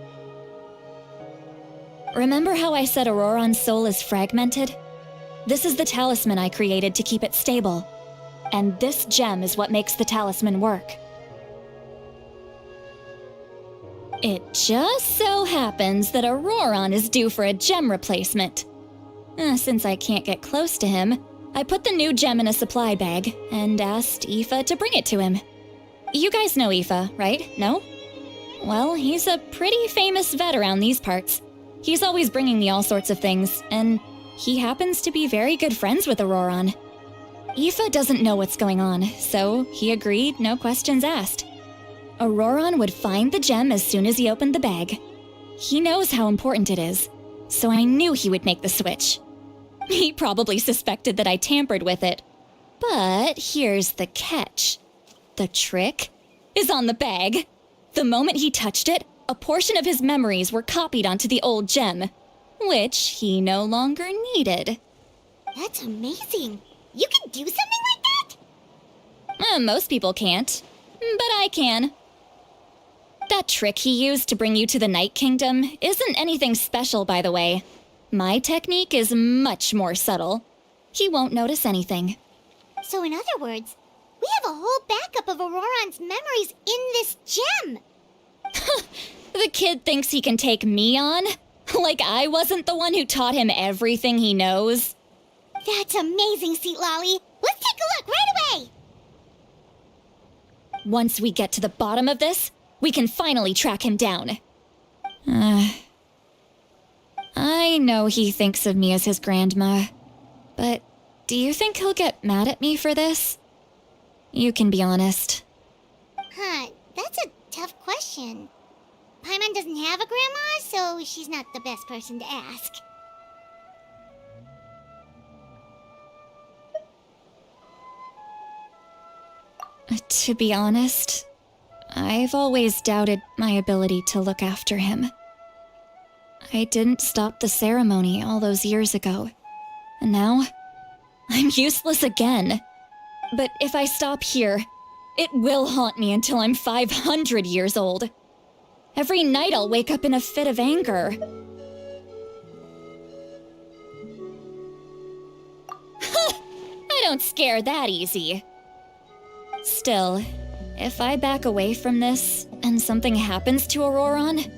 Remember how I said Auroron's soul is fragmented? This is the talisman I created to keep it stable. And this gem is what makes the talisman work. It just so happens that Auroron is due for a gem replacement. Since I can't get close to him, I put the new gem in a supply bag and asked Aoife to bring it to him. You guys know Aoife, right? No? Well, he's a pretty famous vet around these parts. He's always bringing me all sorts of things, and he happens to be very good friends with Auroron. Aoife doesn't know what's going on, so he agreed, no questions asked. Auroron would find the gem as soon as he opened the bag. He knows how important it is, so I knew he would make the switch. He probably suspected that I tampered with it. But here's the catch. The trick is on the bag. The moment he touched it, a portion of his memories were copied onto the old gem, which he no longer needed. That's amazing. You can do something like that? Most people can't, but I can. That trick he used to bring you to the Night Kingdom isn't anything special, by the way. My technique is much more subtle. He won't notice anything. So in other words, we have a whole backup of Auroron's memories in this gem. The kid thinks he can take me on? Like I wasn't the one who taught him everything he knows? That's amazing, citlani. Let's take a look right away. Once we get to the bottom of this, we can finally track him down. I know he thinks of me as his grandma, but do you think he'll get mad at me for this? You can be honest. That's a tough question. Paimon doesn't have a grandma, so she's not the best person to ask. To be honest, I've always doubted my ability to look after him. I didn't stop the ceremony all those years ago, and now I'm useless again. But if I stop here, it will haunt me until I'm 500 years old. Every night I'll wake up in a fit of anger. don't scare that easy. Still, if I back away from this and something happens to Auroron,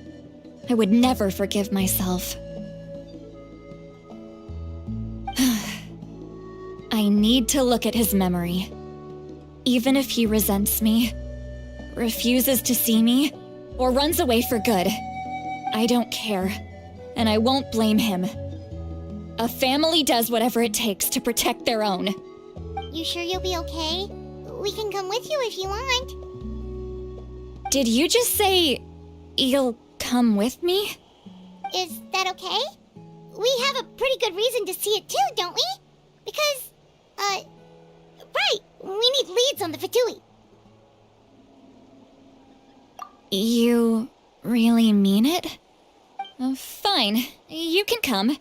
I would never forgive myself. I need to look at his memory. Even if he resents me, refuses to see me, or runs away for good, I don't care, and I won't blame him. A family does whatever it takes to protect their own. You sure you'll be okay? We can come with you if you want. Did you just say you'll come with me? Is that okay? We have a pretty good reason to see it too, don't we? Because, right, we need leads on the Fatui. You really mean it? Fine, you can come.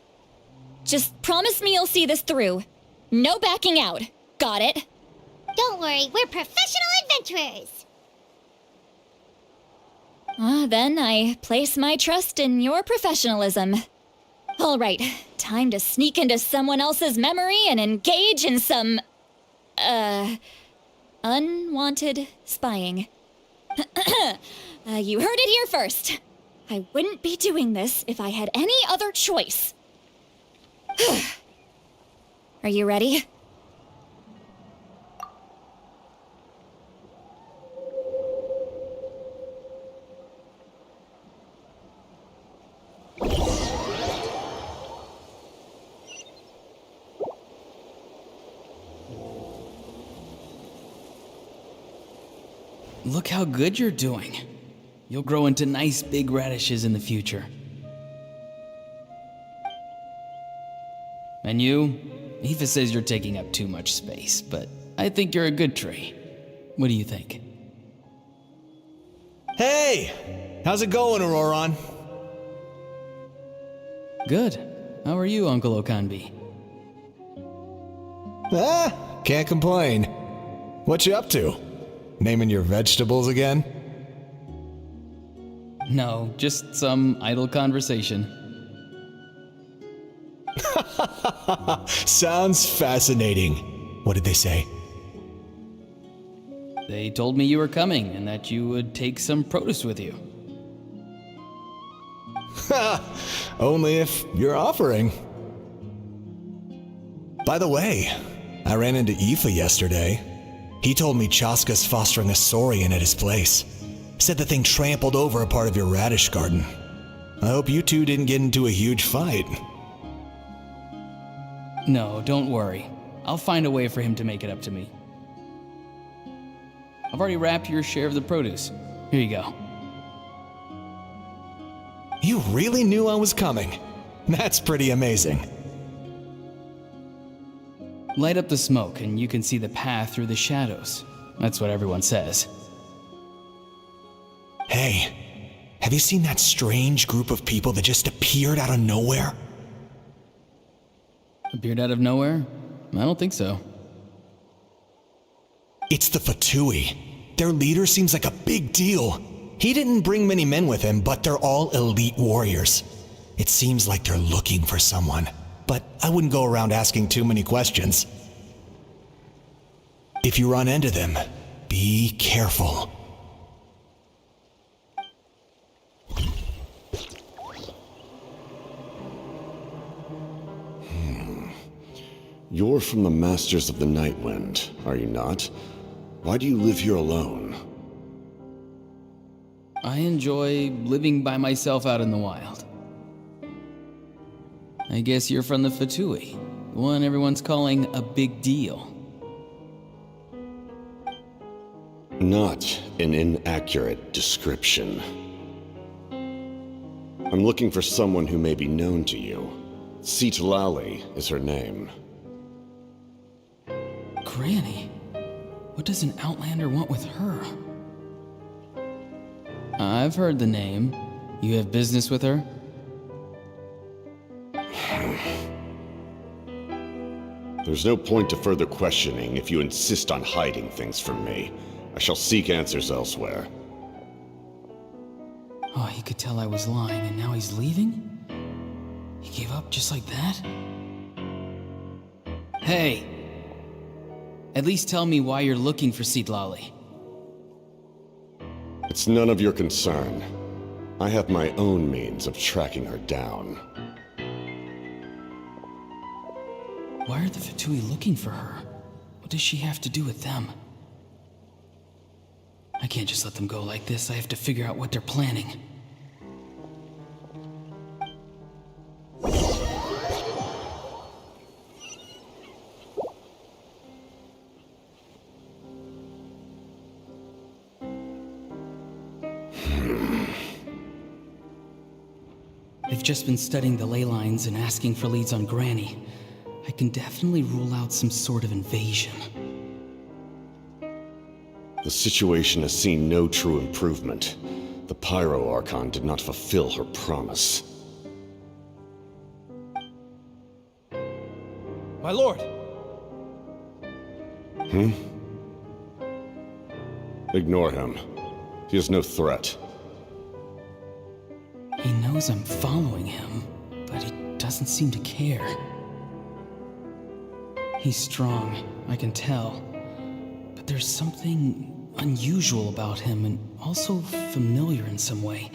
Just promise me you'll see this through. No backing out. Got it? Don't worry, we're professional adventurers. Then I place my trust in your professionalism. All right, time to sneak into someone else's memory and engage in some, unwanted spying. You heard it here first. I wouldn't be doing this if I had any other choice. Are you ready? Look how good you're doing. You'll grow into nice big radishes in the future. And you? Aoife says you're taking up too much space, but I think you're a good tree. What do you think? Hey! How's it going, Auroron? Good. How are you, Uncle Okanbi? Can't complain. What you up to? Naming your vegetables again? No, just some idle conversation. Sounds fascinating. What did they say? They told me you were coming and that you would take some produce with you. Only if you're offering. By the way, I ran into Aoife yesterday. He told me Chaska's fostering a saurian at his place. Said the thing trampled over a part of your radish garden. I hope you two didn't get into a huge fight. No, don't worry. I'll find a way for him to make it up to me. I've already wrapped your share of the produce. Here you go. You really knew I was coming. That's pretty amazing. Light up the smoke and you can see the path through the shadows. That's what everyone says. Hey, have you seen that strange group of people that just appeared out of nowhere? Appeared out of nowhere? I don't think so. It's the Fatui. Their leader seems like a big deal. He didn't bring many men with him, but they're all elite warriors. It seems like they're looking for someone, but I wouldn't go around asking too many questions. If you run into them, be careful. You're from the Masters of the Nightwind, are you not? Why do you live here alone? I enjoy living by myself out in the wild. I guess you're from the Fatui, the one everyone's calling a big deal. Not an inaccurate description. I'm looking for someone who may be known to you. Citlani is her name. Granny? What does an Outlander want with her? I've heard the name. You have business with her? There's no point to further questioning if you insist on hiding things from me. I shall seek answers elsewhere. Oh, he could tell I was lying and now he's leaving? He gave up just like that? Hey! At least tell me why you're looking for citlani. It's none of your concern. I have my own means of tracking her down. Why are the Fatui looking for her? What does she have to do with them? I can't just let them go like this. I have to figure out what they're planning. They've just been studying the ley lines and asking for leads on Granny. I can definitely rule out some sort of invasion. The situation has seen no true improvement. The Pyro Archon did not fulfill her promise. My lord! Ignore him. He is no threat. He knows I'm following him, but he doesn't seem to care. He's strong, I can tell. But there's something unusual about him and also familiar in some way.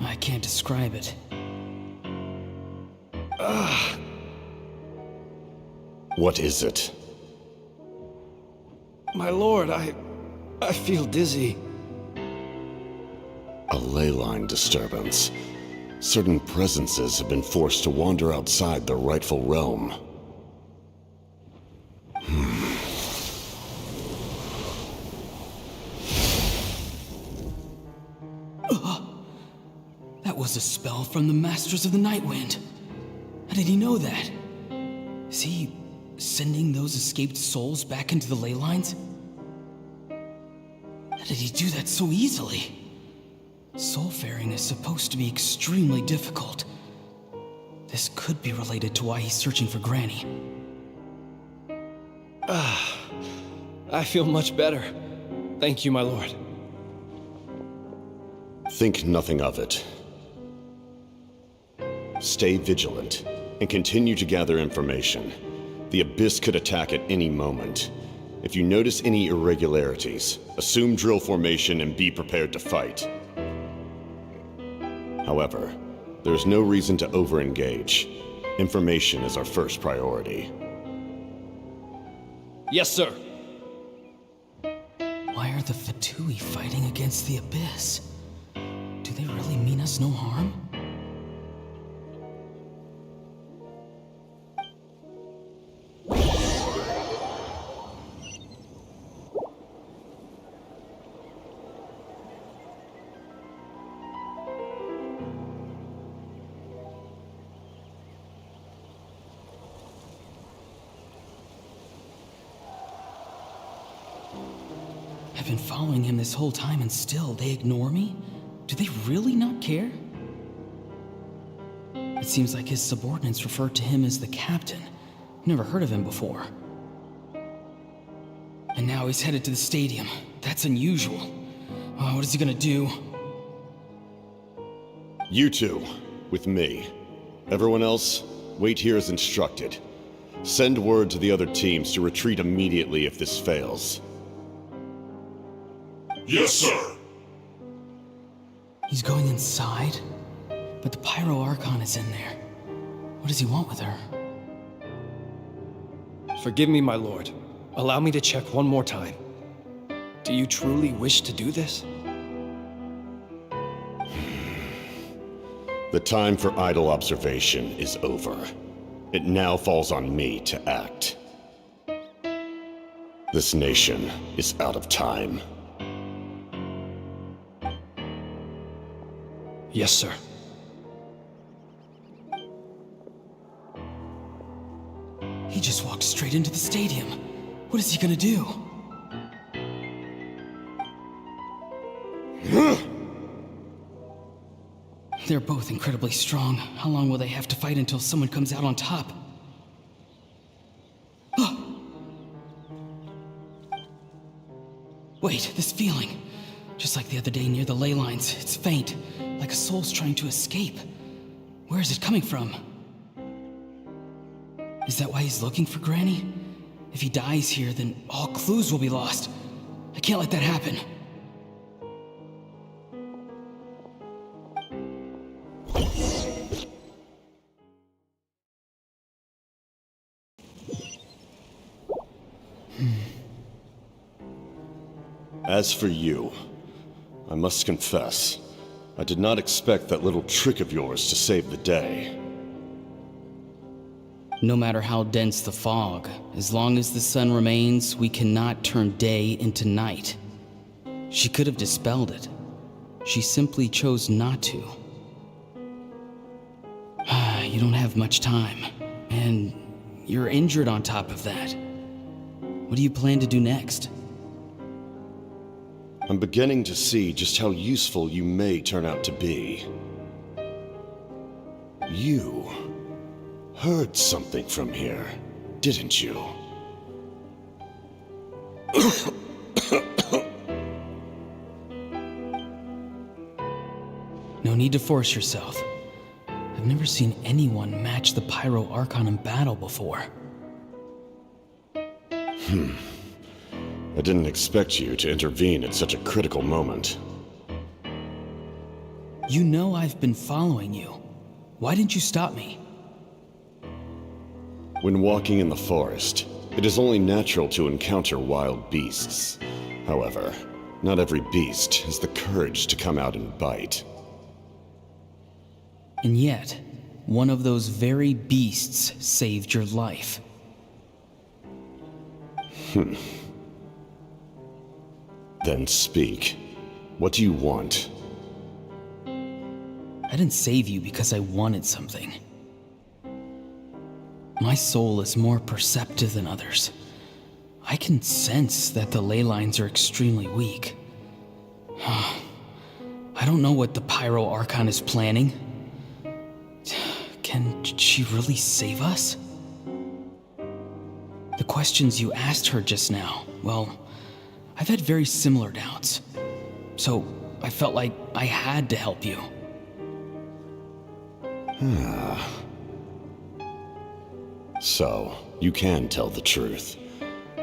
I can't describe it. What is it? My lord, I feel dizzy. A ley line disturbance. Certain presences have been forced to wander outside their rightful realm. That was a spell from the Masters of the Nightwind. How did he know that? Is he sending those escaped souls back into the ley lines? How did he do that so easily? Soulfaring is supposed to be extremely difficult. This could be related to why he's searching for Granny. I feel much better. Thank you, my lord. Think nothing of it. Stay vigilant and continue to gather information. The Abyss could attack at any moment. If you notice any irregularities, assume drill formation and be prepared to fight. However, there's no reason to over-engage. Information is our first priority. Yes, sir. Why are the Fatui fighting against the Abyss? Do they really mean us no harm? I've been following him this whole time and still they ignore me? Do they really not care? It seems like his subordinates referred to him as the captain. Never heard of him before. And now he's headed to the stadium. That's unusual. Oh, what is he gonna do? You two, with me. Everyone else, wait here as instructed. Send word to the other teams to retreat immediately if this fails. Yes, sir. He's going inside? But the Pyro Archon is in there. What does he want with her? Forgive me, my lord. Allow me to check one more time. Do you truly wish to do this? The time for idle observation is over. It now falls on me to act. This nation is out of time. Yes, sir. He just walked straight into the stadium. What is he gonna do? They're both incredibly strong. How long will they have to fight until someone comes out on top? Wait, this feeling. Just like the other day near the ley lines, it's faint, like a soul's trying to escape. Where is it coming from? Is that why he's looking for Granny? If he dies here, then all clues will be lost. I can't let that happen. As for you, I must confess, I did not expect that little trick of yours to save the day. No matter how dense the fog, as long as the sun remains, we cannot turn day into night. She could have dispelled it. She simply chose not to. You don't have much time, and you're injured on top of that. What do you plan to do next? I'm beginning to see just how useful you may turn out to be. You heard something from here, didn't you? No need to force yourself. I've never seen anyone match the Pyro Archon in battle before. I didn't expect you to intervene at such a critical moment. You know I've been following you. Why didn't you stop me? When walking in the forest, it is only natural to encounter wild beasts. However, not every beast has the courage to come out and bite. And yet, one of those very beasts saved your life. Then speak. What do you want? I didn't save you because I wanted something. My soul is more perceptive than others. I can sense that the ley lines are extremely weak. I don't know what the Pyro Archon is planning. Can she really save us? The questions you asked her just now, well, I've had very similar doubts. So I felt like I had to help you. So, you can tell the truth.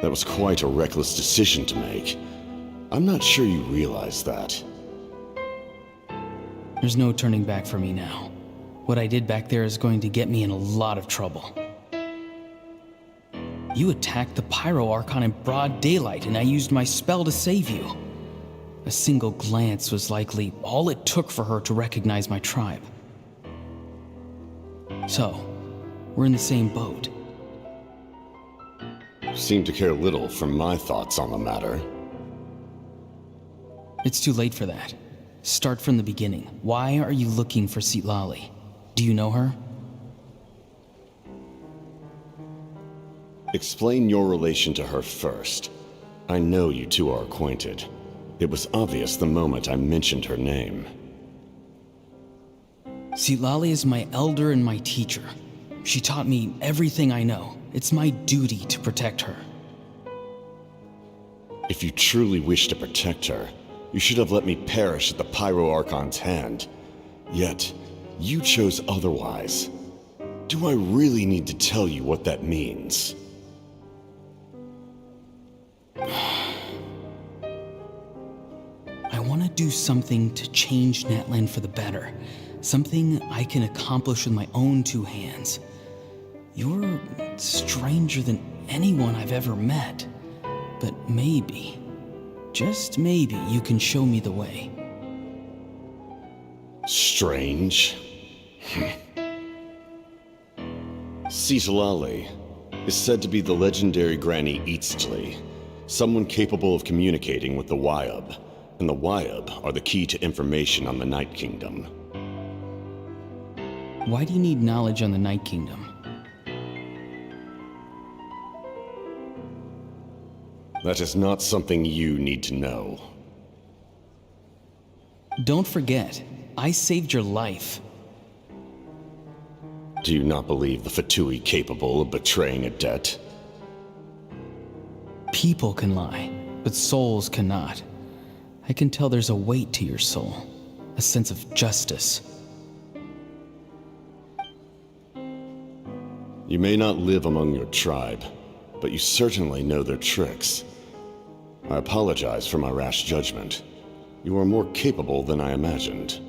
That was quite a reckless decision to make. I'm not sure you realize that. There's no turning back for me now. What I did back there is going to get me in a lot of trouble. You attacked the Pyro Archon in broad daylight, and I used my spell to save you. A single glance was likely all it took for her to recognize my tribe. So, we're in the same boat. Seem to care little for my thoughts on the matter. It's too late for that. Start from the beginning. Why are you looking for Citlani? Do you know her? Explain your relation to her first. I know you two are acquainted. It was obvious the moment I mentioned her name. Citlani is my elder and my teacher. She taught me everything I know. It's my duty to protect her. If you truly wish to protect her, you should have let me perish at the Pyro Archon's hand. Yet, you chose otherwise. Do I really need to tell you what that means? I want to do something to change Natlan for the better. Something I can accomplish with my own two hands. You're stranger than anyone I've ever met. But maybe, just maybe, you can show me the way. Strange? Citlani is said to be the legendary Granny Eatsley, someone capable of communicating with the Wyab, and the Wyab are the key to information on the Night Kingdom. Why do you need knowledge on the Night Kingdom? That is not something you need to know. Don't forget, I saved your life. Do you not believe the Fatui capable of betraying a debt? People can lie, but souls cannot. I can tell there's a weight to your soul, a sense of justice. You may not live among your tribe, but you certainly know their tricks. I apologize for my rash judgment. You are more capable than I imagined.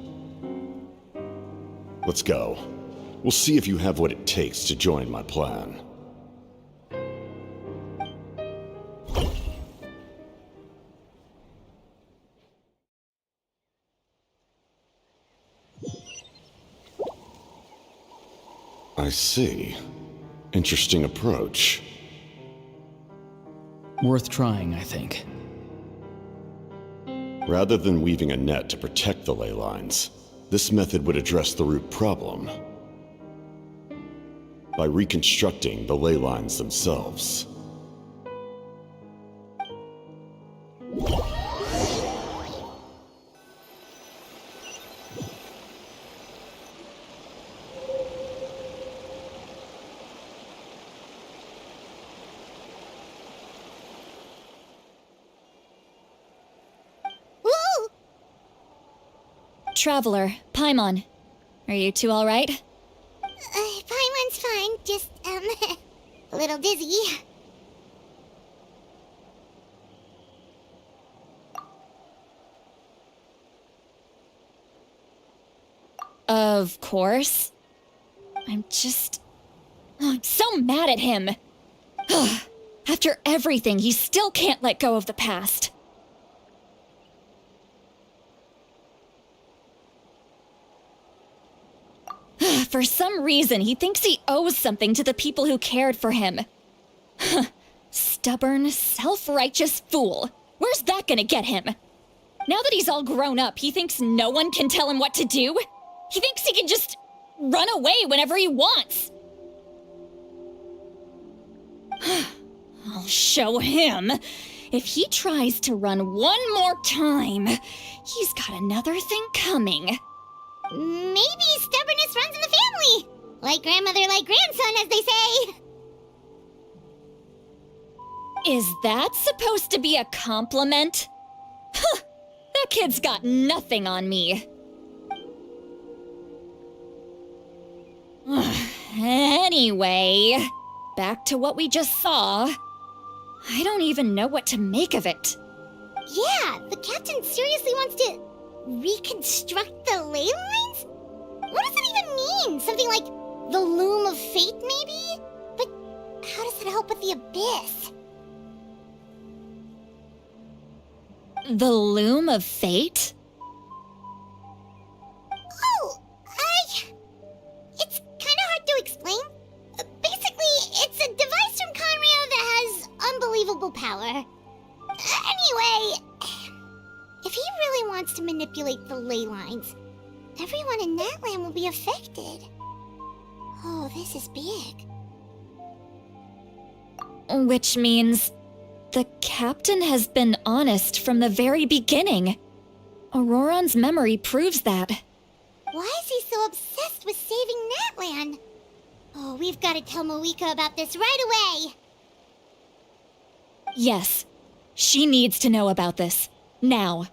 Let's go. We'll see if you have what it takes to join my plan. I see. Interesting approach. Worth trying, I think. Rather than weaving a net to protect the ley lines, this method would address the root problem by reconstructing the ley lines themselves. Traveler, Paimon. Are you two alright? Paimon's fine, just, a little dizzy. Of course. I'm so mad at him. After everything, he still can't let go of the past. For some reason, he thinks he owes something to the people who cared for him. Stubborn, self-righteous fool. Where's that gonna get him? Now that he's all grown up, he thinks no one can tell him what to do? He thinks he can just run away whenever he wants. I'll show him. If he tries to run one more time, he's got another thing coming. Maybe stubbornness runs in the family. Like grandmother, like grandson, as they say. Is that supposed to be a compliment? Huh, that kid's got nothing on me. Anyway, back to what we just saw. I don't even know what to make of it. Yeah, the captain seriously wants to reconstruct the ley lines? What does it even mean? Something like the loom of fate, maybe? But how does that help with the abyss? The loom of fate? Oh, it's kind of hard to explain. Basically, it's a device from Conrio that has unbelievable power. Anyway, if he really wants to manipulate the ley lines, everyone in Natlan will be affected. Oh, this is big. Which means the captain has been honest from the very beginning. Auroron's memory proves that. Why is he so obsessed with saving Natlan? Oh, we've got to tell Moeka about this right away. Yes, she needs to know about this. Now.